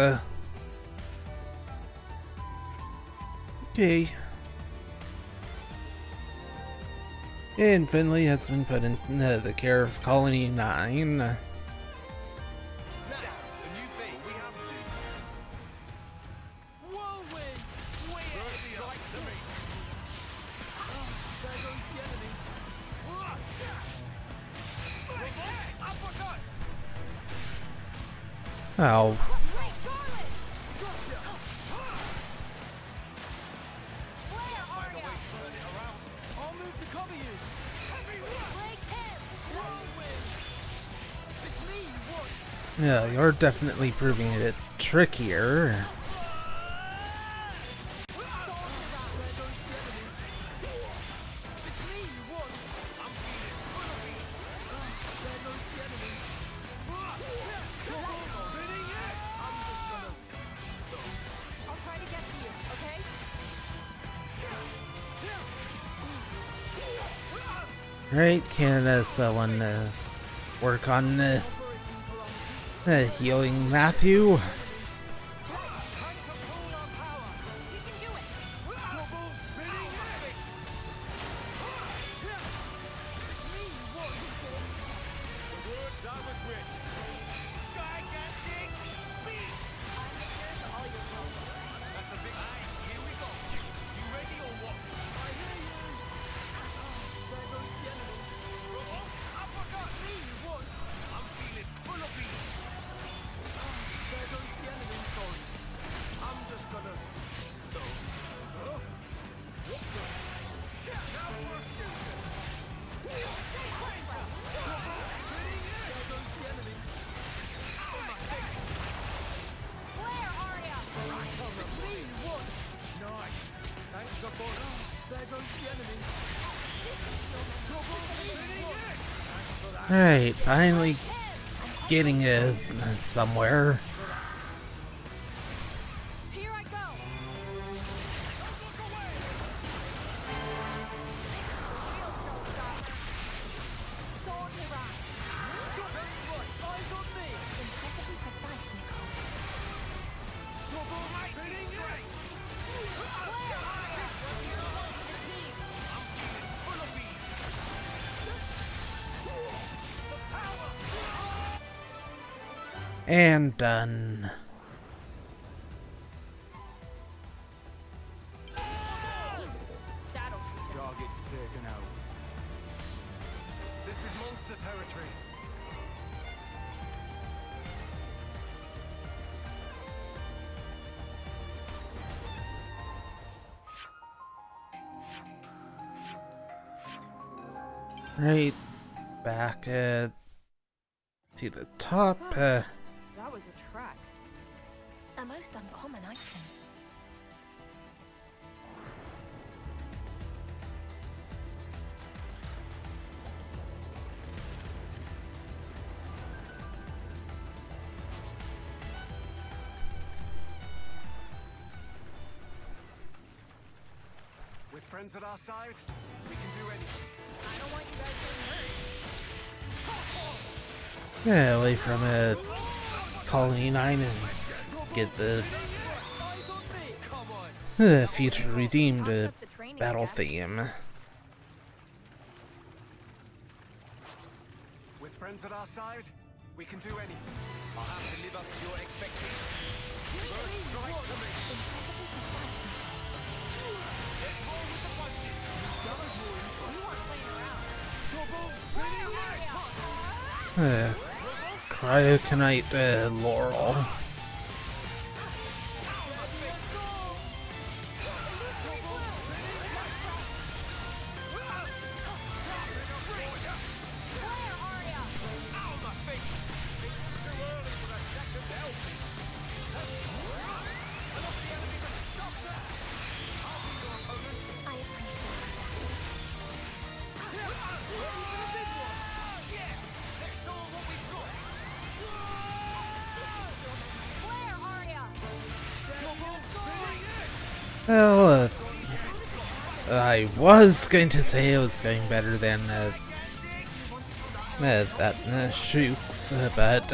Okay. And Finley has been put in the care of Colony 9. Now, a new thing. We have to. Whirlwind! First strike to me. There goes the enemy. Uppercut! Ow. Wait, Charlotte! Flare, Arya! Turn it around. I'll move to cover you. Blake him! Whirlwind. It's me, watch. Yeah, you're definitely proving it trickier. I'll try to get to you, okay? Right, can someone work on healing Matthew? You can do it! Words I regret. Gigantic beat! All your problems. That's a big eye. Here we go. You ready or what? I hear you. Uppercut! Me, what? I'm feeling full of beat. There goes the enemy. Sorry. I'm just gonna. No. Huh? What the? Now for a fusion. Flare, Arya! Nice. Thanks, Zabora. There goes the enemy. Right, finally getting somewhere. Here I go! Real showstopper. Sword Mirage. Eyes on me. Impressively precise, Nicole. And done. That'll Target's taken out. This is monster territory. Right, back to the top. That was a track. A most uncommon item. friends at our side, we can do anything. I don't want you guys getting hurt. Yeah, away from Colony 9 and get the future redeemed battle theme. With friends at our side, we can do anything. I'll have to live up to your expectations. First strike to me. Let's roll with the punches. You weren't playing around. Cryokinite Laurel. Well, I was going to say it was going better than that Shooks, but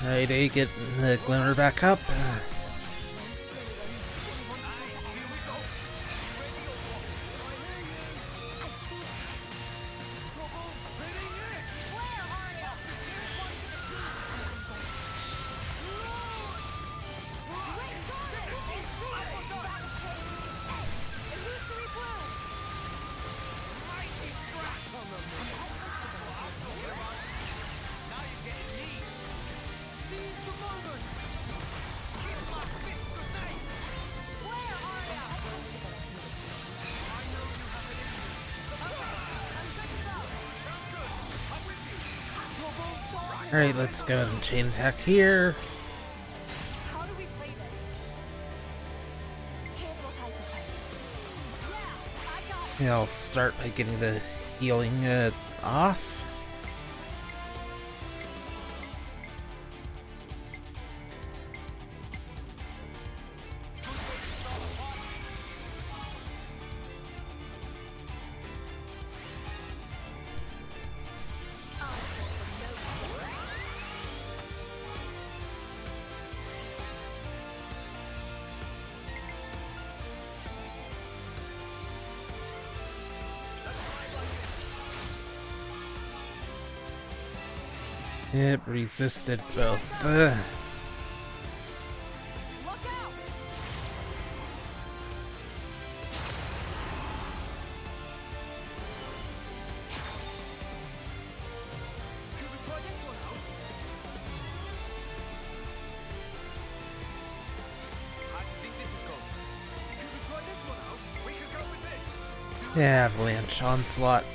ready to get the glimmer back up. Alright, let's go ahead and chain attack here. How do we play this? Here's what I propose. Yeah, I got it. Yeah, I'll start by getting the healing off. It resisted both. Look out! Should we try this one out? How do you think this will go? Should we try this one out? We could go with this. Yeah, Avalanche Onslaught.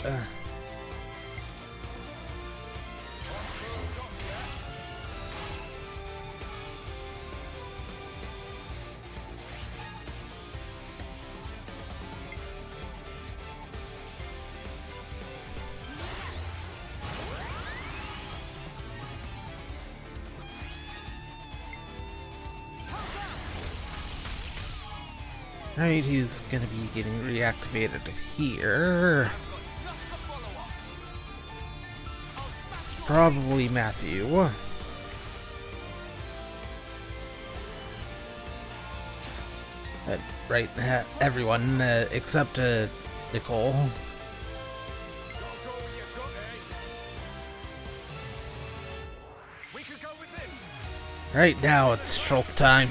Right, he's gonna be getting reactivated here. Probably Matthew. Right, everyone except Nicole. We could go with this. Right now it's Shulk time.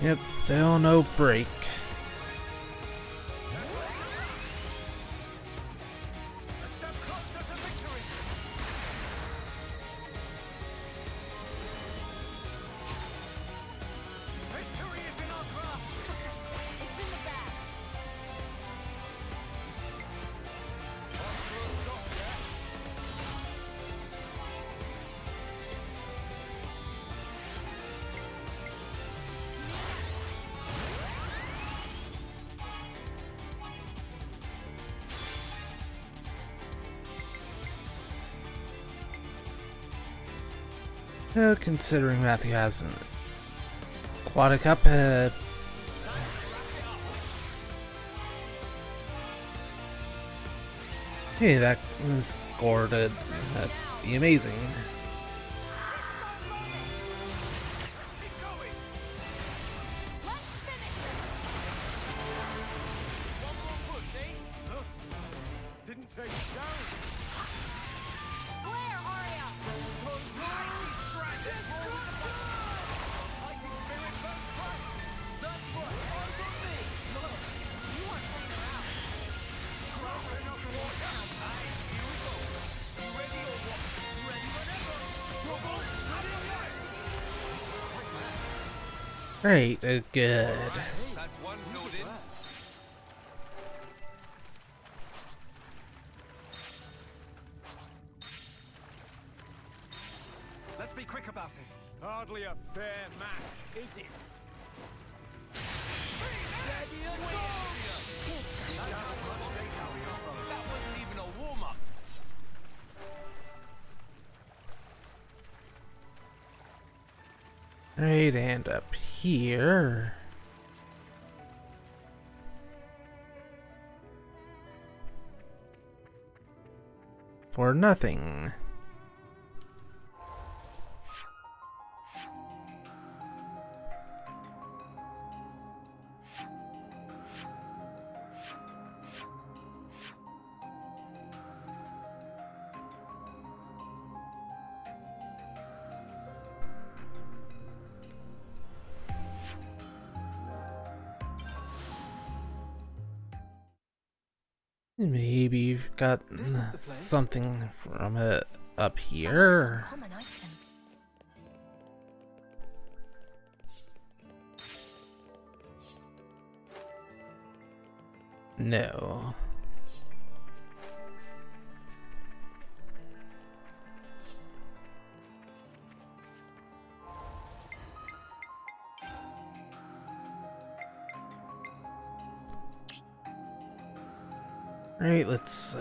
It's still no break. A step closer to victory. Victory is in our grasp. It's in the bag. Considering Matthew has an aquatic up, hey, that scored it. That'd be amazing. Keep going. Let's finish it. One more push, eh? Huh? Didn't take it down. Flare, Arya. Mighty stranded. Fighting spirit first strike. That's what I will be. Look, You weren't playing around. crawling up water. Aye, here we go. You ready or what? Ready whenever. Trouble. Great, good. That's one filled in. Let's be quick about this. Hardly a fair match, is it? That wasn't even a warm-up. Right, and up here. For nothing. Maybe you've got something from it up here. Common item. No. Alright, let's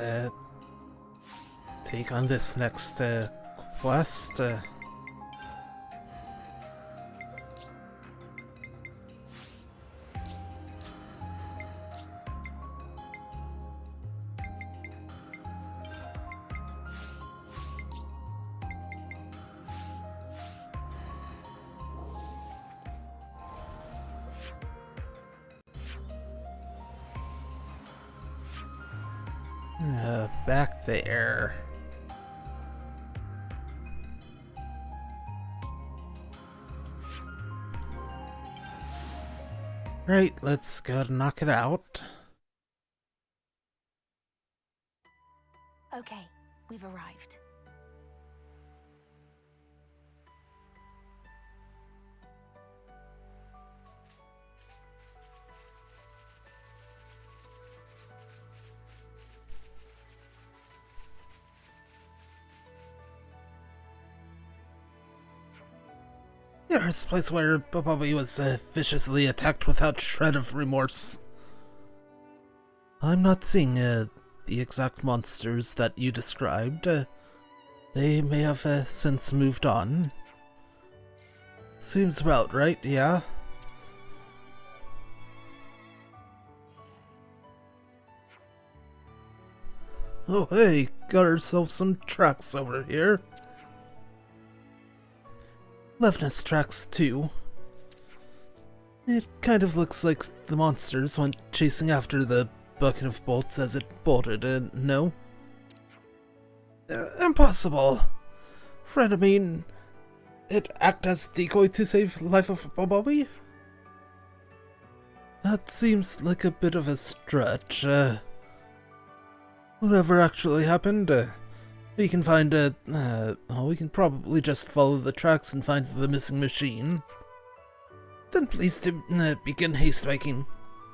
take on this next quest. Back there. Right, let's go to knock it out. Okay, we've arrived. There's a place where Bobby was viciously attacked without shred of remorse. I'm not seeing the exact monsters that you described. They may have since moved on. Seems about right, yeah? Oh hey, got ourselves some tracks over here. Leftness tracks too. It kind of looks like the monsters went chasing after the bucket of bolts as it bolted, no? Impossible! Friend, I mean, it act as decoy to save life of Bobby? That seems like a bit of a stretch. Whatever actually happened, we can find we can probably just follow the tracks and find the missing machine. Then please do begin haste making.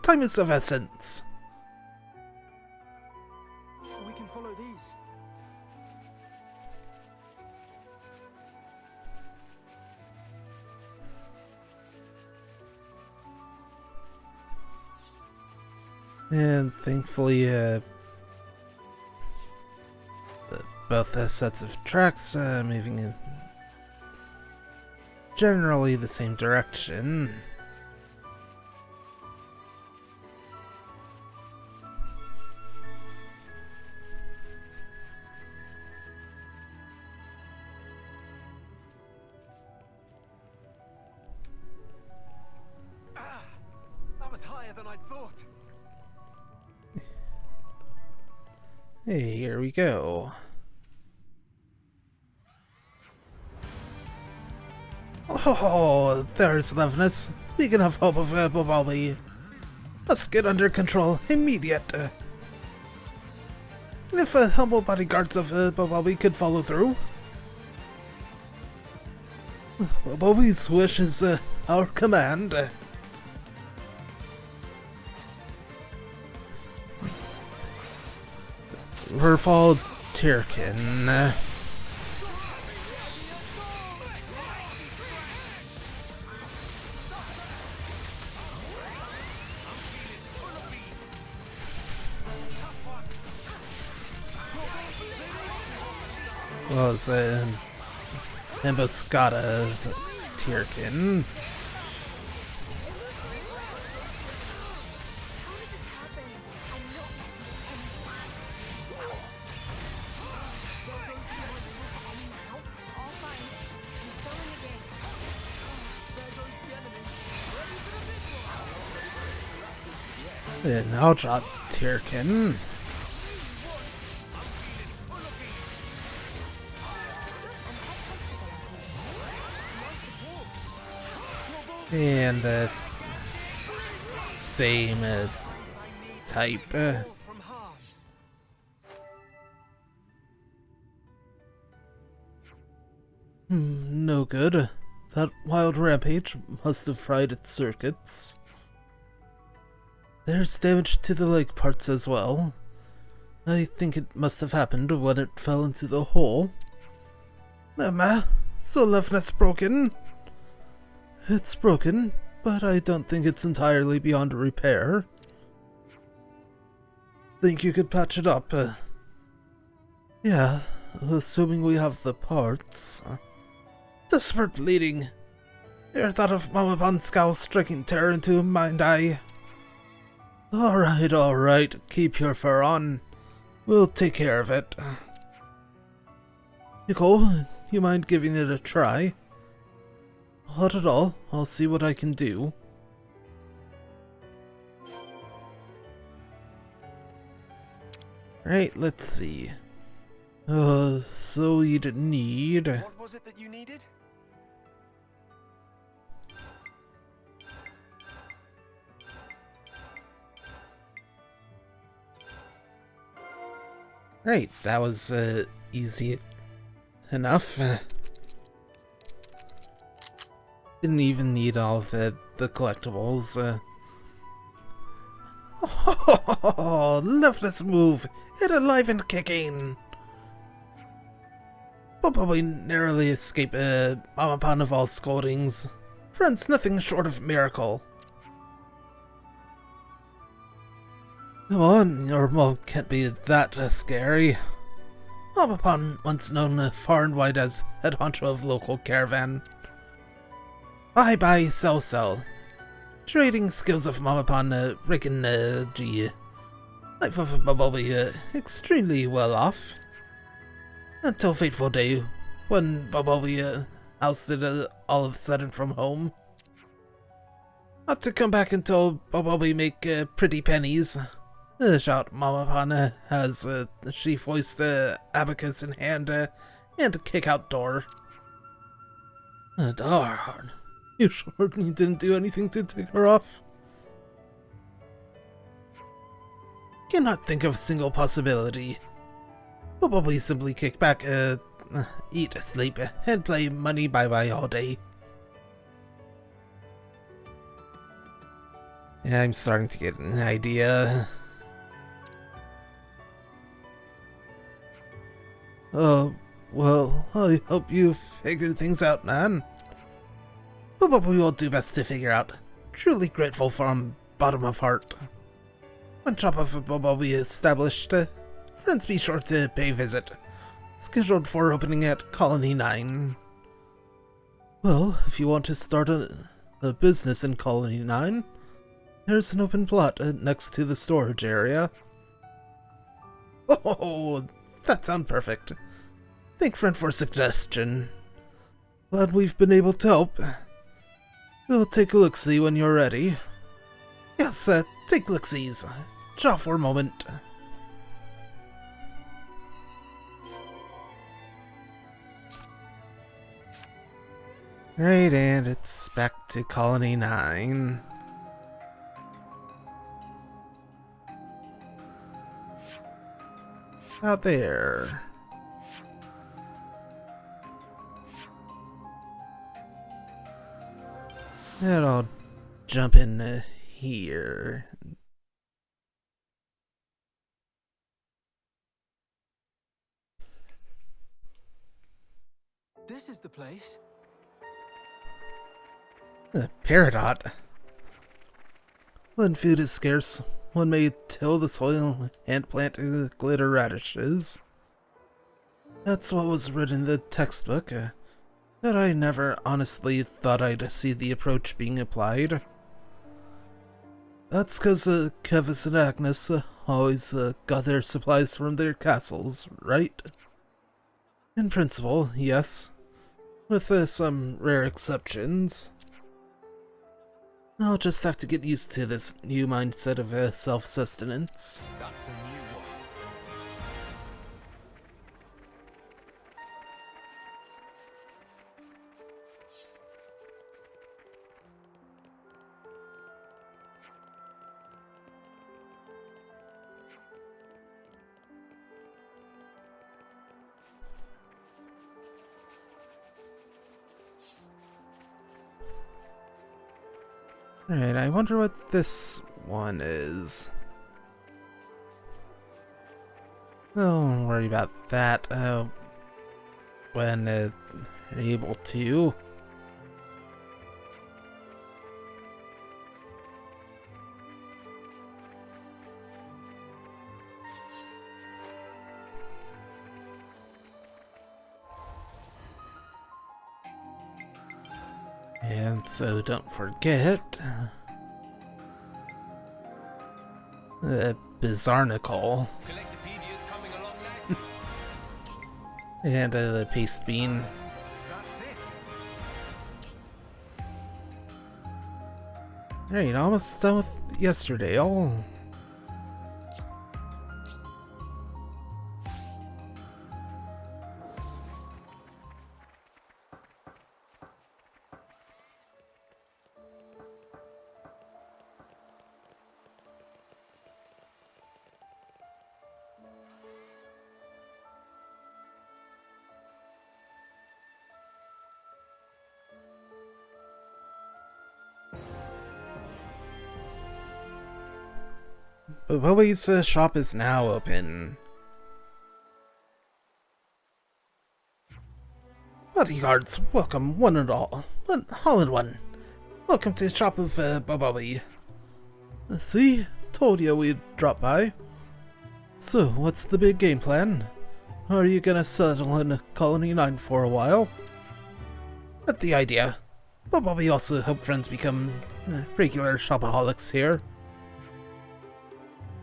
Time is of essence. We can follow these. And thankfully, both sets of tracks moving in generally the same direction. That was higher than I thought. Hey, here we go. Oh, there's Levinus. We can have hope of Bobby. Let's get under control immediate. If humble bodyguards of Bobby could follow through. Bobby's wish is our command. Verfall Tirkin. Well, it's Emboscada Tirkin. And I'll drop Tirkin. And same type. No good. That wild rampage must have fried its circuits. There's damage to the leg parts as well. I think it must have happened when it fell into the hole. Mama, so Levinus broken? It's broken, but I don't think it's entirely beyond repair. Think you could patch it up? Yeah, assuming we have the parts. Desperate bleeding. Near thought of Mama Bonskow striking terror into mind eye. Alright, keep your fur on. We'll take care of it. Nicole, you mind giving it a try? Not at all. I'll see what I can do. Right, let's see. So you'd need... What was it that you needed? Right, that was easy enough. Didn't even need all of the collectibles. Oh, love this move! It alive and kicking! But probably narrowly escape Mama Pan of all scoldings. Friends, nothing short of miracle. Come on, your mom can't be that scary. Mama Pan, once known far and wide as head honcho of local caravan. Bye, sell. Trading skills of Mama Pan, reckon, life of Bumblebee, extremely well off. Until fateful day, when Bumblebee, ousted all of a sudden from home. Not to come back until Bumblebee make, pretty pennies. Shout Mama Pan, as, she voiced, abacus in hand, and a kick out door. Darn. You sure you didn't do anything to take her off? cannot think of a single possibility. We'll probably simply kick back, eat, sleep, and play Money Bye-Bye all day. Yeah, I'm starting to get an idea. Oh, well, I hope you figured things out, man. But what we will do best to figure out. Truly grateful from bottom of heart. When Shop of Bobo be established, friends be sure to pay visit. Scheduled for opening at Colony 9. Well, if you want to start a business in Colony 9, there's an open plot next to the storage area. Oh, that sounds perfect. Thank friend for suggestion. Glad we've been able to help. We'll take a look-see when you're ready. Yes, take look-sees. Ciao for a moment. Right, and it's back to Colony 9. Out there. And I'll jump in here. This is the place. Peridot. When food is scarce, one may till the soil and plant glitter radishes. That's what was written in the textbook, but I never honestly thought I'd see the approach being applied. That's cause Kevis and Agnes always got their supplies from their castles, right? In principle, yes, with some rare exceptions. I'll just have to get used to this new mindset of self-sustenance. That's a new one. Alright, I wonder what this one is. Don't worry about that when you're able to. And so don't forget the Bizarnicle Collectopedia's coming along nicely. and the Paste Bean. That's it. Right, almost done with yesterday. Oh. But Bobby's shop is now open. Bodyguards, welcome one and all. All in one. Welcome to the shop of Bobby. See? Told you we'd drop by. So, what's the big game plan? Are you gonna settle in Colony 9 for a while? Not the idea. But Bobby also hope friends become regular shopaholics here.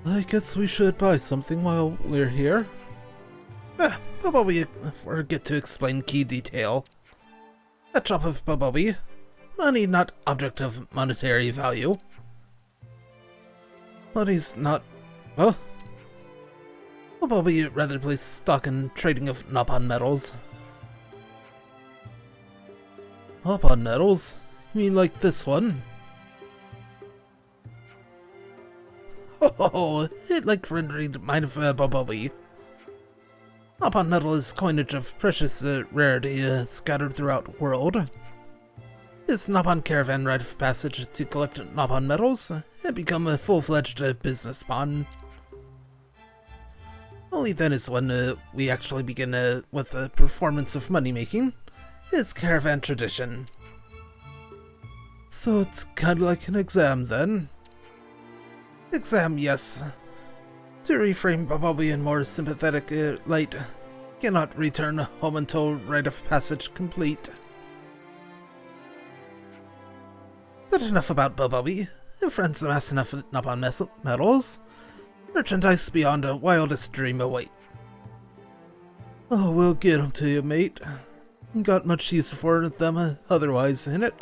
I guess we should buy something while we're here. But Bobby forget to explain key detail. A shop of Bobby. Money not object of monetary value. Money's not... well... Bobby rather plays stock in trading of Nopon metals. Nopon metals? You mean like this one? Oh, it like rendering mind of Bobobi. Napon metal is coinage of precious rarity scattered throughout the world. This Napon caravan rite of passage to collect Napon metals and become a full-fledged business pawn. Only then is when we actually begin with the performance of money-making. It's caravan tradition. So it's kind of like an exam then? Exam, yes. To reframe Bobobi in more sympathetic light, cannot return home until rite of passage complete. But enough about Bobobi. If friends amass enough Napon metals, merchandise beyond a wildest dream await. Oh, we'll get 'em to you, mate. You got much use for them otherwise, innit?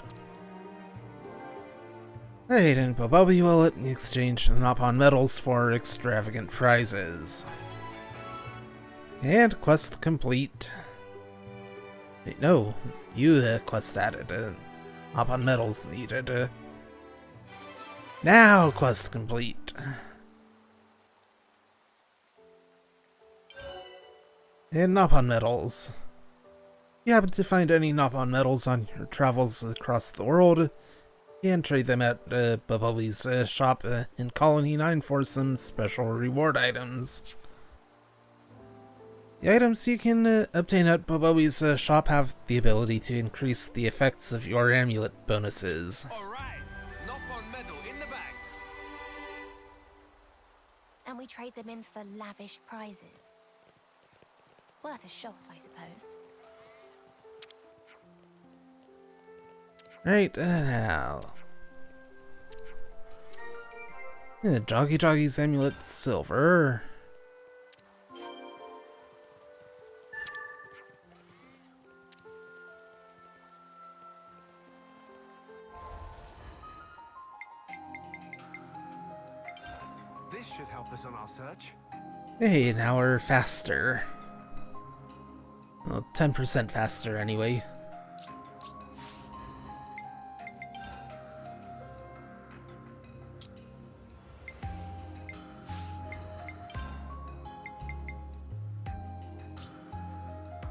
Right, and Bobobi will exchange Napon metals for extravagant prizes. And quest complete. Wait, no, you quest added. Napon metals needed. Now quest complete. And Napon metals. If you happen to find any Napon metals on your travels across the world, you can trade them at Bobobi's shop in Colony 9 for some special reward items. The items you can obtain at Bobobi's shop have the ability to increase the effects of your amulet bonuses. Alright, Napon medal in the bag. And we trade them in for lavish prizes. Worth a shot, I suppose. Right, now. Joggy's amulet silver. This should help us on our search. Hey, now we're faster. Well, 10% faster anyway.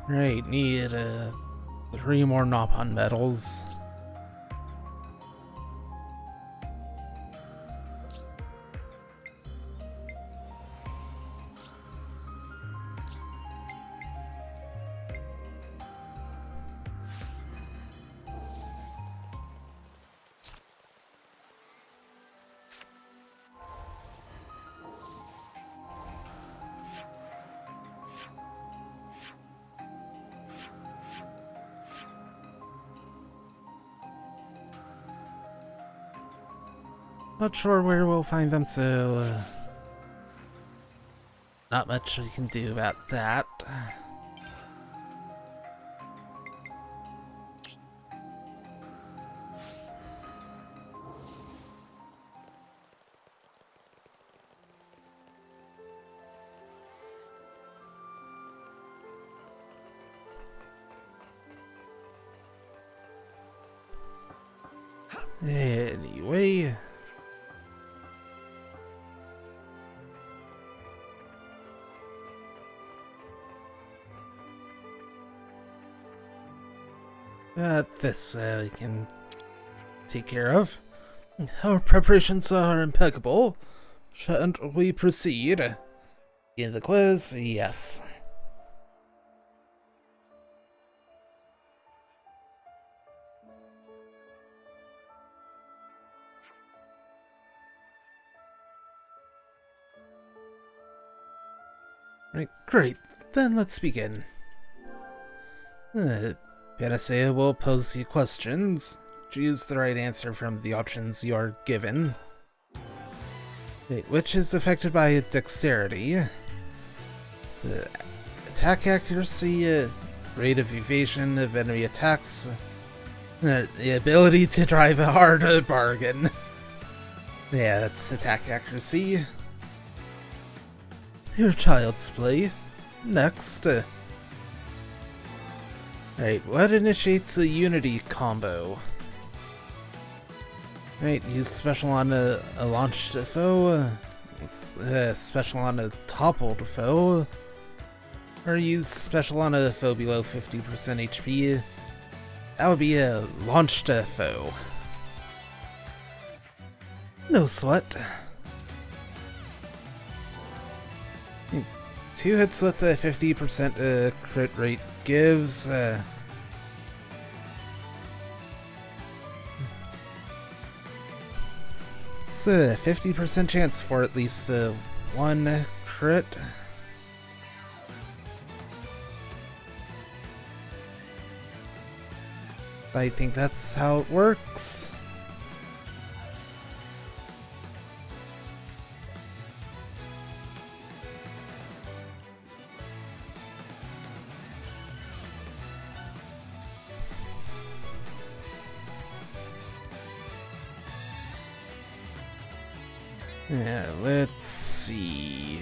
Right, need 3 more Napon metals. Not sure where we'll find them, so not much we can do about that. Anyway. This we can take care of. Our preparations are impeccable. Shan't we proceed? In the quiz, yes. Right, great. Then let's begin. Panacea will pose you questions. Choose the right answer from the options you are given. Which is affected by dexterity. It's, attack accuracy, rate of evasion of enemy attacks, the ability to drive a hard bargain. Yeah, that's attack accuracy. Your child's play. Next. Right, what initiates a unity combo? Right, use special on a launched foe. special on a toppled foe, or use special on a foe below 50% HP. That would be a launched foe. No sweat. 2 hits with a 50% crit rate gives it's a 50% chance for at least 1 crit. I think that's how it works. Yeah, let's see.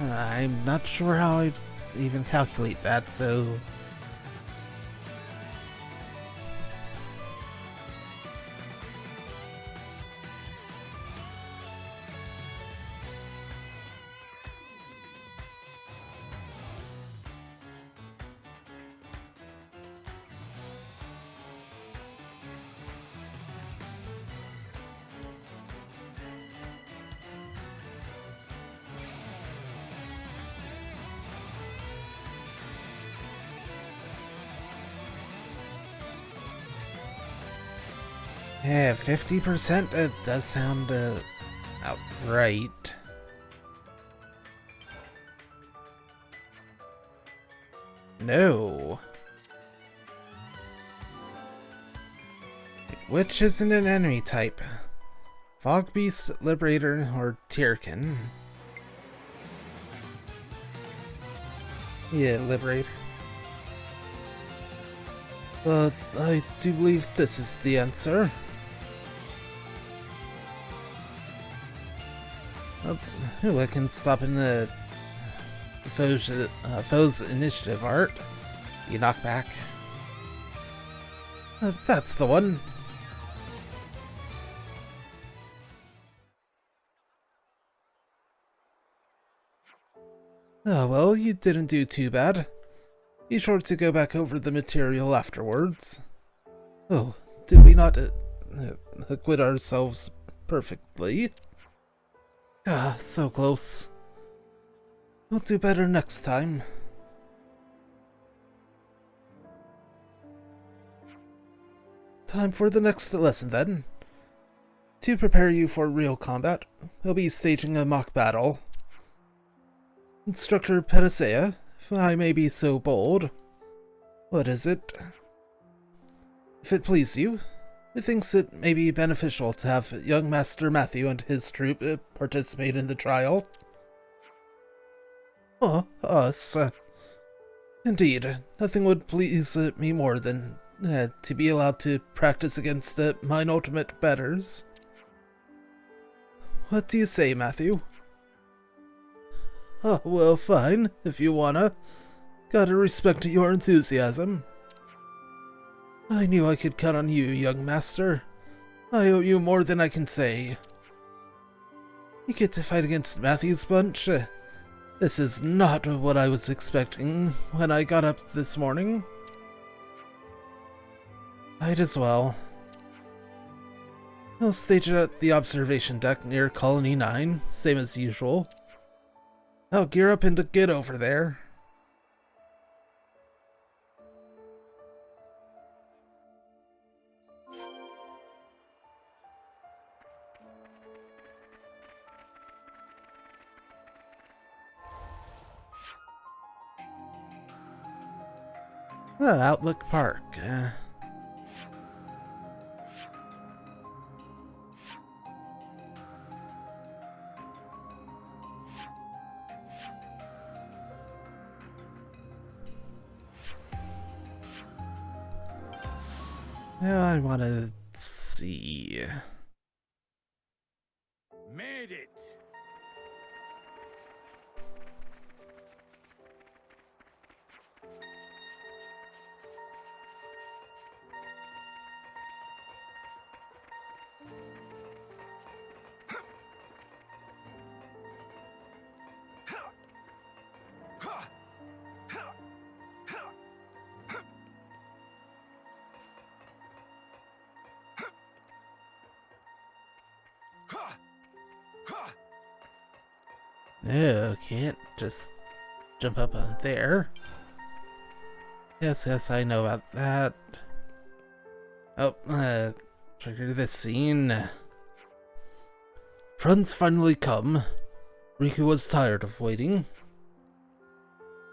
I'm not sure how I'd even calculate that, so... Yeah, 50%, it does sound outright. No. Which isn't an enemy type? Fog Beast, Liberator, or Tyrkin? Yeah, Liberator. But I do believe this is the answer. Ooh, I can stop in the foe's initiative art. You knock back. That's the one. Oh well, you didn't do too bad. Be sure to go back over the material afterwards. Oh, did we not acquit ourselves perfectly? Ah, so close. We'll do better next time. Time for the next lesson then. To prepare you for real combat, we'll be staging a mock battle. Instructor Pedicea, if I may be so bold. What is it? If it please you, methinks it may be beneficial to have young Master Matthew and his troop participate in the trial. Oh, us. Indeed, nothing would please me more than to be allowed to practice against mine ultimate betters. What do you say, Matthew? Oh, well, fine, if you wanna. Gotta respect your enthusiasm. I knew I could count on you, young master. I owe you more than I can say. You get to fight against Matthew's bunch? This is not what I was expecting when I got up this morning. Might as well. I'll stage it at the observation deck near Colony 9, same as usual. I'll gear up and get over there. Outlook Park. I want to see. Made it! No, can't just jump up on there. Yes, I know about that. Oh, trigger this scene. Friends finally come. Riku was tired of waiting.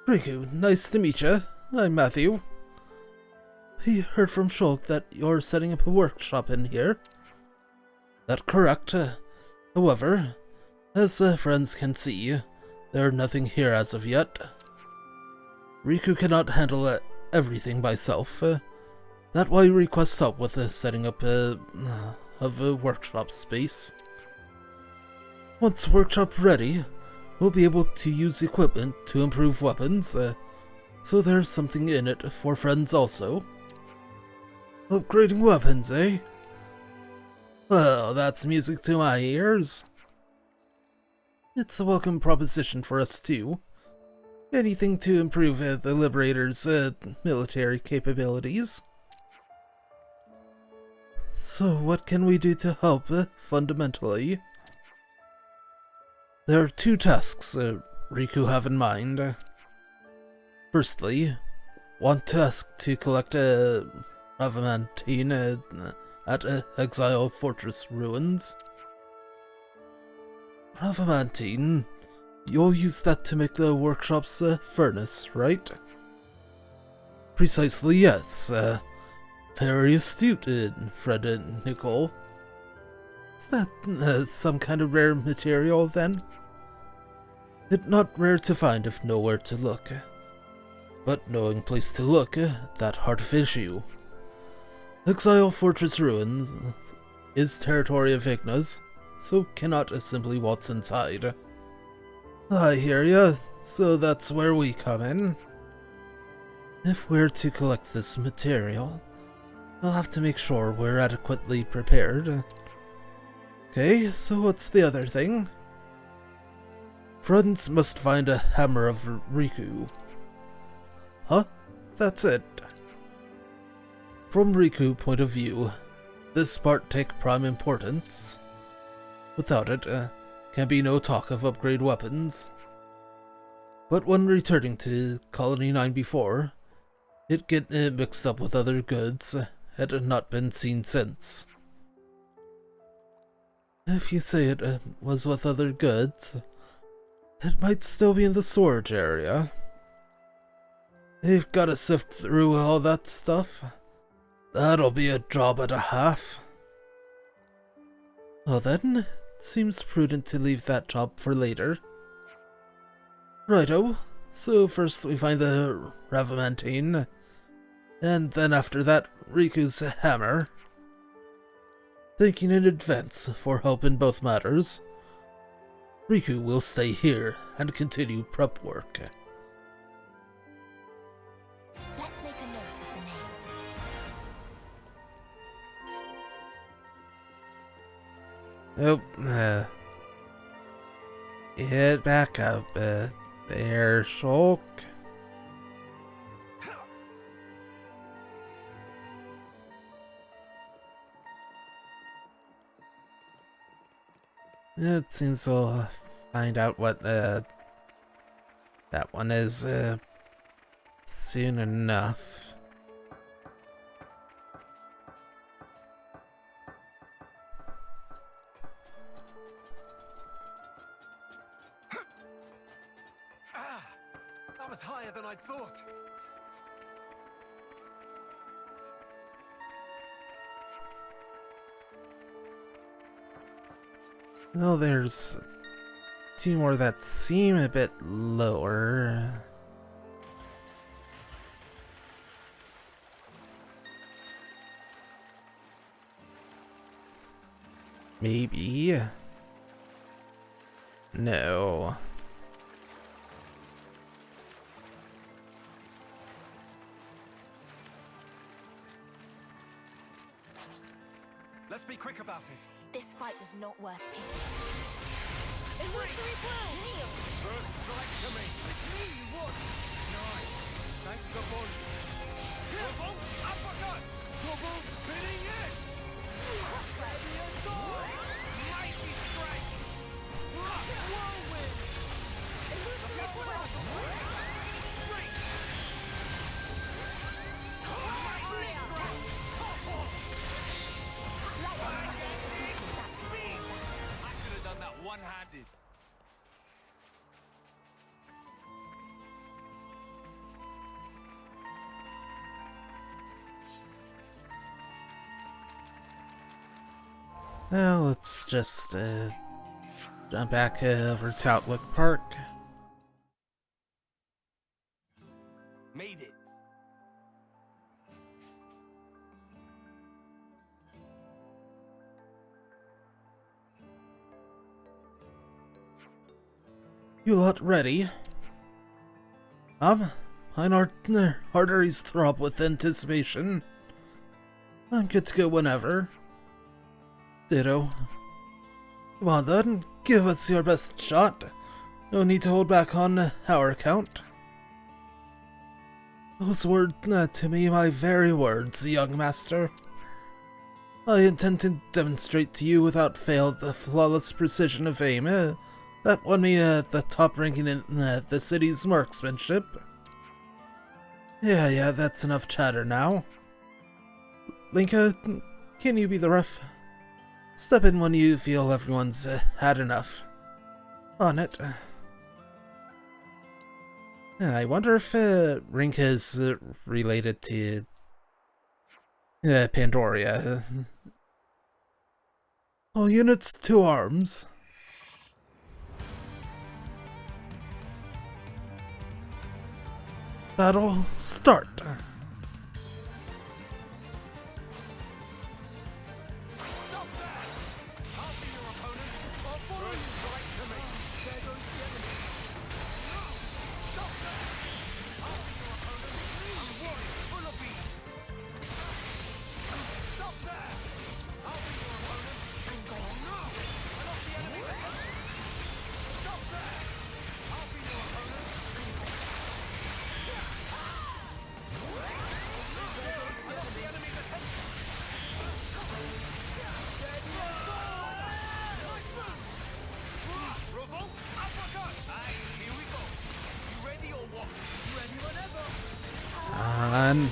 Riku, nice to meet you. I'm Matthew. He heard from Shulk that you're setting up a workshop in here. That correct? However, as friends can see, there's nothing here as of yet. Riku cannot handle everything by self. That's why he requests help with the setting up of a workshop space. Once workshop ready, we'll be able to use equipment to improve weapons, so there's something in it for friends also. Upgrading weapons, eh? Well, that's music to my ears. It's a welcome proposition for us too. Anything to improve the Liberator's military capabilities. So what can we do to help, fundamentally? There are two tasks Riku have in mind. Firstly, one task to collect a Ravamantine at Exile Fortress ruins. Ravamantine, you'll use that to make the workshop's furnace, right? Precisely, yes. Very astute, Fred Nicole. Is that some kind of rare material, then? It's not rare to find if nowhere to look. But knowing place to look, that hard of issue. Exile Fortress Ruins is territory of Igna's, so cannot simply waltz inside. I hear ya, so that's where we come in. If we're to collect this material, I'll have to make sure we're adequately prepared. Okay, so what's the other thing? Friends must find a hammer of Riku. Huh? That's it. From Riku point of view, this part take prime importance. Without it, can be no talk of upgrade weapons. But when returning to Colony 9 before, it get mixed up with other goods, had not been seen since. If you say it was with other goods, it might still be in the storage area. They've got to sift through all that stuff. That'll be a job and a half. Well then, it seems prudent to leave that job for later. Righto, so first we find the Ravamantine, and then after that, Riku's hammer. Thinking in advance for help in both matters, Riku will stay here and continue prep work. Let's make a note of the name. Oh, get back up, there, Shulk. It seems we'll find out what, that one is, soon enough. That was higher than I'd thought. Well, there's two more that seem a bit lower. Maybe. No. Let's be quick about it. This fight was not worth picking. Illusory blow! Kneel! First strike to me. Me, what? Nice. Thanks the ball. Double uppercut. Double spinning it. Mighty strike. Whirlwind. one-handed. Well, let's just jump back over to Outlook Park. Made it. You lot ready? My arteries throb with anticipation. I'm good to go whenever. Ditto. Come on then, give us your best shot. No need to hold back on our account. Those were to me my very words, young master. I intend to demonstrate to you without fail the flawless precision of aim that won me the top ranking in the city's marksmanship. Yeah, that's enough chatter now. Linka, can you be the ref? Step in when you feel everyone's had enough. On it. I wonder if Rinka is related to Pandoria. All units to arms. Battle start. On.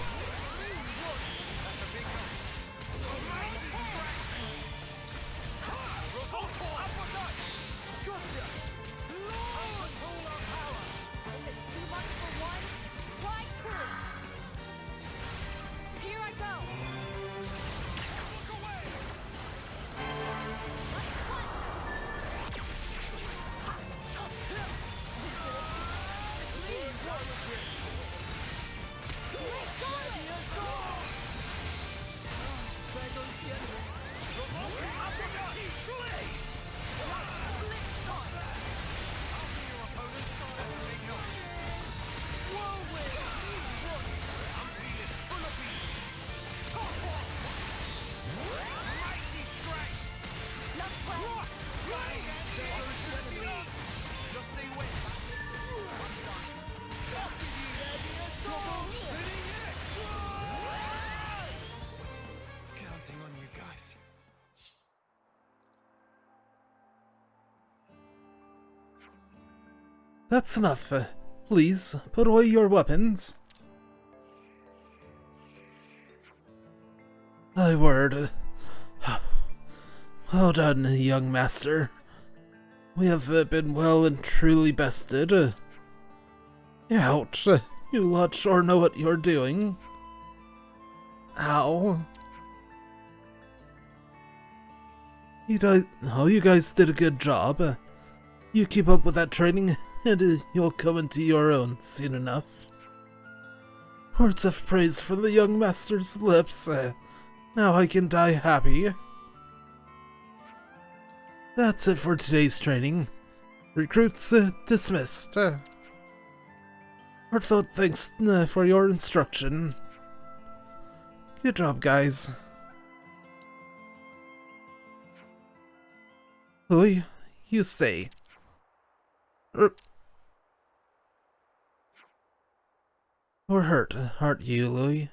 That's enough. Please, put away your weapons. My word. Well done, young master. We have been well and truly bested. Ouch. You lot sure know what you're doing. Ow. You guys did a good job. You keep up with that training, and you'll come into your own soon enough. Words of praise from the young master's lips. Now I can die happy. That's it for today's training. Recruits dismissed. Heartfelt thanks for your instruction. Good job, guys. Louis, you stay. We're hurt, aren't you, Louis?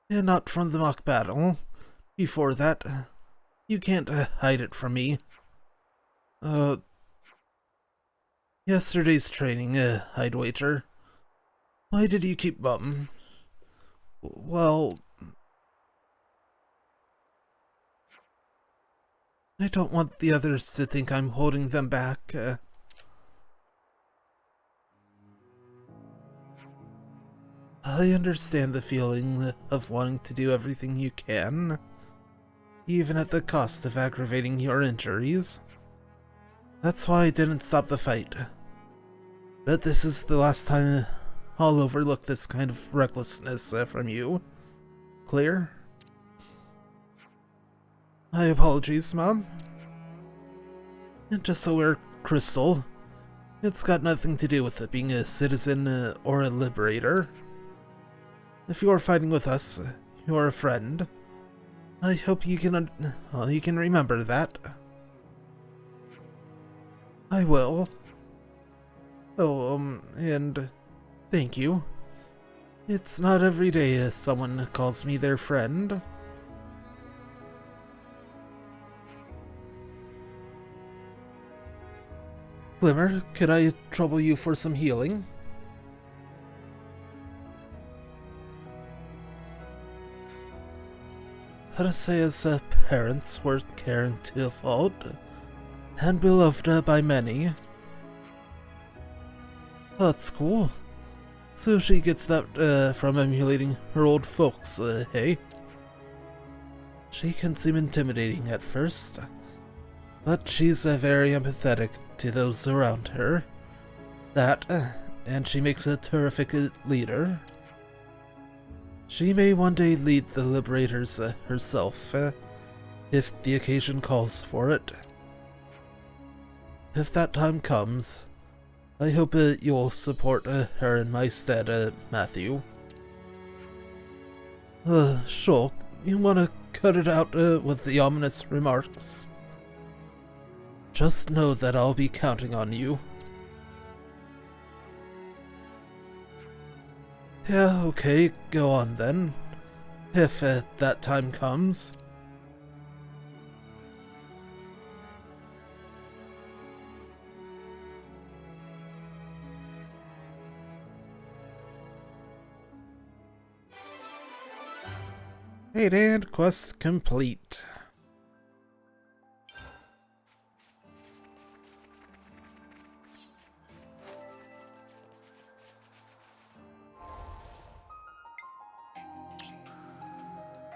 And not from the mock battle. Before that, you can't hide it from me. Yesterday's training, I'd wager. Why did you keep mum? Well... I don't want the others to think I'm holding them back. I understand the feeling of wanting to do everything you can, even at the cost of aggravating your injuries. That's why I didn't stop the fight. But this is the last time I'll overlook this kind of recklessness from you. Clear? My apologies, Mom. And just so we're crystal, it's got nothing to do with it being a citizen or a liberator. If you're fighting with us, you're a friend. I hope you can remember that. I will. Oh, and thank you. It's not every day someone calls me their friend. Glimmer, could I trouble you for some healing? Anastaea's parents were caring to a fault, and beloved by many. That's cool. So she gets that from emulating her old folks, hey? She can seem intimidating at first, but she's very empathetic to those around her. And she makes a terrific leader. She may one day lead the Liberators herself, if the occasion calls for it. If that time comes, I hope you'll support her in my stead, Matthew. Sure, you wanna cut it out with the ominous remarks? Just know that I'll be counting on you. Yeah, okay, go on then. If that time comes. And quest complete.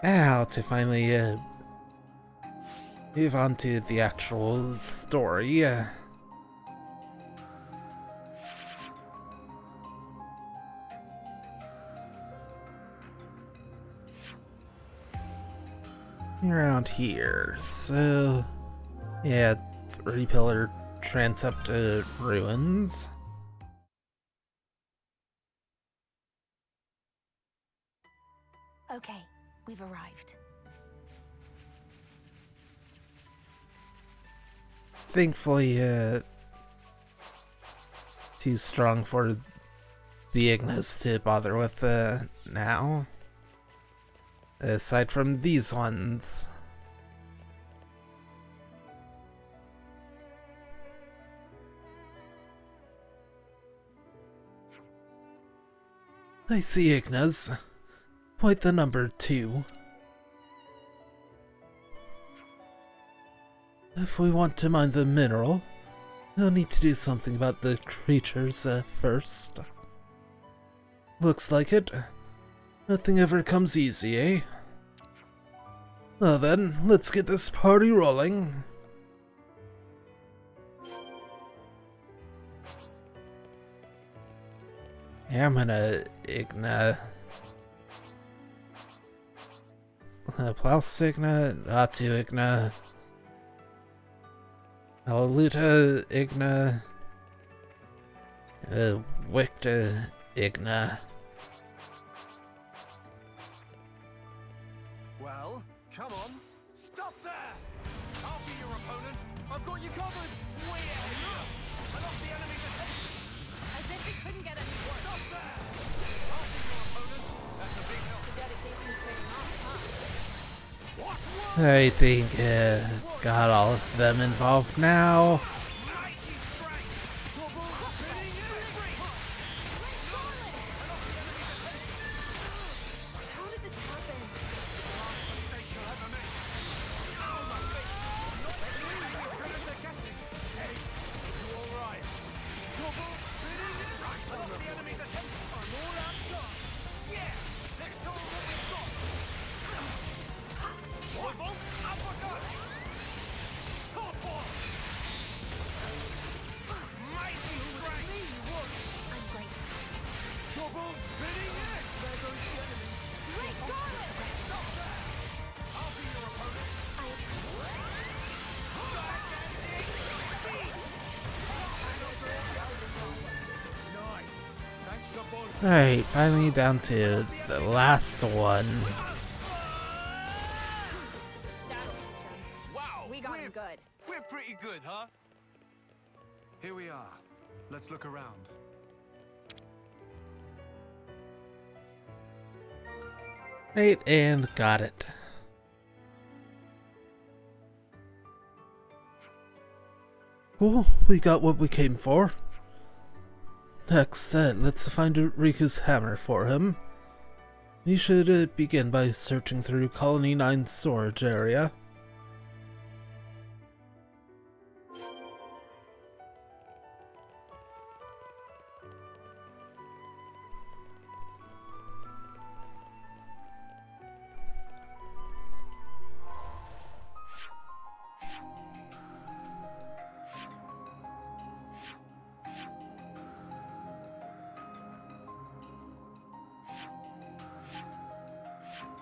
Now to finally move on to the actual story. Around here, so yeah, 3-pillar transept ruins. Okay, we've arrived. Thankfully, too strong for the Ignis to bother with now. Aside from these ones. I see Ignis. Quite the number, too. If we want to mine the mineral, we'll need to do something about the creatures first. Looks like it. Nothing ever comes easy, eh? Well then, let's get this party rolling. Yeah, I'm gonna Igna. Plaus Igna, Atu Igna. Aluta Igna. Wicta Igna. Well, come on. Stop there! I'll be your opponent. I've got you covered! Way ahead here. I lost the enemy's attention. As if it couldn't get any worse. Stop there! I'll be your opponent. That's a big help. The dedication's paying off, huh? What? I think, got all of them involved now. Mighty strike! Double spinning every! How did this happen? Sensational, hasn't it? Oh, my face! Spinning it! There goes the enemy. We got it! Stop there! I'll be your opponent. Nice. Thanks to both. Right, finally down to the last one. That'll teach 'em. Wow, We got him good. we're pretty good, huh? Here we are. Let's look around. Right, and got it. Cool, we got what we came for. Next, let's find Riku's hammer for him. We should begin by searching through Colony 9's storage area.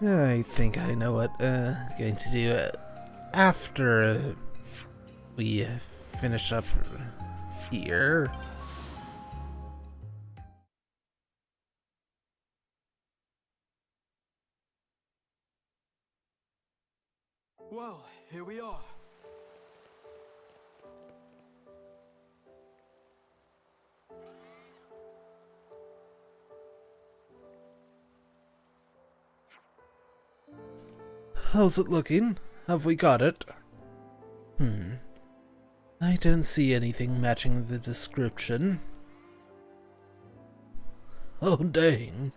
I think I know what going to do after we finish up here. Well, here we are. How's it looking? Have we got it? I didn't see anything matching the description. Oh dang.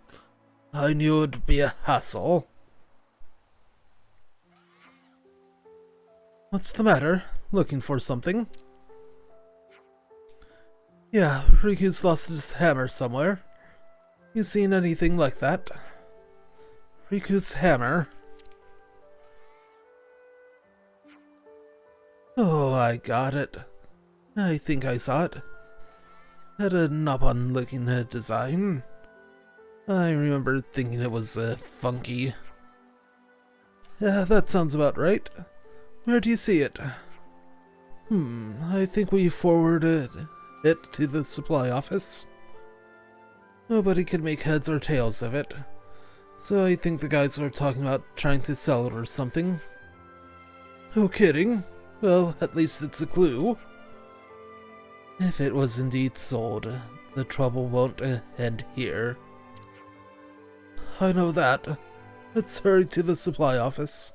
I knew it'd be a hassle. What's the matter? Looking for something? Yeah, Riku's lost his hammer somewhere. You seen anything like that? Riku's hammer? Oh, I got it. I think I saw it. Had a knob-on looking design. I remember thinking it was funky. Yeah, that sounds about right. Where do you see it? I think we forwarded it to the supply office. Nobody could make heads or tails of it. So I think the guys are talking about trying to sell it or something. No kidding. Well, at least it's a clue. If it was indeed sold, the trouble won't end here. I know that. Let's hurry to the supply office.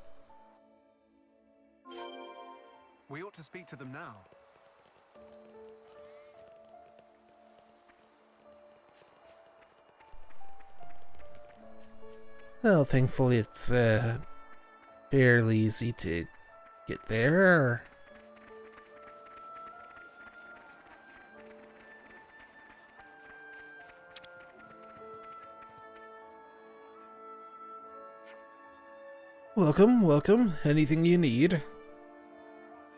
We ought to speak to them now. Well, thankfully it's fairly easy to get there. Welcome, welcome. Anything you need?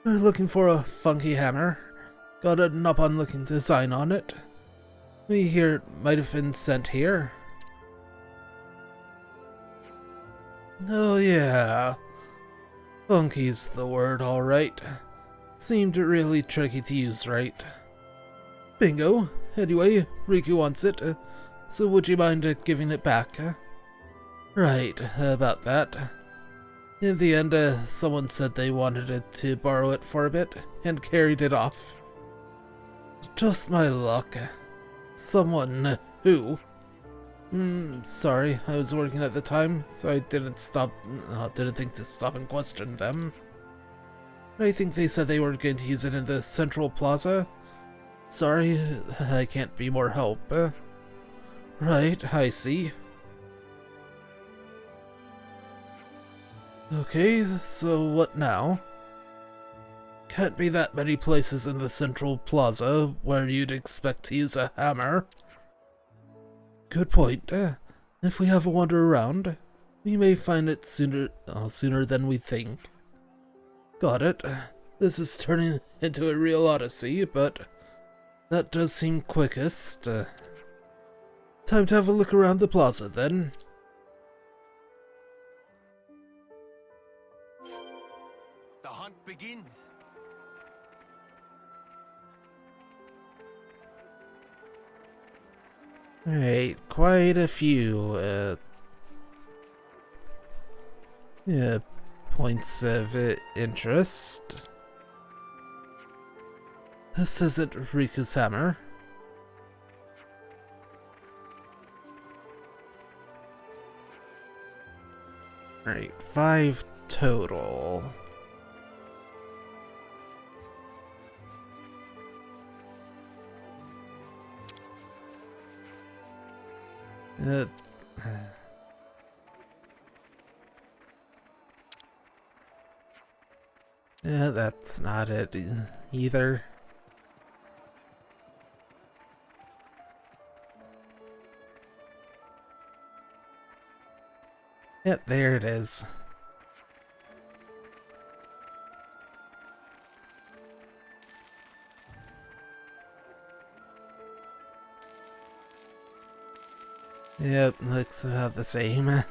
We're looking for a funky hammer. Got a knob-on looking design on it. We hear it might have been sent here. Oh yeah. Funky's the word, alright. Seemed really tricky to use, right? Bingo. Anyway, Riku wants it, so would you mind giving it back? Right, about that. In the end, someone said they wanted to borrow it for a bit, and carried it off. Just my luck. Someone who? Sorry, I was working at the time, so I didn't think to stop and question them. I think they said they were going to use it in the Central Plaza. Sorry, I can't be more help. Right, I see. Okay, so what now? Can't be that many places in the Central Plaza where you'd expect to use a hammer. Good point. If we have a wander around, we may find it sooner than we think. Got it. This is turning into a real odyssey, but that does seem quickest. time to have a look around the plaza then. The hunt begins. Alright, quite a few, points of interest. This isn't Riku's hammer. Alright, 5 total. Yeah, that's not it either. Yep, there it is. Yep, looks about the same.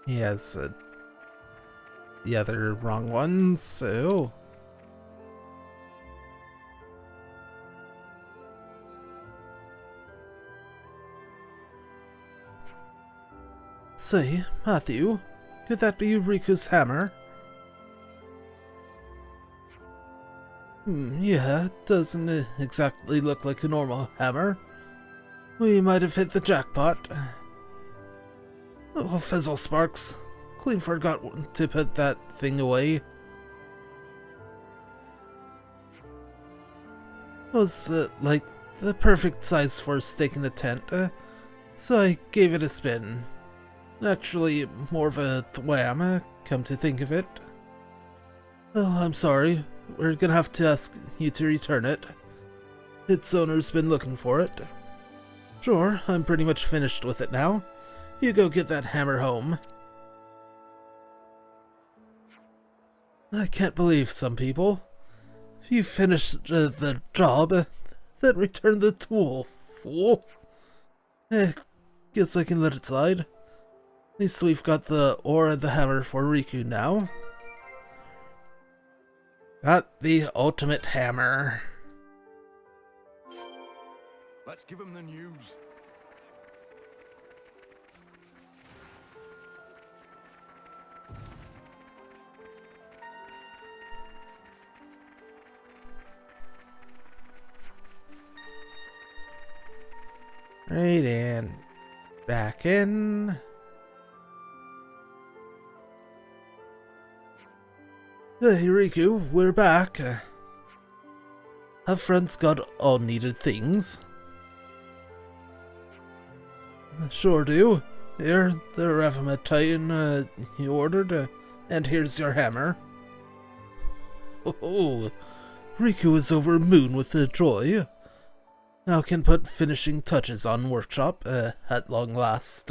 He has the other wrong ones, so... Say, Matthew, could that be Riku's hammer? Yeah, doesn't exactly look like a normal hammer. We might have hit the jackpot. Oh, fizzle sparks. Clean forgot to put that thing away. Was like the perfect size for a stake in a tent, so I gave it a spin. Actually, more of a thwam, come to think of it. Oh, I'm sorry. We're gonna have to ask you to return it. Its owner's been looking for it. Sure, I'm pretty much finished with it now. You go get that hammer home. I can't believe some people. If you finished the job, then return the tool, fool. Guess I can let it slide. At least we've got the ore and the hammer for Riku now. Got the ultimate hammer. Let's give him the news. Right, and back in. Hey Riku, we're back. Have friends got all needed things? Sure do. Here, the Ravamet Titan you ordered, and here's your hammer. Oh, Riku is over the moon with the joy. Now can put finishing touches on workshop, at long last.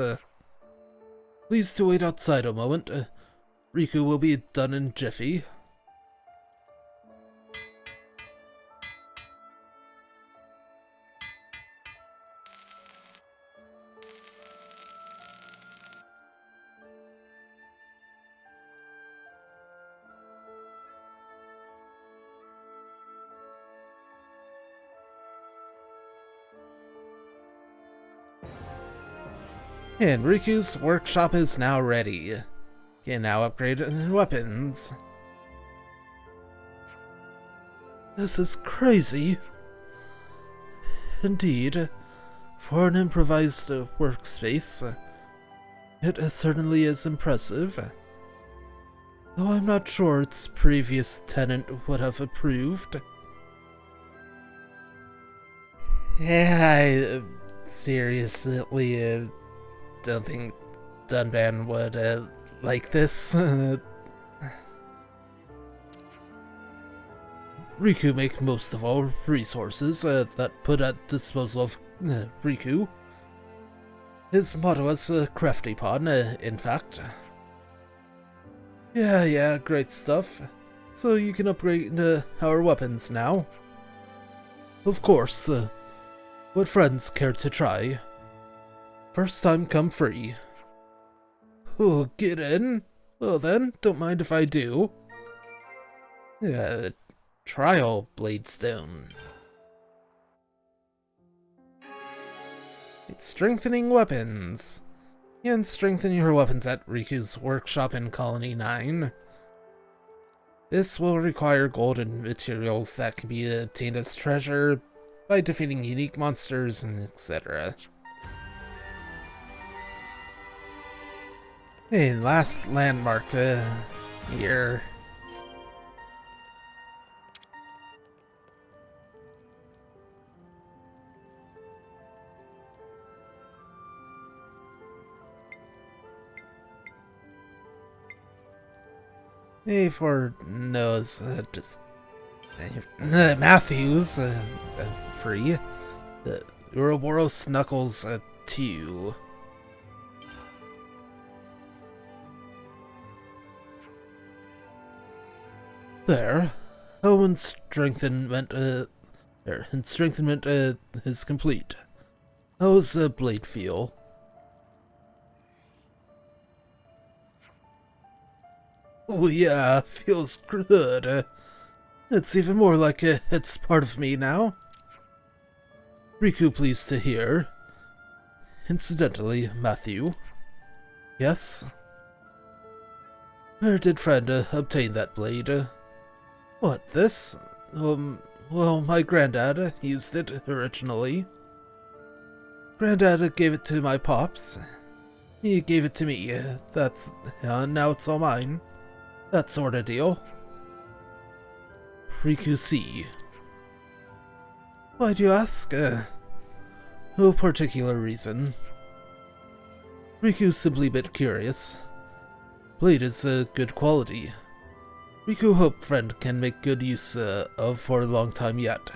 Please to wait outside a moment. Riku will be done in jiffy. And Riku's workshop is now ready. Can now upgrade weapons. This is crazy. Indeed, for an improvised workspace, it certainly is impressive. Though I'm not sure its previous tenant would have approved. Yeah, I seriously don't think Dunban would like this. Riku make most of all resources that put at disposal of Riku. His motto is crafty pawn, in fact. Yeah, great stuff. So you can upgrade our weapons now. Of course. Would friends care to try? First time come free. Oh, get in? Well then, don't mind if I do. Trial Bladestone. It's strengthening weapons. You can strengthen your weapons at Riku's workshop in Colony 9. This will require golden materials that can be obtained as treasure by defeating unique monsters, and etc. Hey, last landmark here. Hey, for knows, just Matthews, free. Ouroboros Knuckles 2. There. Oh, and strengthenment is complete. How's blade feel? Oh yeah, feels good. It's even more like it's part of me now. Riku pleased to hear. Incidentally, Matthew. Yes? Where did friend obtain that blade? What, this? Well, my granddad used it originally. Granddad gave it to my pops. He gave it to me. Now it's all mine. That sort of deal. Riku C. Why do you ask? No particular reason. Riku's simply a bit curious. Blade is good quality. Riku hope friend can make good use of for a long time yet.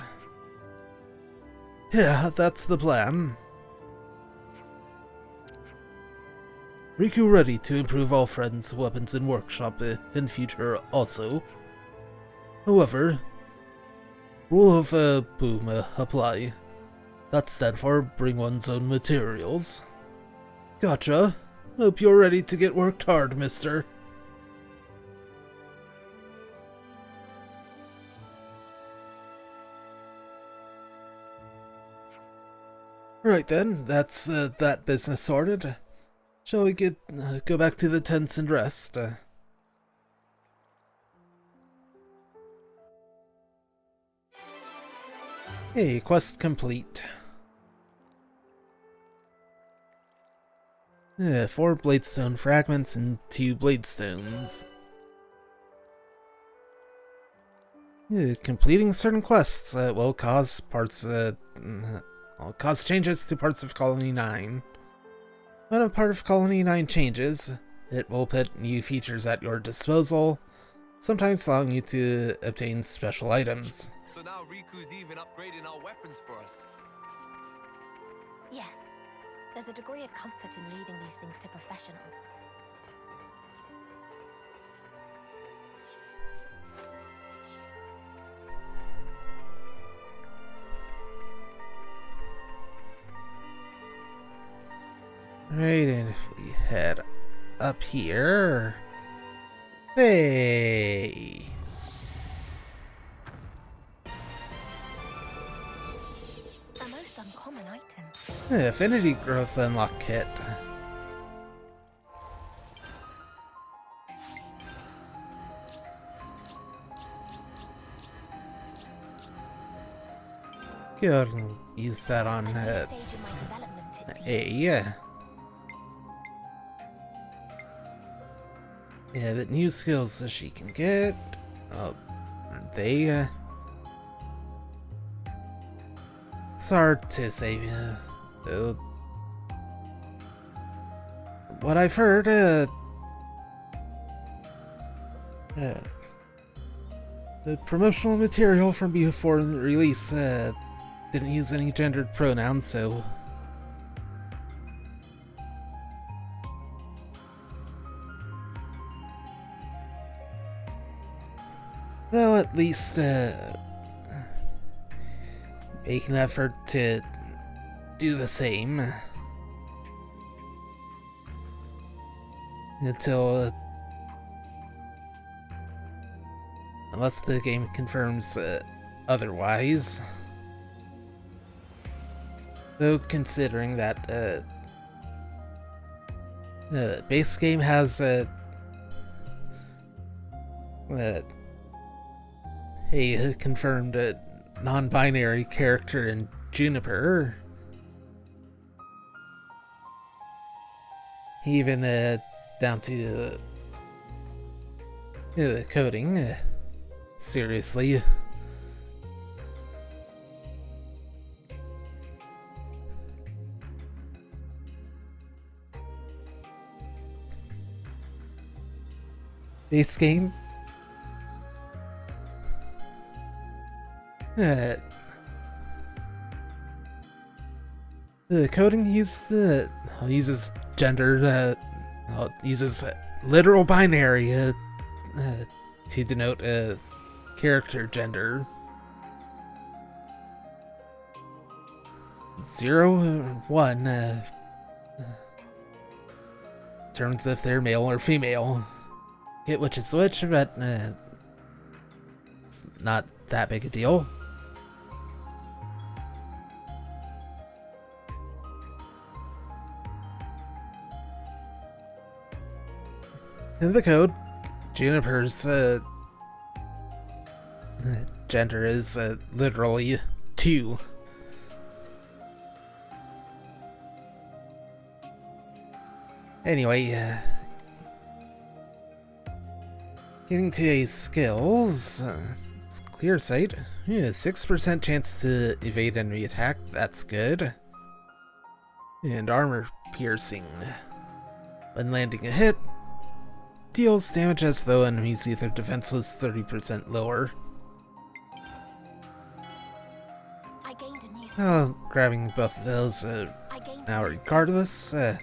Yeah, that's the plan. Riku ready to improve all friends' weapons in workshop in future also. However, rule of boom apply. That stands for bring one's own materials. Gotcha. Hope you're ready to get worked hard, mister. Right then, that's that business sorted. Shall we go back to the tents and rest? Hey, quest complete. 4 bladestone fragments and 2 bladestones. Completing certain quests will cause changes to parts of Colony 9. When a part of Colony 9 changes, it will put new features at your disposal, sometimes allowing you to obtain special items. So now Riku's even upgrading our weapons for us. Yes, there's a degree of comfort in leaving these things to professionals. Right, and if we head up here... Hey! A most uncommon item. Affinity Growth Unlock Kit. Good, use that on Stage in my development, it seems. A. Yeah, the new skills that she can get. It's hard to say. What I've heard, the promotional material from before the release didn't use any gendered pronouns, so. Well, at least, make an effort to do the same until unless the game confirms otherwise. Though considering that the base game has a confirmed non-binary character in Juniper, even down to coding. Seriously. Base game. The coding uses gender, uses literal binary to denote character gender. 0 or 1 determines if they're male or female. Get which is which, but it's not that big a deal. In the code, Juniper's gender is literally 2. Anyway, getting to a skills, it's clear sight. 6% chance to evade enemy attack, that's good. And armor piercing. When landing a hit, deals damage as though enemies' either defense was 30% lower. I gained a new skill. Grabbing both of those now regardless, as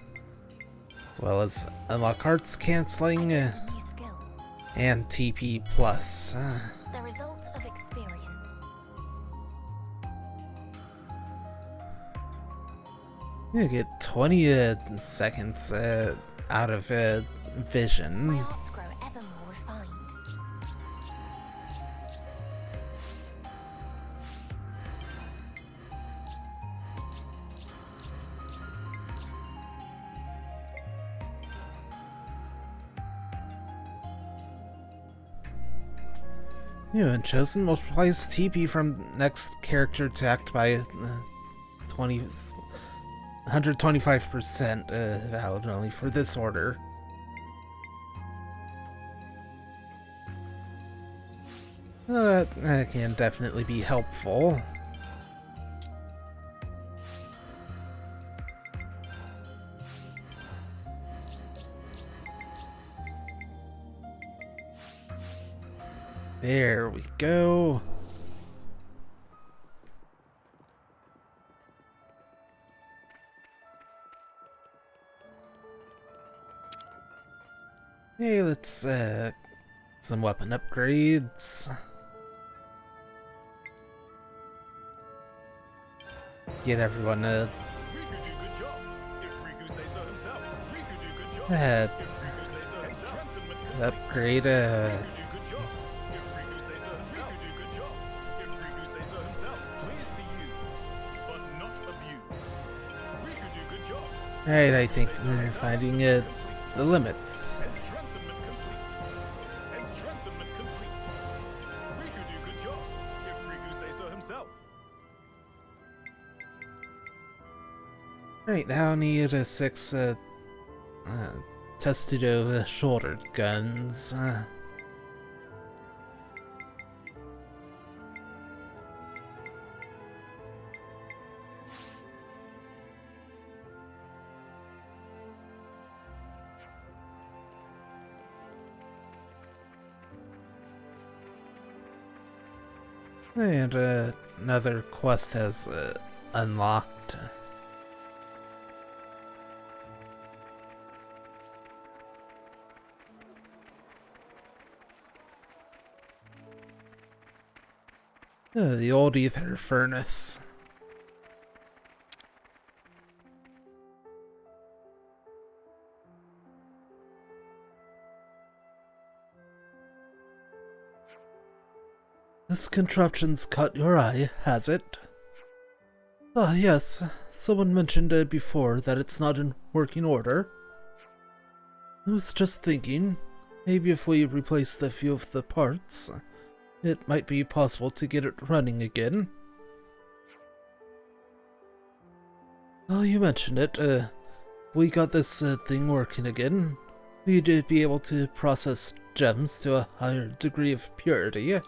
well as unlock hearts canceling New skill. and TP plus. The result of experience. You get 20 seconds out of vision. My arts grow ever more refined. And chosen multiplies TP from next character attacked by 125%, valid only for this order. That can definitely be helpful. There we go. Hey, let's some weapon upgrades. Get everyone Riku do good job. If Riku say so himself. Riku do good job. If Riku say so himself. upgrade Riku do good job. If Riku say so himself. Riku do good job. If Riku say so himself. Please to use, but not abuse. Riku do good job. Right, I think they're finding the limits. Enstrengthenment complete. Enstrengthenment complete. Riku do good job. If Riku say so himself. Right, now I need 6 Testudo shoulder guns. And another quest has unlocked. The old ether furnace. This contraption's caught your eye, has it? Ah, yes. Someone mentioned before that it's not in working order. I was just thinking, maybe if we replaced a few of the parts, it might be possible to get it running again. Oh, you mentioned it. We got this thing working again. We'd be able to process gems to a higher degree of purity.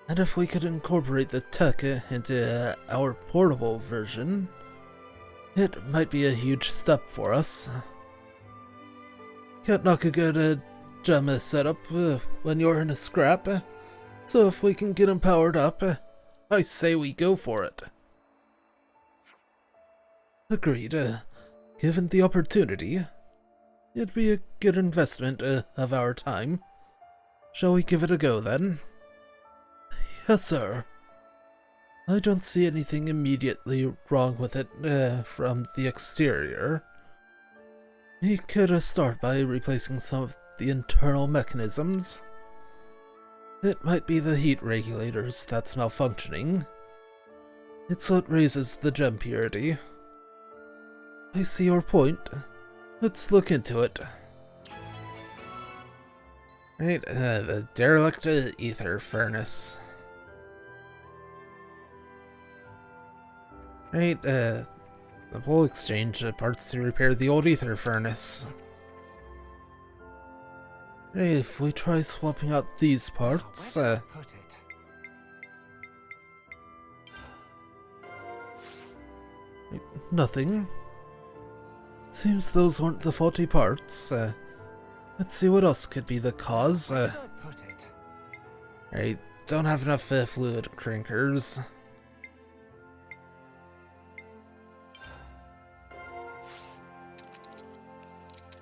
And if we could incorporate the tech into our portable version, it might be a huge step for us. Can't knock a good gem setup when you're in a scrap, so if we can get them powered up, I say we go for it. Agreed. Given the opportunity, it'd be a good investment of our time. Shall we give it a go then? Yes, sir. I don't see anything immediately wrong with it from the exterior. We could start by replacing some of the internal mechanisms. It might be the heat regulators that's malfunctioning. It's what raises the gem purity. I see your point. Let's look into it. Right, the derelict ether furnace. Right, we'll exchange parts to repair the old ether furnace. Hey, if we try swapping out these parts, nothing. Seems those weren't the faulty parts. Let's see what else could be the cause. Right, don't have enough fluid crankers.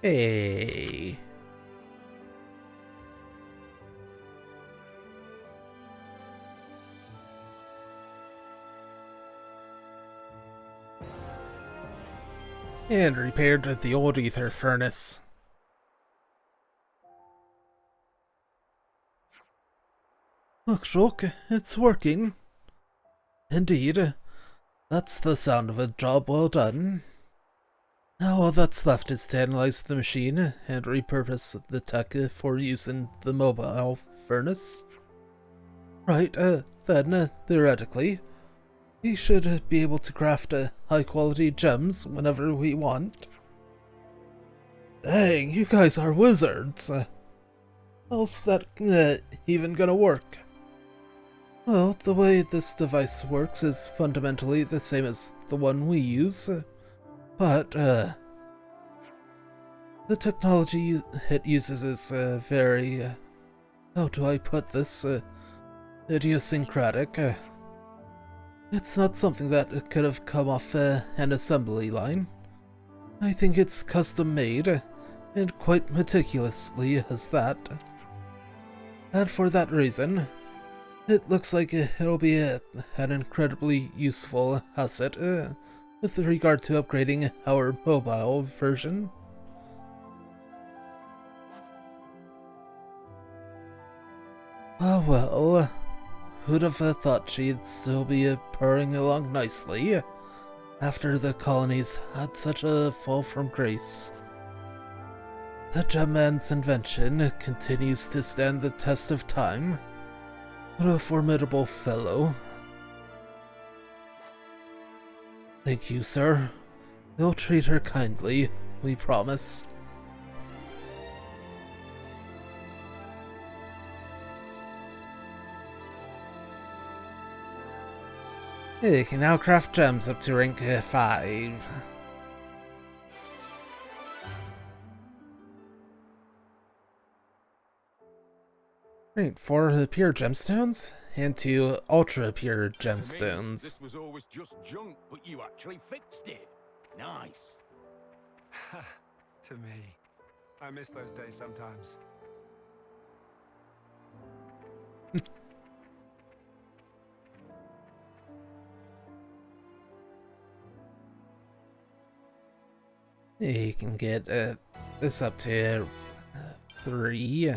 Hey. And repaired the old ether furnace. Look, Shulk, it's working. Indeed. That's the sound of a job well done. Now all that's left is to analyze the machine and repurpose the tech for use in the mobile furnace. Right, then, theoretically, we should be able to craft high-quality gems whenever we want. Dang, you guys are wizards! How's that even gonna work? Well, the way this device works is fundamentally the same as the one we use, but the technology it uses is very, how do I put this, idiosyncratic. It's not something that could have come off an assembly line. I think it's custom made, and quite meticulously as that. And for that reason, it looks like it'll be an incredibly useful asset with regard to upgrading our mobile version. Ah well, who'd have thought she'd still be purring along nicely after the colonies had such a fall from grace. The Gem Man's invention continues to stand the test of time. What a formidable fellow. Thank you, sir. We'll treat her kindly, we promise. You can now craft gems up to rank 5. Right, 4 pure gemstones and 2 ultra pure gemstones. This was always just junk, but you actually fixed it. Nice. To me. I miss those days sometimes. You can get this up to 3.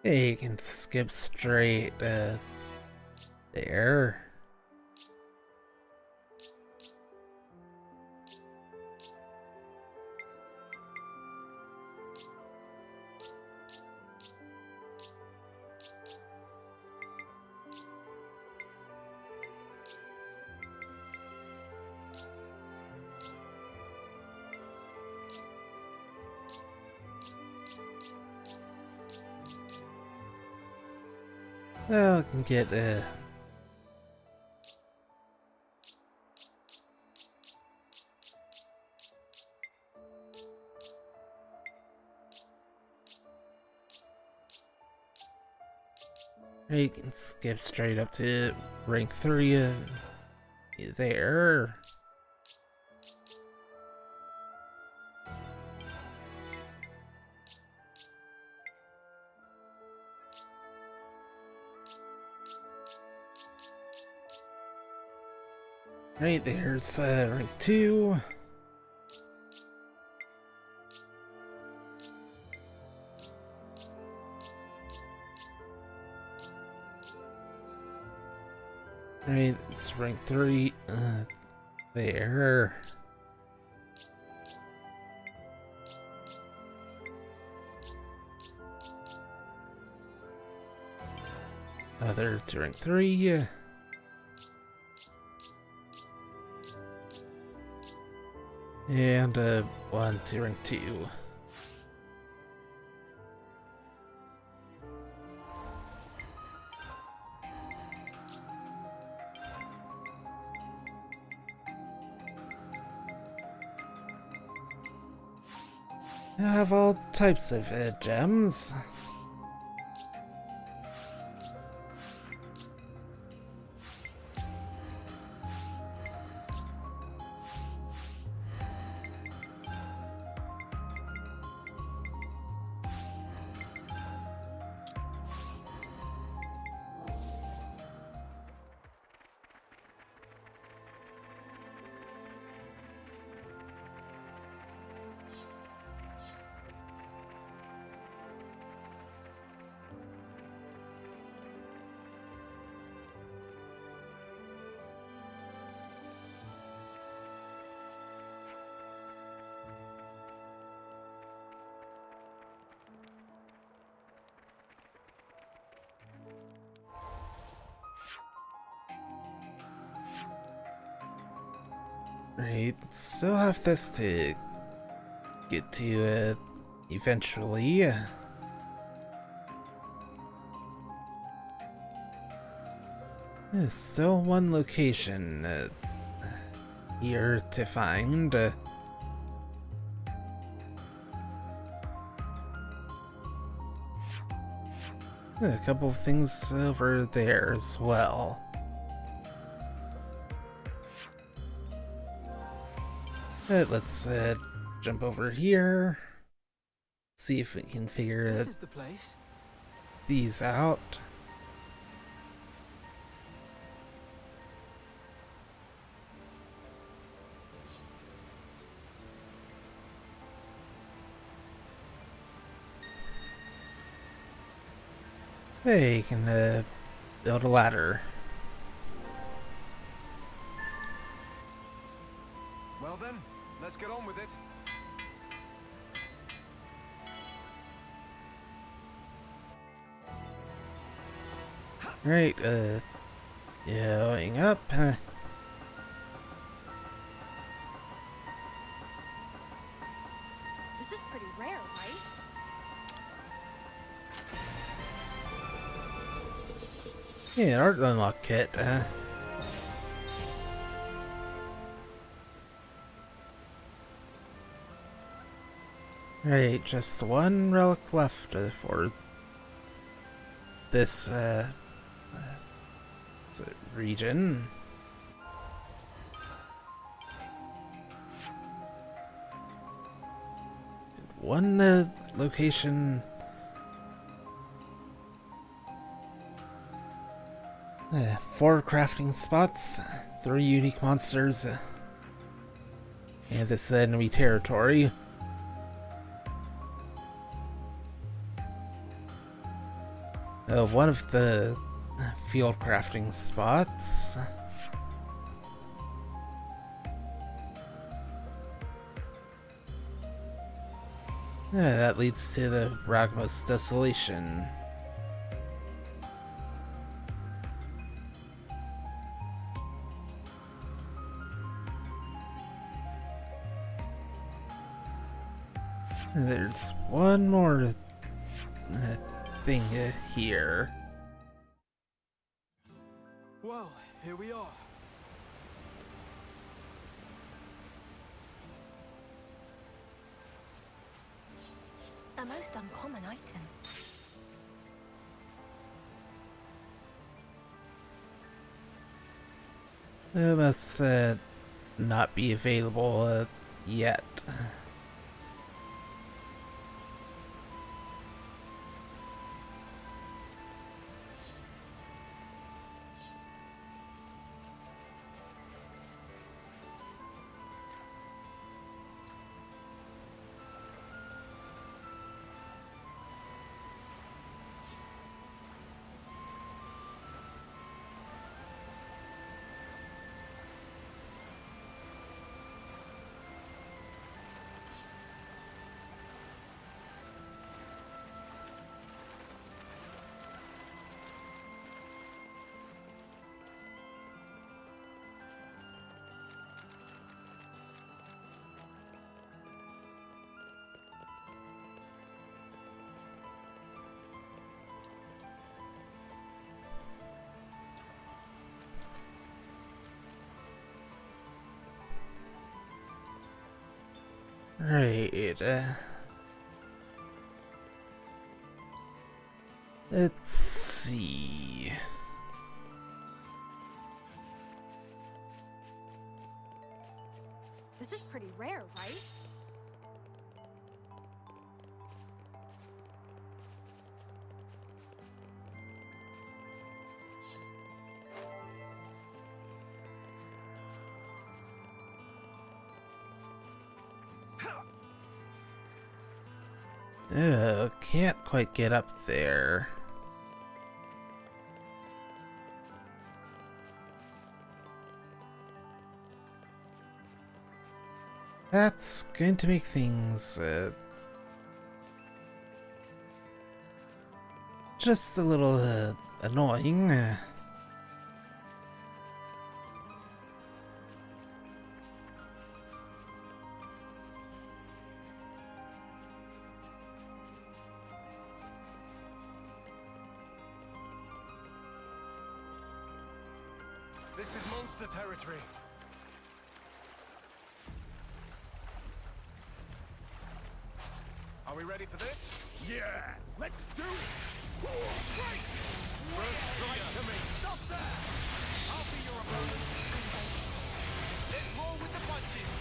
Hey, you can skip straight there. Well, I can get you can skip straight up to rank 3 there. Right, there's rank 2. Right, it's rank 3 there. Other to rank 3. And one to rank 2. I have all types of gems. Right, still have this to get to eventually. There's still one location here to find. A couple of things over there as well. Let's jump over here. See if we can figure This is the place. these out. Hey, you can build a ladder. Well then, let's get on with it. Right, going up. This is pretty rare, right? Yeah, art unlock kit. Right, just one relic left for this region. One location. 4 crafting spots, 3 unique monsters, and this enemy territory. One of the field crafting spots. That leads to the Ragnos Desolation. There's one more thing here. Well, here we are. A most uncommon item. It must not be available yet. Right. Let's see. This is pretty rare, right? Can't quite get up there. That's going to make things just a little annoying. This is monster territory. Are we ready for this? Yeah, let's do it! Right! First strike to me! Stop there! I'll be your opponent. Let's roll with the punches!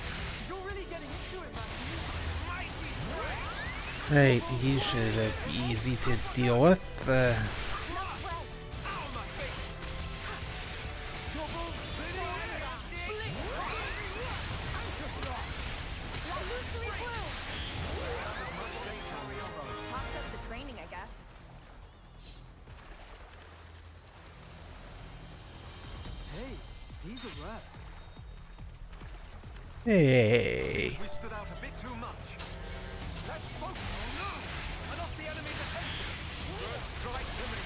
You're really getting into it, Matthew. Mighty strike! Right, he should be easy to deal with. Ow, my face! Double spinning Topped up the training, I guess. Hey, these are rare. Hey. We stood out a bit too much. Let's focus. Oh no! Enough the enemy's attention. First strike to me.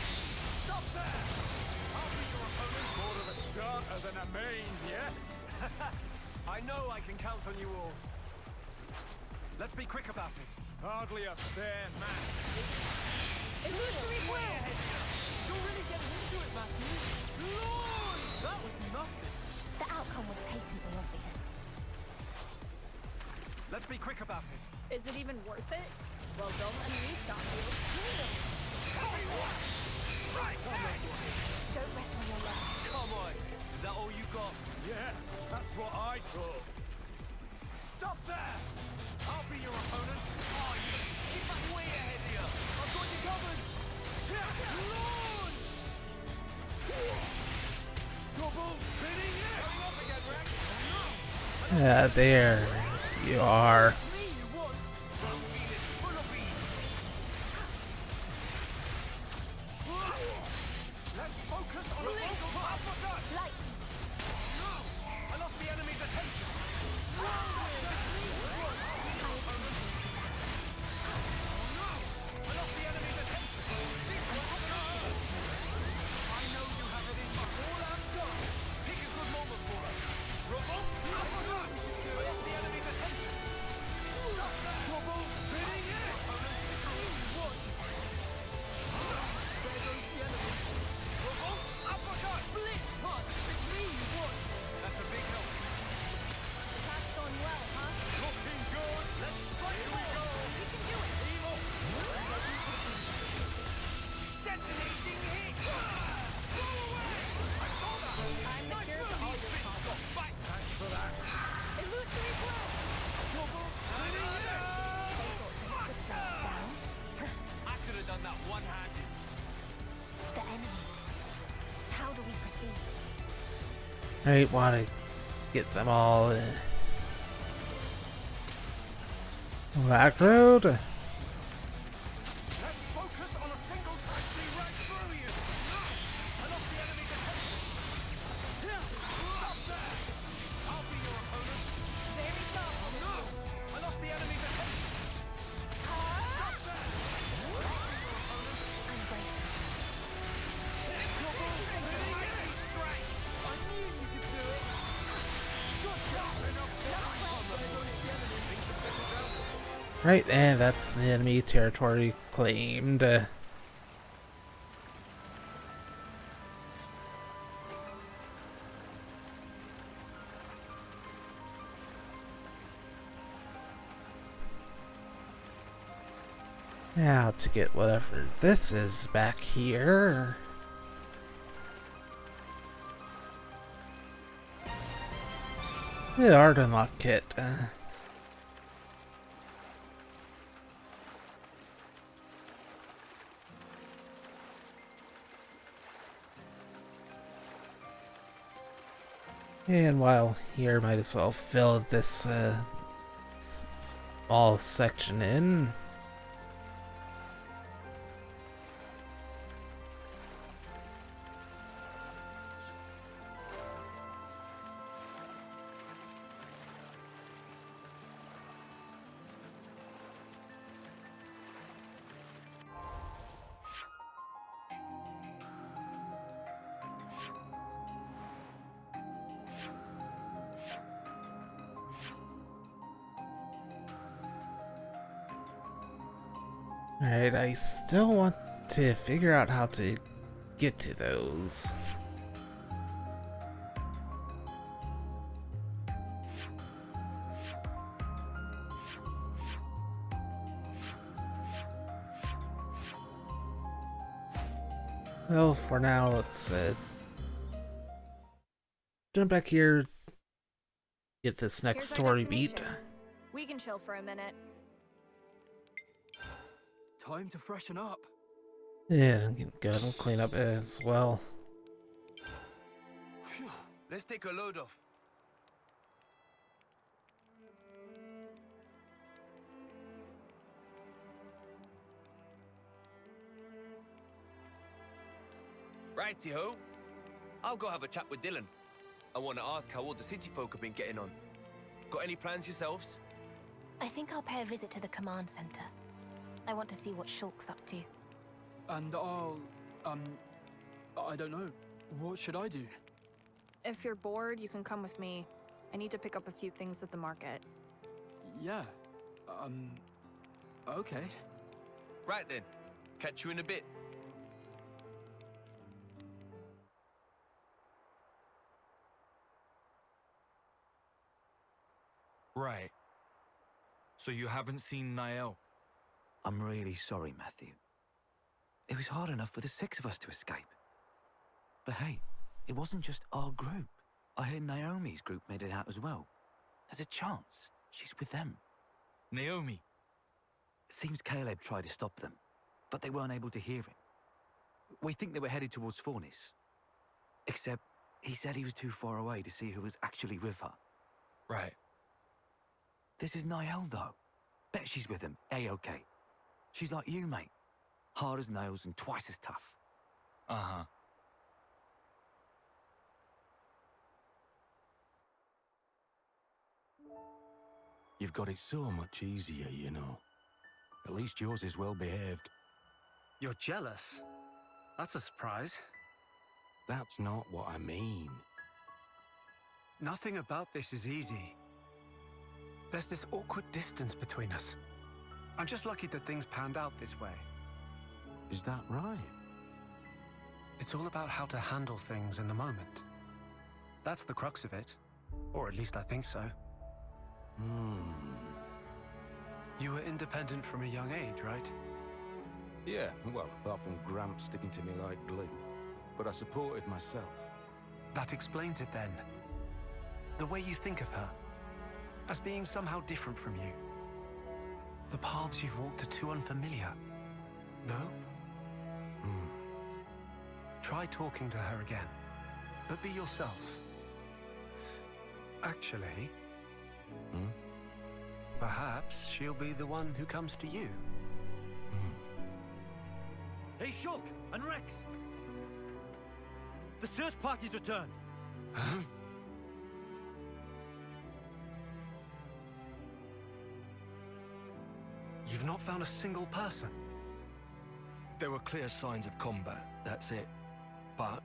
Stop there! I'll be your opponent. More of a starter than a main, yeah? I know I can count on you all. Let's be quick about it. Hardly a fair match. Illusory will! You're really getting into it, Matthew. Lord! That was nothing. The outcome was patently obvious. Let's be quick about it. Is it even worth it? Well, don't let me stop you. Right on that one. Don't rest on your laurels. Come on, is that all you got? Yeah, that's what I thought. Stop there! I'll be your opponent. Oh, he's like way ahead of you. I've got you covered. Lord! Double spinning it! Coming up again, Rex. There you are. Me, you want? Don't feel it full of beans. focus on a single uppercut! Light. No! I lost the enemy's attention! No! I lost the enemy's attention! I know you have it in you. All I'm done! Pick a good moment for us! Revolt! Uppercut! I lost the enemy's attention! Stop that! Double spinning it! What? There goes the enemy! Revolt! Uppercut! Split punch! It's me you want! That's a big help. Attack's going well, huh? Looking good! Let's fight! Here we go! You can do it. Evil! Detonating hit! Go away! I saw that! I'm the cure for all your problems. Fight! Thanks for that. Illusory blow. Double spinning it! The snake's down. I could have done that one-handed. The enemy. How do we proceed? I want to get them all back road. Let's focus on a single touch. See right through you! No! I lost the enemy's attention! Stop there! I'll be your opponent! Very powerful. No! I lost the enemy's attention! Stop there! I'm bracing. Double spinning it! Strike! I knew you could do it! Good job! Enough! Right, and that's the enemy territory claimed. Now to get whatever this is back here. The art unlock kit. And while here, might as well fill this small section in. Alright, I still want to figure out how to get to those. Well, for now, let's jump back here, get this next Here's our story beat. destination. We can chill for a minute. Time to freshen up. Yeah, good. We'll clean up as well. Phew. Let's take a load off. Righty-ho. I'll go have a chat with Dylan. I want to ask how all the city folk have been getting on. Got any plans yourselves? I think I'll pay a visit to the command center. I want to see what Shulk's up to. And I'll, I don't know. What should I do? If you're bored, you can come with me. I need to pick up a few things at the market. Yeah. Okay. Right then. Catch you in a bit. Right. So you haven't seen Niall? I'm really sorry, Matthew. It was hard enough for the 6 of us to escape. But hey, it wasn't just our group. I heard Naomi's group made it out as well. There's a chance she's with them. Naomi? Seems Caleb tried to stop them, but they weren't able to hear him. We think they were headed towards Fornis. Except, he said he was too far away to see who was actually with her. Right. This is Niall, though. Bet she's with him, A-OK. She's like you, mate. Hard as nails and twice as tough. Uh-huh. You've got it so much easier, you know. At least yours is well behaved. You're jealous? That's a surprise. That's not what I mean. Nothing about this is easy. There's this awkward distance between us. I'm just lucky that things panned out this way. Is that right? It's all about how to handle things in the moment. That's the crux of it. Or at least I think so. You were independent from a young age, right? Yeah, well, apart from Gramps sticking to me like glue. But I supported myself. That explains it then. The way you think of her. As being somehow different from you. The paths you've walked are too unfamiliar. No? Try talking to her again. But be yourself. Actually... Perhaps she'll be the one who comes to you. Hey, Shulk and Rex! The search party's returned! Huh? You've not found a single person? There were clear signs of combat, that's it. But,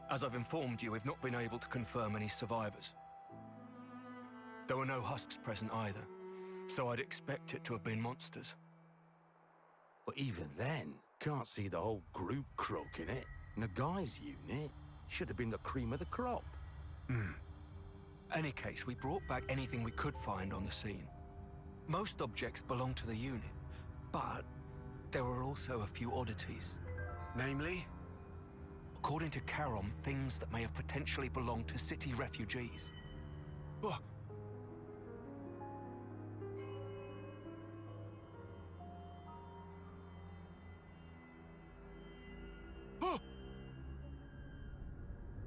as I've informed you, we've not been able to confirm any survivors. There were no husks present either, so I'd expect it to have been monsters. But even then, can't see the whole group croaking it. Nagai's unit should have been the cream of the crop. Any case, we brought back anything we could find on the scene. Most objects belong to the unit, but there were also a few oddities. Namely? According to Karom, things that may have potentially belonged to city refugees.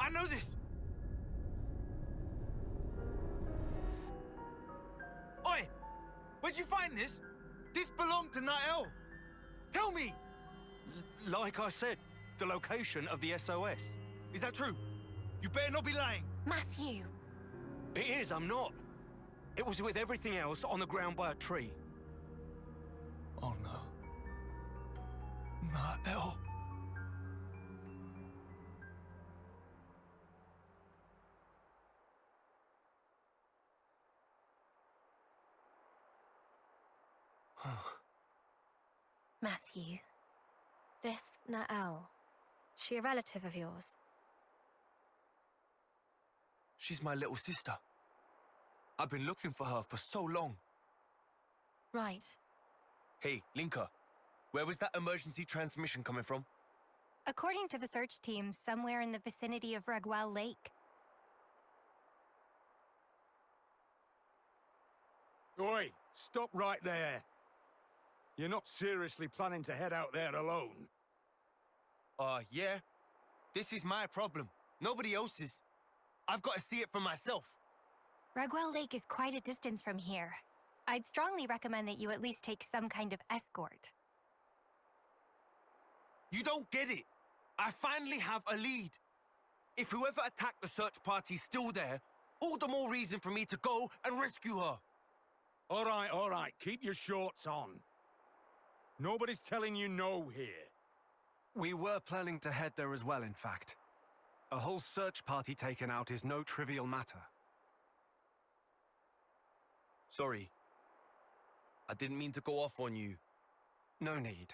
I know this! Oi! Where'd you find this? This belonged to Nael! Tell me! Like I said, the location of the SOS. Is that true? You better not be lying! Matthew! It is, I'm not. It was with everything else on the ground by a tree. Oh no. Nael. Matthew, this Nael, she a relative of yours? She's my little sister. I've been looking for her for so long. Right. Hey, Linka, where was that emergency transmission coming from? According to the search team, somewhere in the vicinity of Regwell Lake. Oi, stop right there. You're not seriously planning to head out there alone? Yeah. This is my problem. Nobody else's. I've got to see it for myself. Regwell Lake is quite a distance from here. I'd strongly recommend that you at least take some kind of escort. You don't get it. I finally have a lead. If whoever attacked the search party's still there, all the more reason for me to go and rescue her. All right. Keep your shorts on. Nobody's telling you no here. We were planning to head there as well, in fact. A whole search party taken out is no trivial matter. Sorry. I didn't mean to go off on you. No need.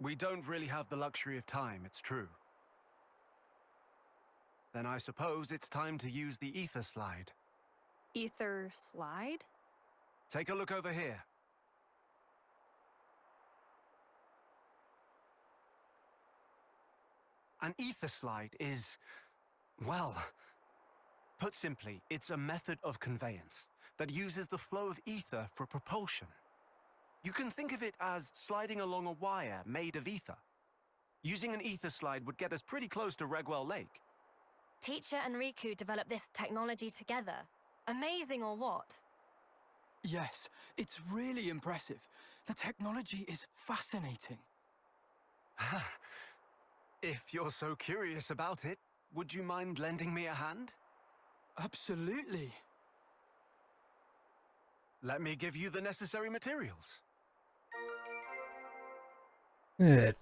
We don't really have the luxury of time, it's true. Then I suppose it's time to use the ether slide. Ether slide? Take a look over here. An ether slide is, well, put simply, it's a method of conveyance that uses the flow of ether for propulsion. You can think of it as sliding along a wire made of ether. Using an ether slide would get us pretty close to Regwell Lake. Teacher and Riku developed this technology together. Amazing or what? Yes, it's really impressive. The technology is fascinating. If you're so curious about it, would you mind lending me a hand? Absolutely. Let me give you the necessary materials.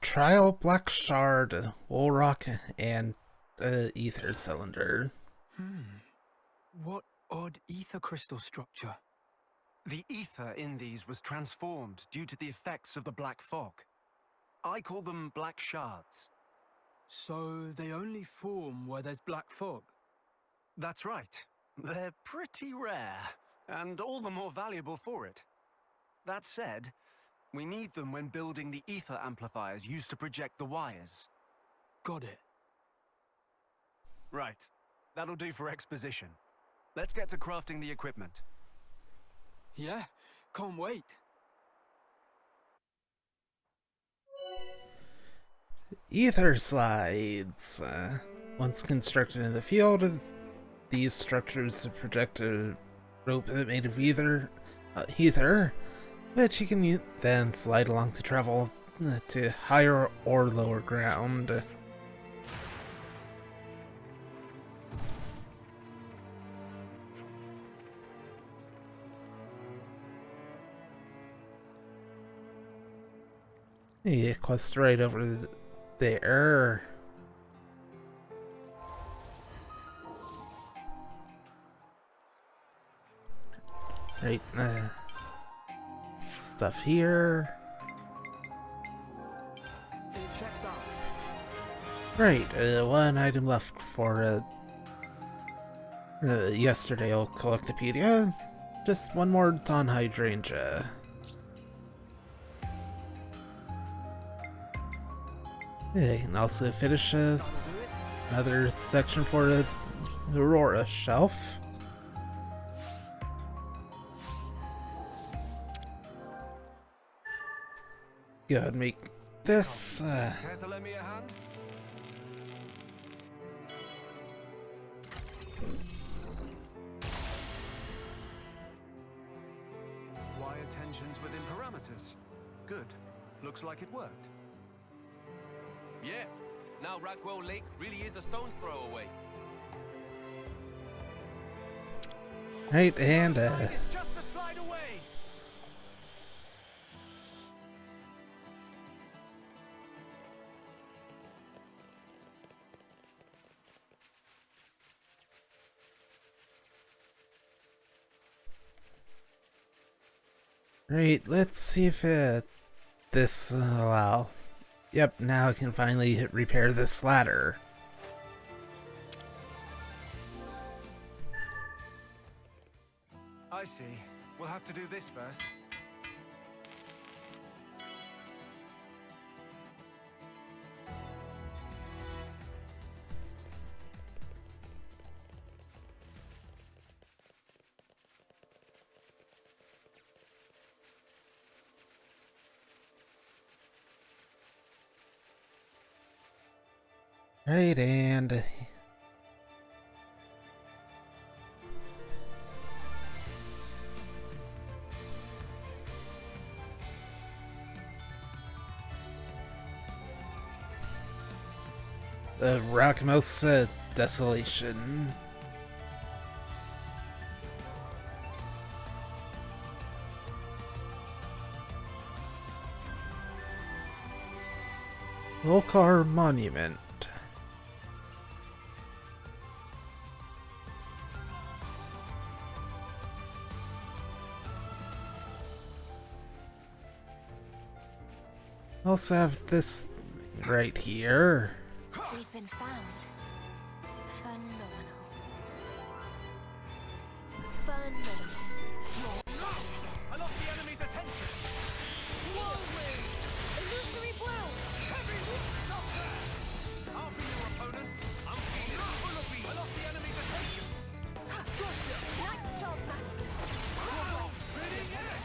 Trial Black Shard, Wool Rock, and Ether Cylinder. What odd ether crystal structure? The ether in these was transformed due to the effects of the black fog. I call them black shards. So they only form where there's black fog? That's right. They're pretty rare, and all the more valuable for it. That said, we need them when building the ether amplifiers used to project the wires. Got it. Right. That'll do for exposition. Let's get to crafting the equipment. Yeah, can't wait. Ether slides. Once constructed in the field, these structures project a rope made of ether, which you can then slide along to travel to higher or lower ground. Yeah, quest right over there. Right, stuff here. It checks out. Right, one item left for yesterday old Collectopedia. Just one more Dawn Hydrangea. Yeah, and also finish another section for the Aurora shelf. Go ahead and make this. Care to lend me a hand? Wire tensions within parameters. Good. Looks like it worked. Yeah. Now Rackwell Lake really is a stone's throw away. Right, and It's just a slide away. right, let's see if this allow. Yep, now I can finally repair this ladder. I see. We'll have to do this first. Right, and the Rockmouse Desolation. Volcar Monument. Also have this right here. We've been found. Phenomenal. Phenomenal. I lost the enemy's attention. Whirlwind! Illusory blow! Heavy stop there! I'll be your opponent. I'm feeling full of beat. I lost the enemy's attention. Nice job, Matthew. Wow! Spinning it!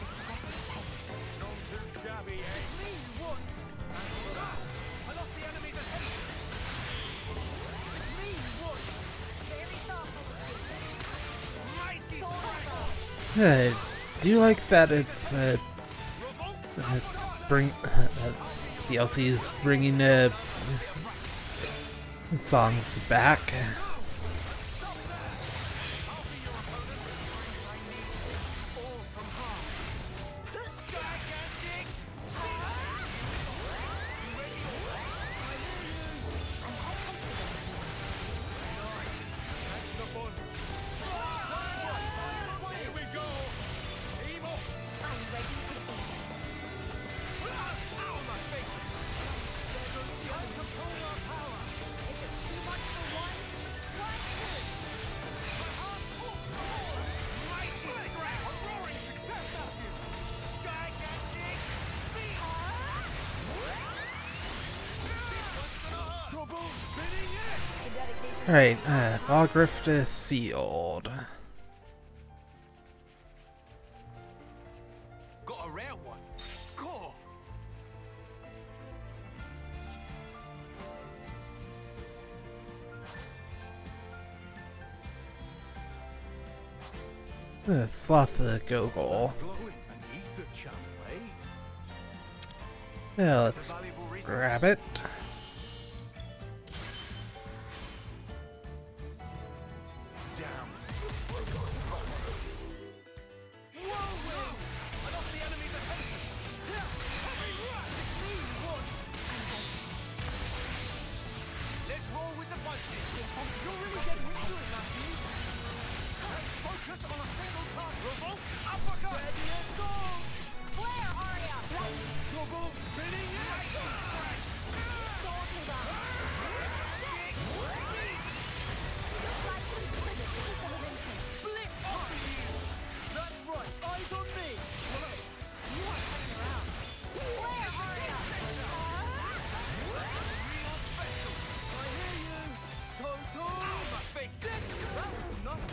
Not too shabby, eh? Clean one! I lost the enemy's attention. Clean one! Very thoughtful. Mighty strike! Do you like that it's DLC is bringing songs back? dedication. Alright, Fog Rift is sealed. Got a rare one. Score! Sloth the Gogol. Glowing and ether channel, eh? Yeah, let's grab it.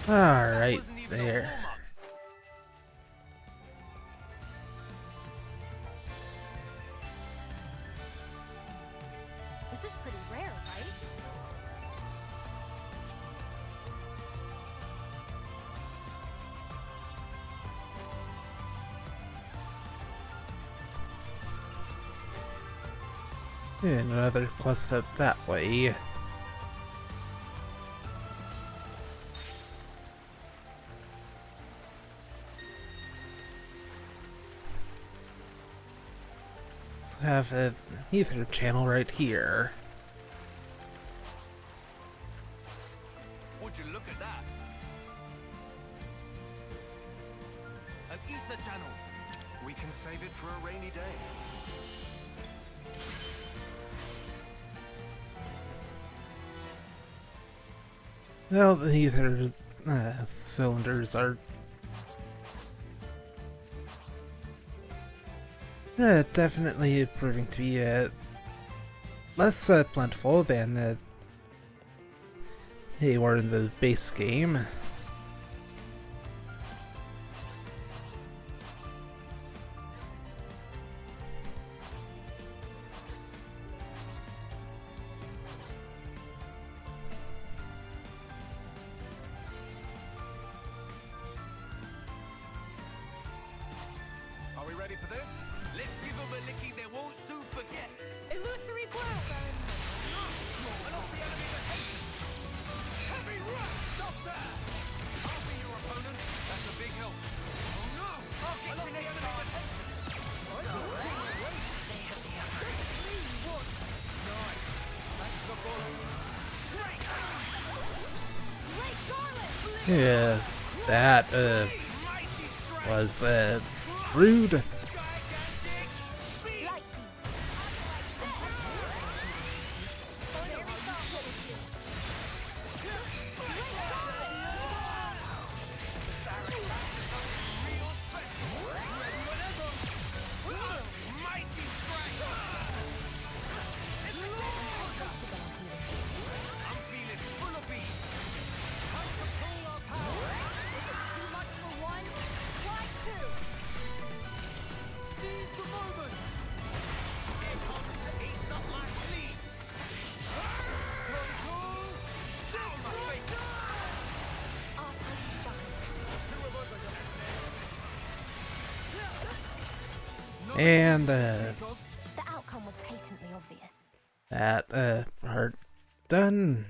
Alright, there. This is pretty rare, right? And another quest up that way. Let's have an ether channel right here. Would you look at that? An ether channel. We can save it for a rainy day. Well, the ether cylinders are definitely proving to be less plentiful than they were in the base game. Are we ready for this? Let's give them a licking they won't soon forget. Illusory blast! And off the enemy's attention. Heavy rush! Stop there! I'll be your opponent. That's a big help. Oh no! I'll get the enemy's attention. They have the upper hand. Nice. That's the ball. Great! Great Charlotte! Yeah, that was rude. And The outcome was patently obvious. that part done.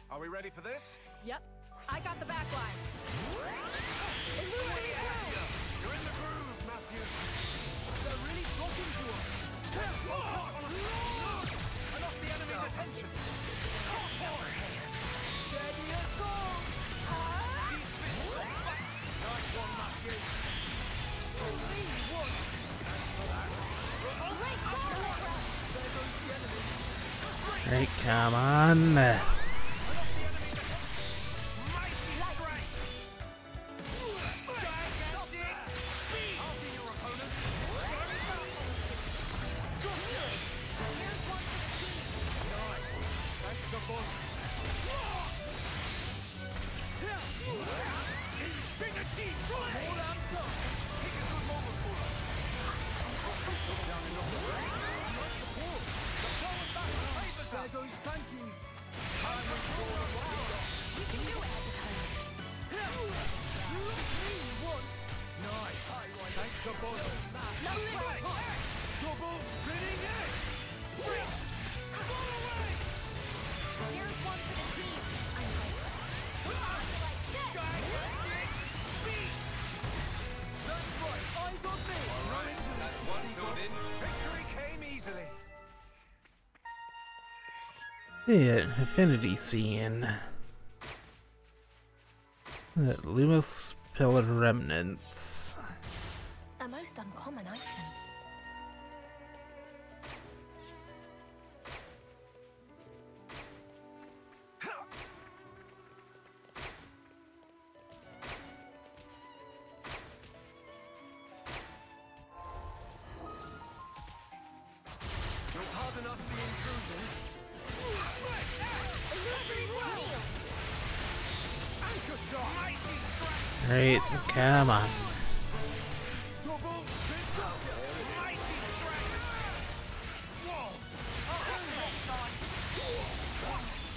Are we ready for this? Yep, I got the back line. You're in the groove, Matthew. They're really talking to us. And off the enemy's attention. Steady as gold. Nice one, Matthew. Right, come on. There goes Frankie. We can do it, Dakota. Nice. Thanks a bottle. Double spinning it. Here's one for the team. I'm That's right. Eyes on me. All right, that's one filled in. Victory came easily. The Affinity Scene. The Lumos Pillar Remnants. a most uncommon item. You'll pardon us the intrusion. Right, come on.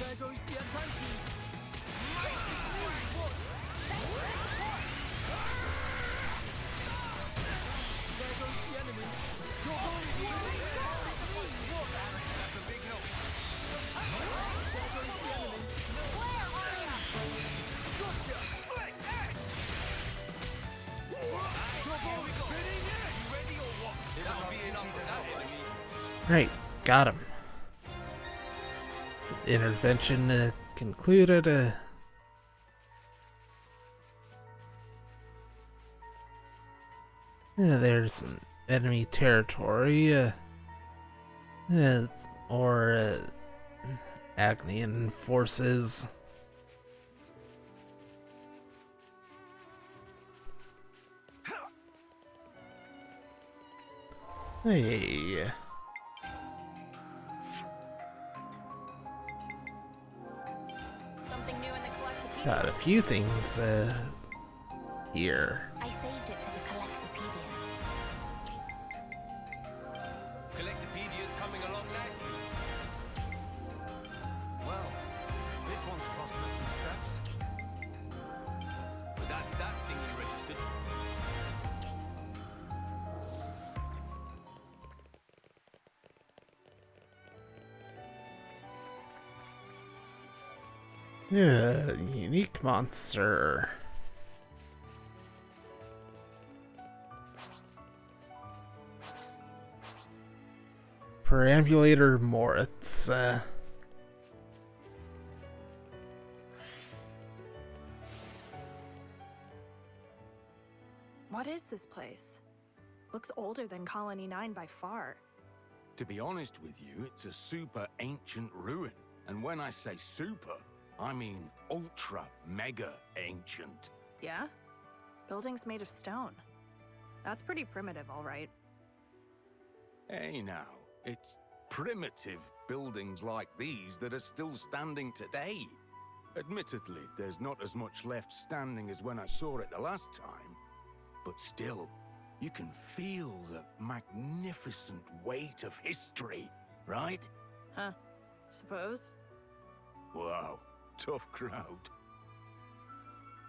There goes the Atlantean. There goes the enemy. That's a big help. There goes the enemy. Double spinning it. You ready or what? That'll be enough for that enemy. Right, got him. Intervention concluded. Yeah, there's some enemy territory, or Agnian forces. Hey. Something new in the collectipedia. Got a few things here. I saved it to the Collectopedia. Collectopedia's coming along nicely. Well, this one's cost us some steps. But that's that thing you registered. Yeah, unique monster. Perambulator Moritz. What is this place? Looks older than Colony 9 by far. To be honest with you, it's a super ancient ruin. And when I say super, I mean ultra mega ancient. Yeah? Buildings made of stone. That's pretty primitive, all right. Hey now, it's primitive buildings like these that are still standing today. Admittedly, there's not as much left standing as when I saw it the last time. But still, you can feel the magnificent weight of history, right? Huh. Suppose? Wow, tough crowd.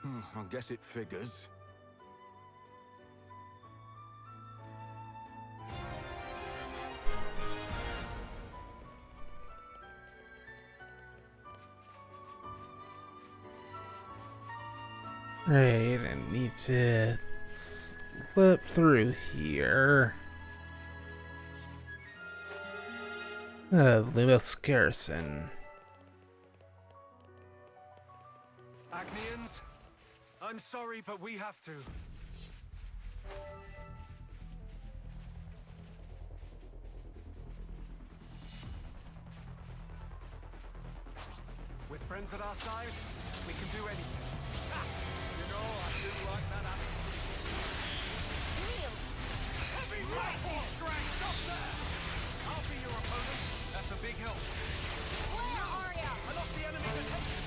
I guess it figures. Right, I need to slip through here. Lumos Garrison. Agnians, I'm sorry, but we have to. With friends at our side, we can do anything. You know, I do like that attitude. Heavy rifle strength up there. I'll be your opponent. That's a big help. Where are ya? I lost the enemy's attention.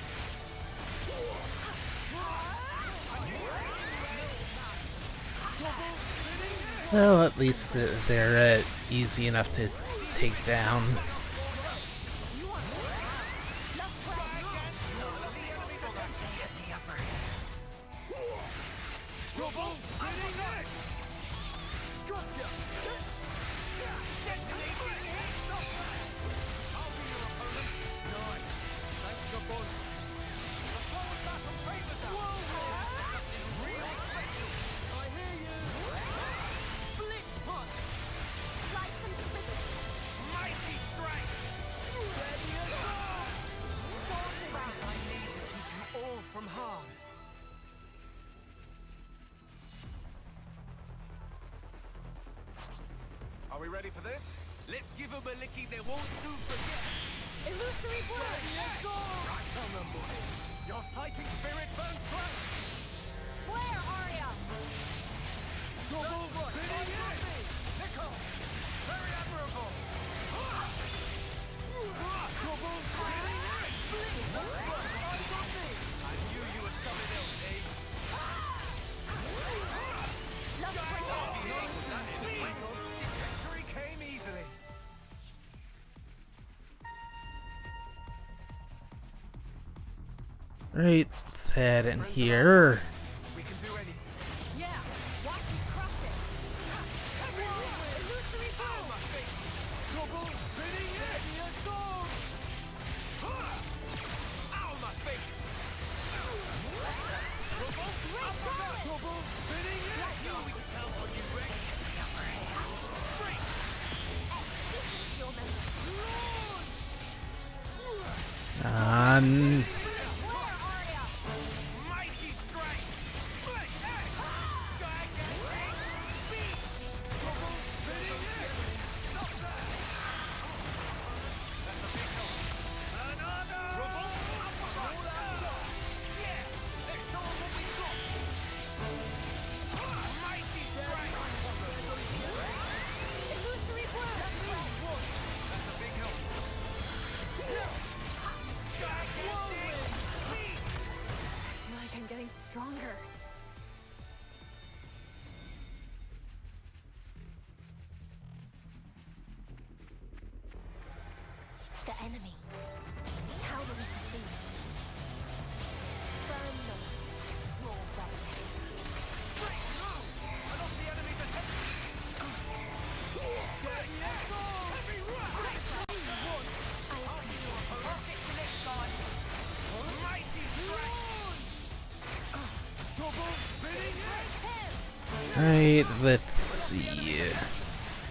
Well, at least they're easy enough to take down. Are we ready for this? Let's give them a licking they won't soon forget. Illusory blade! Right on them, boy. Your fighting spirit burns bright. Flare, Arya! Double spinning it! Nickel! Very admirable! Double spinning it! I knew you were something else, eh? Victory came easily. Right, let's head in here. We can do anything. Yeah, watch you crush it! Illusory boom! Double spinning it! Ow, my face! Double spinning it! Now we can count on you, Rex. On. Mighty strike! Double spinning it! Stop that! That's a big help. Another! Yeah! Let's show 'em what we got! Mighty strike! Illusory blade! That's a big help. Like I'm getting stronger. The enemy. How do we proceed? Burn them. Raw barricades. Break! No! I lost the enemy's attention! Heavy rush! I'll give you a perfect to next time! Mighty strike! Double spinning it! Right, let's see.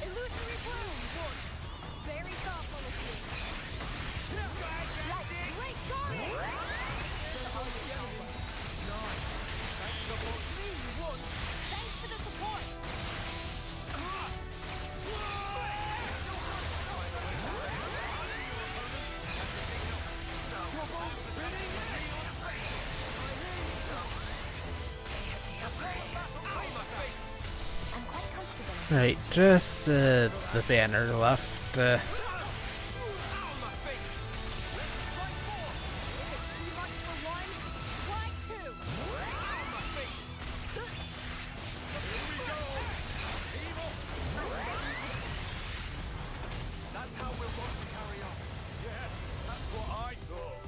Illusory bloom! Very thoughtful of you. Great guard! Thanks for the support! I'm quite comfortable. Right, just the banner left. That's how we'll want to carry on. Yeah, that's what I thought.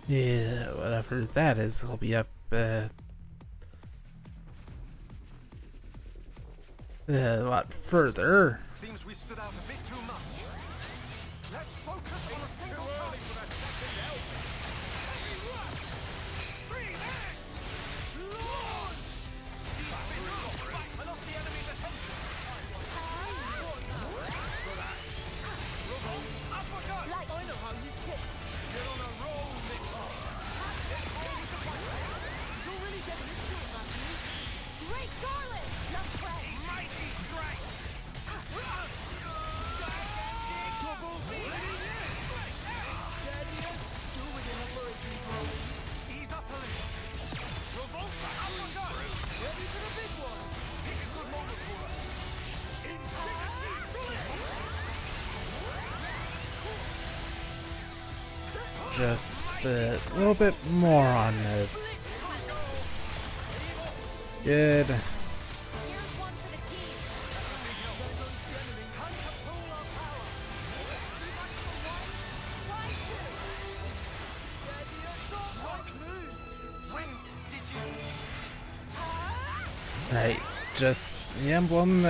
Yeah, whatever that is, it'll be up a lot further. Seems we stood out a bit too much. Let's focus on a single target for that second help. Heavy rush! Stream X! Launch! I lost the enemy's attention. Uppercut! I know how you kick. You're on a roll, Nico. You're really getting into it, Matthew. Great Garland! Left play! Mighty strike! Double spinning it! just a little bit more on it. Good. Right, just the emblem.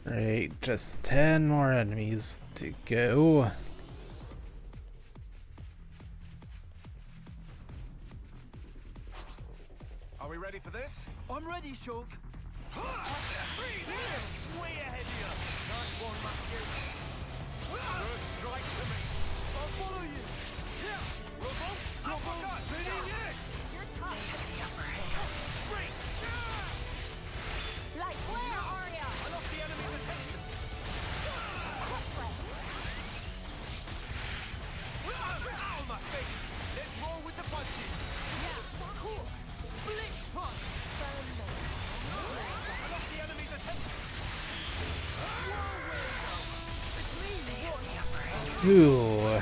Right, just 10 more enemies to go. Are we ready for this? I'm ready, Shulk. Way ahead of you. Nice one, Matthew. First strike to me. I'll follow you. Yeah. Rubble. Uppercut. Spinning it. You're tough. Break. Like, where are ya? I lost the enemy's attention. Ow, my face. Let's roll with the punches. Yeah, cool. Blitz punch. I lost the enemy's attention. It's me, Ooh.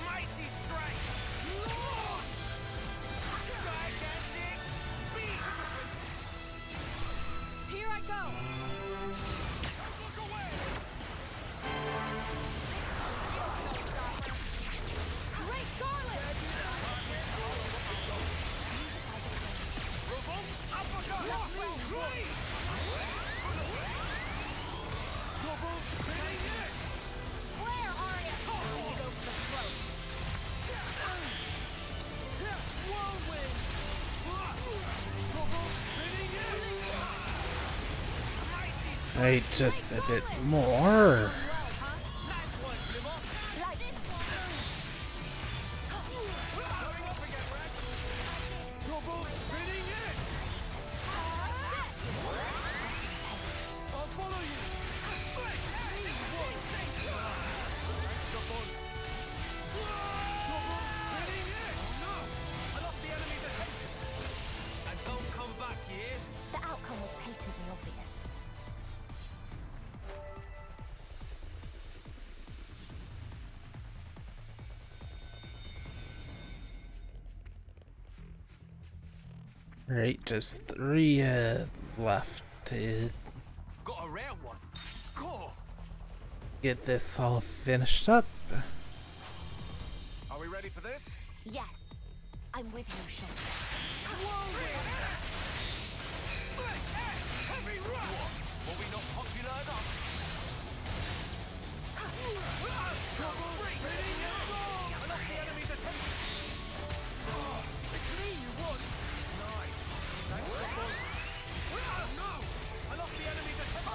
Mighty strike. Gigantic beast. Here I go! Look away. Great Garland! Rubble. Uppercut. Three. Double spinning it. Where are you? Go for the throat. whirlwind. Double spinning it. Right, just a bit more. Nice one, Glimmer. Like, Going up again, Rex. Double spinning it. I'll follow you. Double spinning it. No. I lost the enemy's attention. And don't come back here. the outcome was patently obvious. Right, just 3 left to Got a rare one. Score. get this all finished up. Are we ready for this? Yes, I'm with you, Sean. Heavy rush. Were we not popular enough? Double spinning it. I lost the enemy's attention. It's me you want. Nice. Thanks, Double. No. I lost the enemy's attention.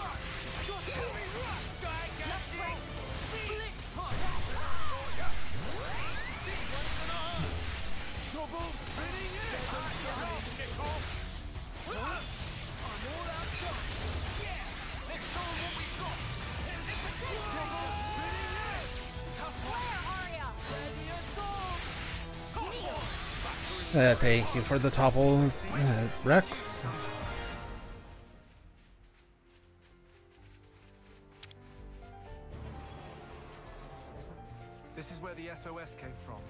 Just heavy rush. Gigantic. Blitz punch. This one's gonna hurt. Double spinning it. Nicole. I'm all out done. Yeah. Let's show 'em what we've got. Double spinning it. Tough one. Where are ya? Ready or go. Top one. Thank you for the topple, Rex. This is where the SOS came from.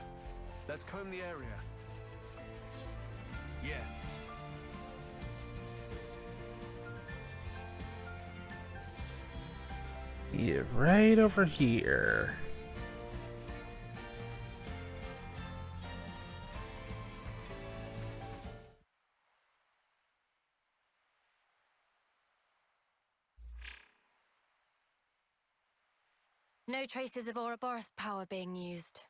Let's comb the area. Yeah. Yeah, right over here. No traces of Ouroboros power being used.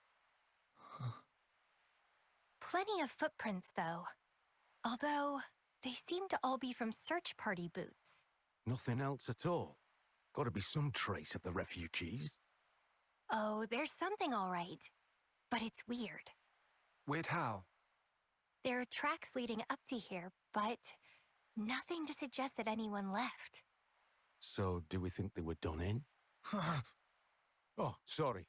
Plenty of footprints, though. Although, they seem to all be from search party boots. Nothing else at all? Gotta be some trace of the refugees. Oh, there's something all right. But it's weird. Weird how? There are tracks leading up to here, but nothing to suggest that anyone left. So, do we think they were done in? Oh, sorry.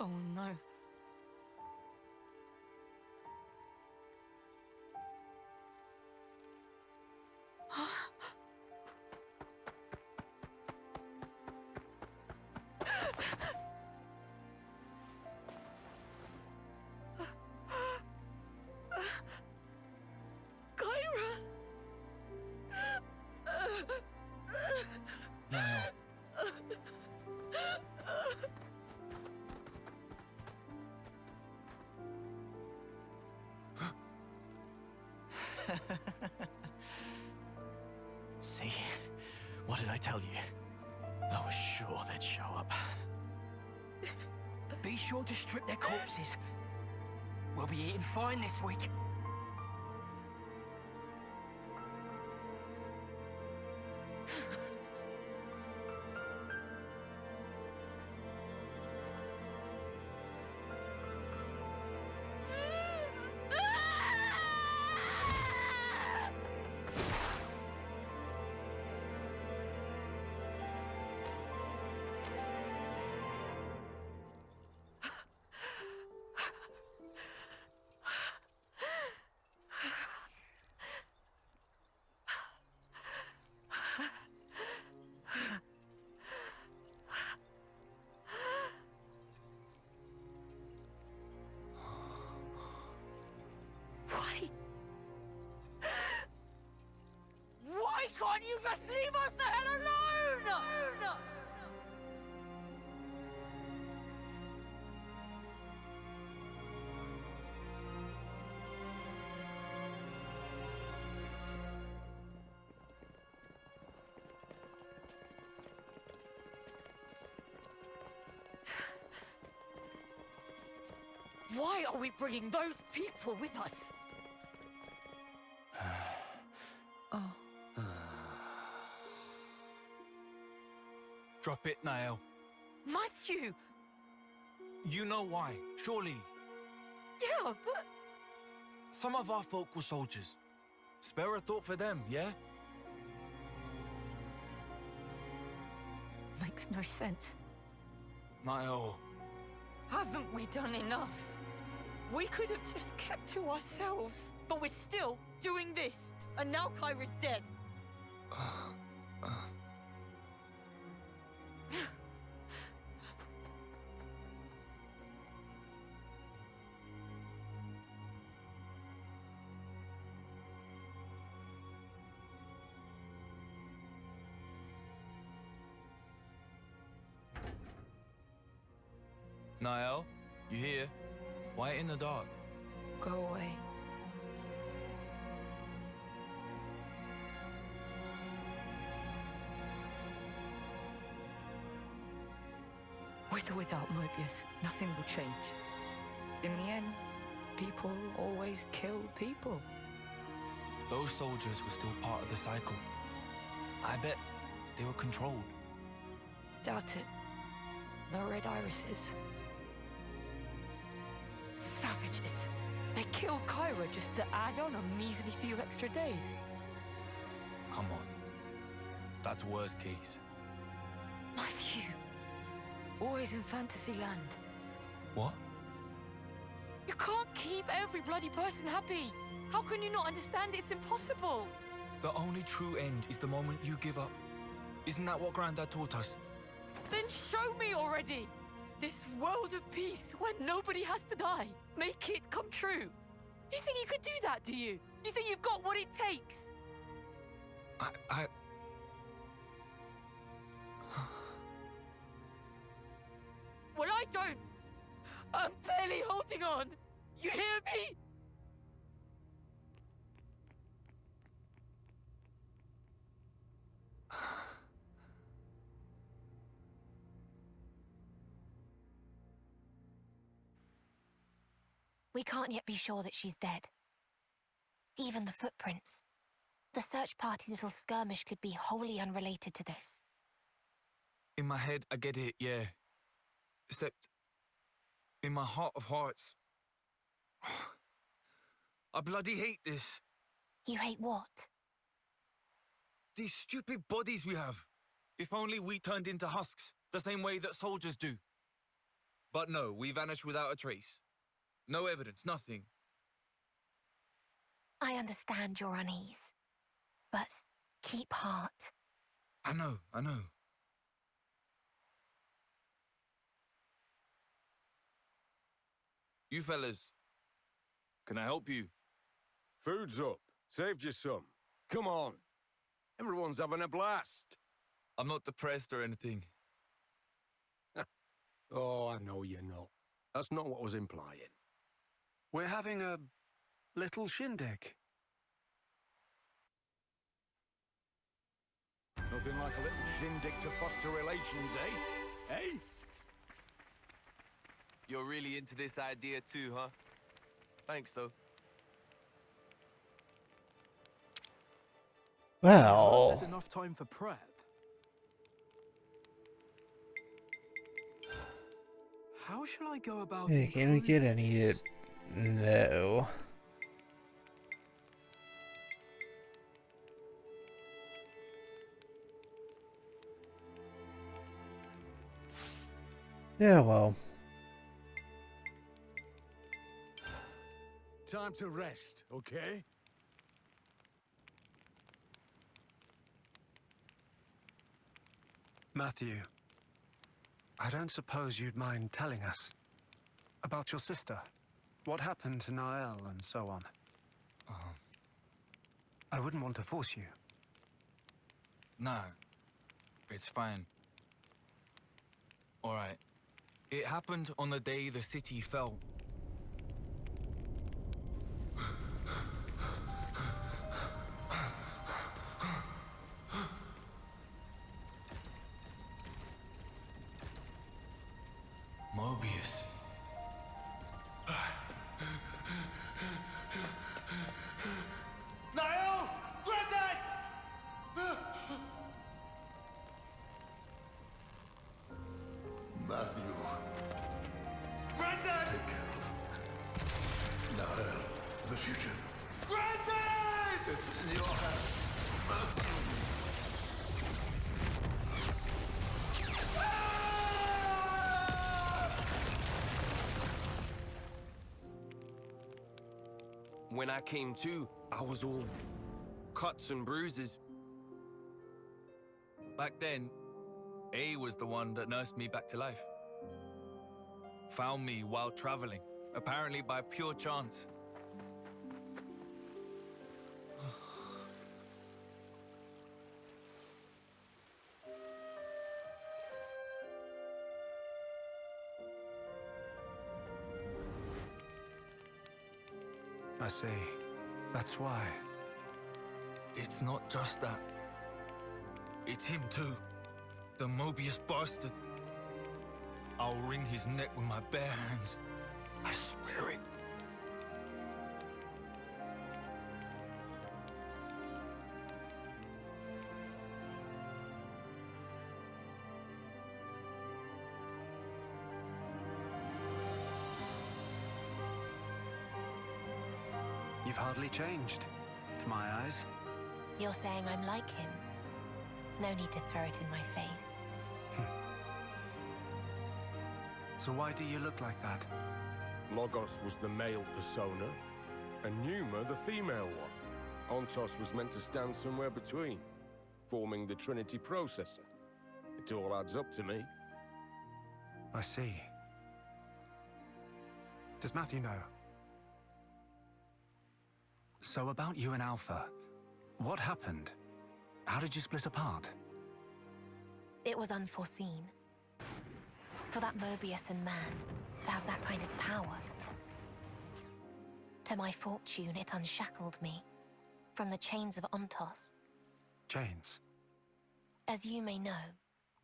Oh no. Kyra! See? What did I tell you? I was sure they'd show up. Be sure to strip their corpses. We'll be eating fine this week. Why can't you just leave us the hell alone? Why are we bringing those people with us? Oh. Drop it, Niall. Matthew! You know why, surely. Yeah, but... Some of our folk were soldiers. Spare a thought for them, yeah? Makes no sense. Niall. Haven't we done enough? We could have just kept to ourselves, but we're still doing this. And now Kyra's dead. Niall, you here? Why in the dark? Go away. With or without Mobius, nothing will change. In the end, people always kill people. Those soldiers were still part of the cycle. I bet they were controlled. Doubt it. No red irises. Savages. They killed Kyra just to add on a measly few extra days. Come on. That's worst case. Matthew. Always in Fantasyland. What? You can't keep every bloody person happy. How can you not understand it's impossible? The only true end is the moment you give up. Isn't that what Grandad taught us? Then show me already. this world of peace where nobody has to die. Make it come true. You think you could do that, do you? You think you've got what it takes? I... Well, I don't. I'm barely holding on. You hear me? We can't yet be sure that she's dead. Even the footprints. The search party's little skirmish could be wholly unrelated to this. In my head, I get it, yeah. Except, in my heart of hearts, I bloody hate this. You hate what? These stupid bodies we have. If only we turned into husks, the same way that soldiers do. But no, we vanished without a trace. No evidence, nothing. I understand your unease, but keep heart. I know. You fellas, can I help you? Food's up. Saved you some. Come on. Everyone's having a blast. I'm not depressed or anything. Oh, I know you're not. That's not what I was implying. We're having a little shindig. Nothing like a little shindig to foster relations, eh? Eh? You're really into this idea too, huh? Thanks, though. Well, There's enough time for prep. How shall I go about hey, can we get any? No. Yeah, well. Time to rest, okay? Matthew, I don't suppose you'd mind telling us about your sister. What happened to Nael and so on. I wouldn't want to force you. No, it's fine. All right. It happened on the day the city fell. Mobius. Niall! Granddad! Matthew, Granddad! take care of Nael, the future. Granddad! It's in your hands, Matthew. When I came to, I was all cuts and bruises. Back then, A was the one that nursed me back to life. Found me while traveling, apparently by pure chance. I see. That's why. It's not just that. It's him too. The Mobius bastard. I'll wring his neck with my bare hands. I swear it. You've hardly changed, to my eyes. You're saying I'm like him. No need to throw it in my face. So why do you look like that? Logos was the male persona, and Numa the female one. Ontos was meant to stand somewhere between, forming the Trinity processor. It all adds up to me. I see. Does Matthew know? So about you and Alpha, what happened? How did you split apart? It was unforeseen. For that Mobius and man to have that kind of power. To my fortune, it unshackled me from the chains of Ontos. Chains? As you may know,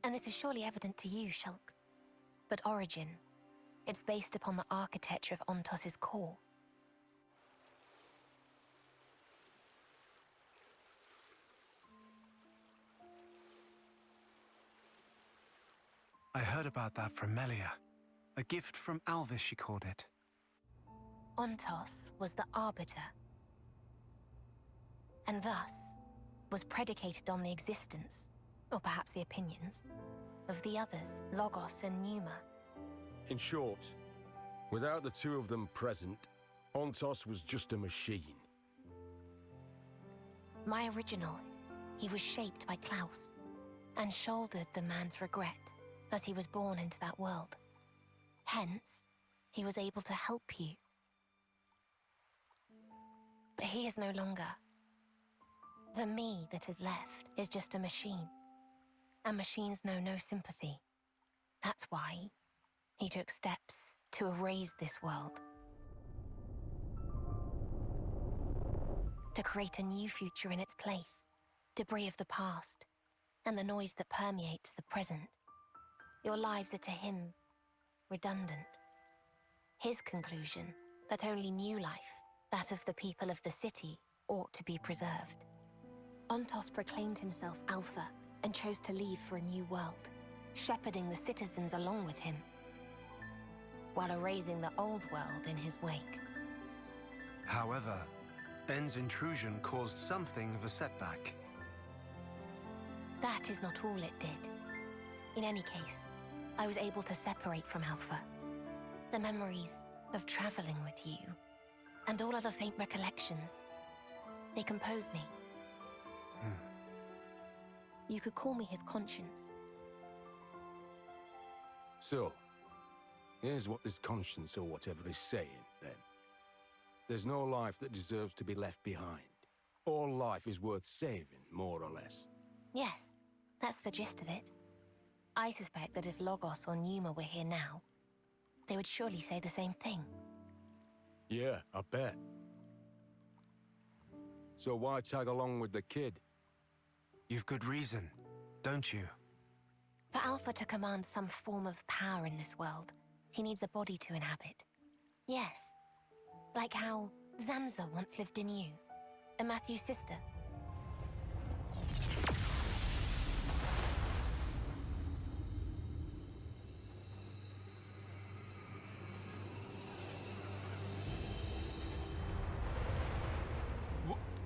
and this is surely evident to you, Shulk, but Origin, it's based upon the architecture of Ontos's core. I heard about that from Melia. A gift from Alvis, she called it. Ontos was the Arbiter, and thus was predicated on the existence, or perhaps the opinions, of the others, Logos and Pneuma. In short, without the two of them present, Ontos was just a machine. My original, he was shaped by Klaus, and shouldered the man's regret as he was born into that world. Hence, he was able to help you. But he is no longer. The me that is left is just a machine. And machines know no sympathy. That's why he took steps to erase this world. To create a new future in its place. Debris of the past, and the noise that permeates the present. Your lives are to him redundant. His conclusion that only new life, that of the people of the city, ought to be preserved. Ontos proclaimed himself Alpha and chose to leave for a new world, shepherding the citizens along with him, while erasing the old world in his wake. However, N's intrusion caused something of a setback. That is not all it did. In any case, I was able to separate from Alpha. The memories of traveling with you, and all other faint recollections, they compose me. You could call me his conscience. So, here's what this conscience or whatever is saying, then. There's no life that deserves to be left behind. All life is worth saving, more or less. Yes, that's the gist of it. I suspect that if Logos or Pneuma were here now, they would surely say the same thing. Yeah, I bet. So why tag along with the kid? You've good reason, don't you? For Alpha to command some form of power in this world, he needs a body to inhabit. Yes, like how Zanza once lived in you, and Matthew's sister.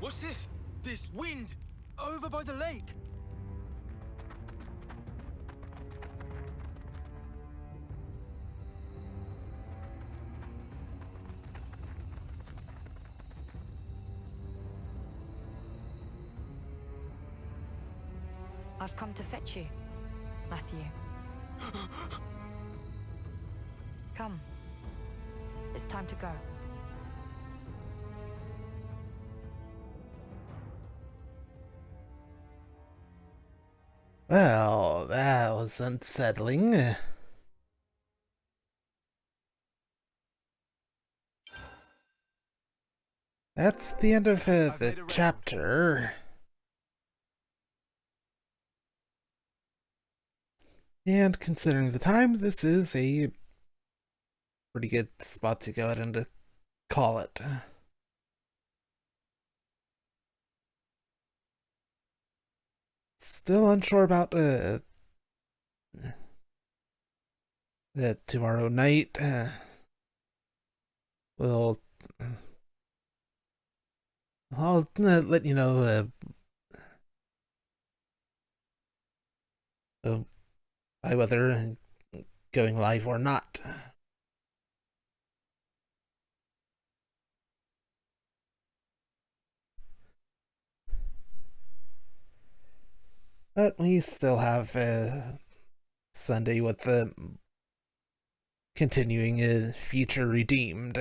What's this? This wind? Over by the lake. I've come to fetch you, Matthew. Come. It's time to go. Well, that was unsettling. That's the end of the chapter. And considering the time, this is a pretty good spot to go ahead and call it. Still unsure about tomorrow night. I'll let you know by whether going live or not. But we still have Sunday with the continuing a feature redeemed.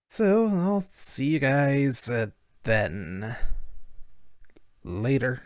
So I'll see you guys then. Later.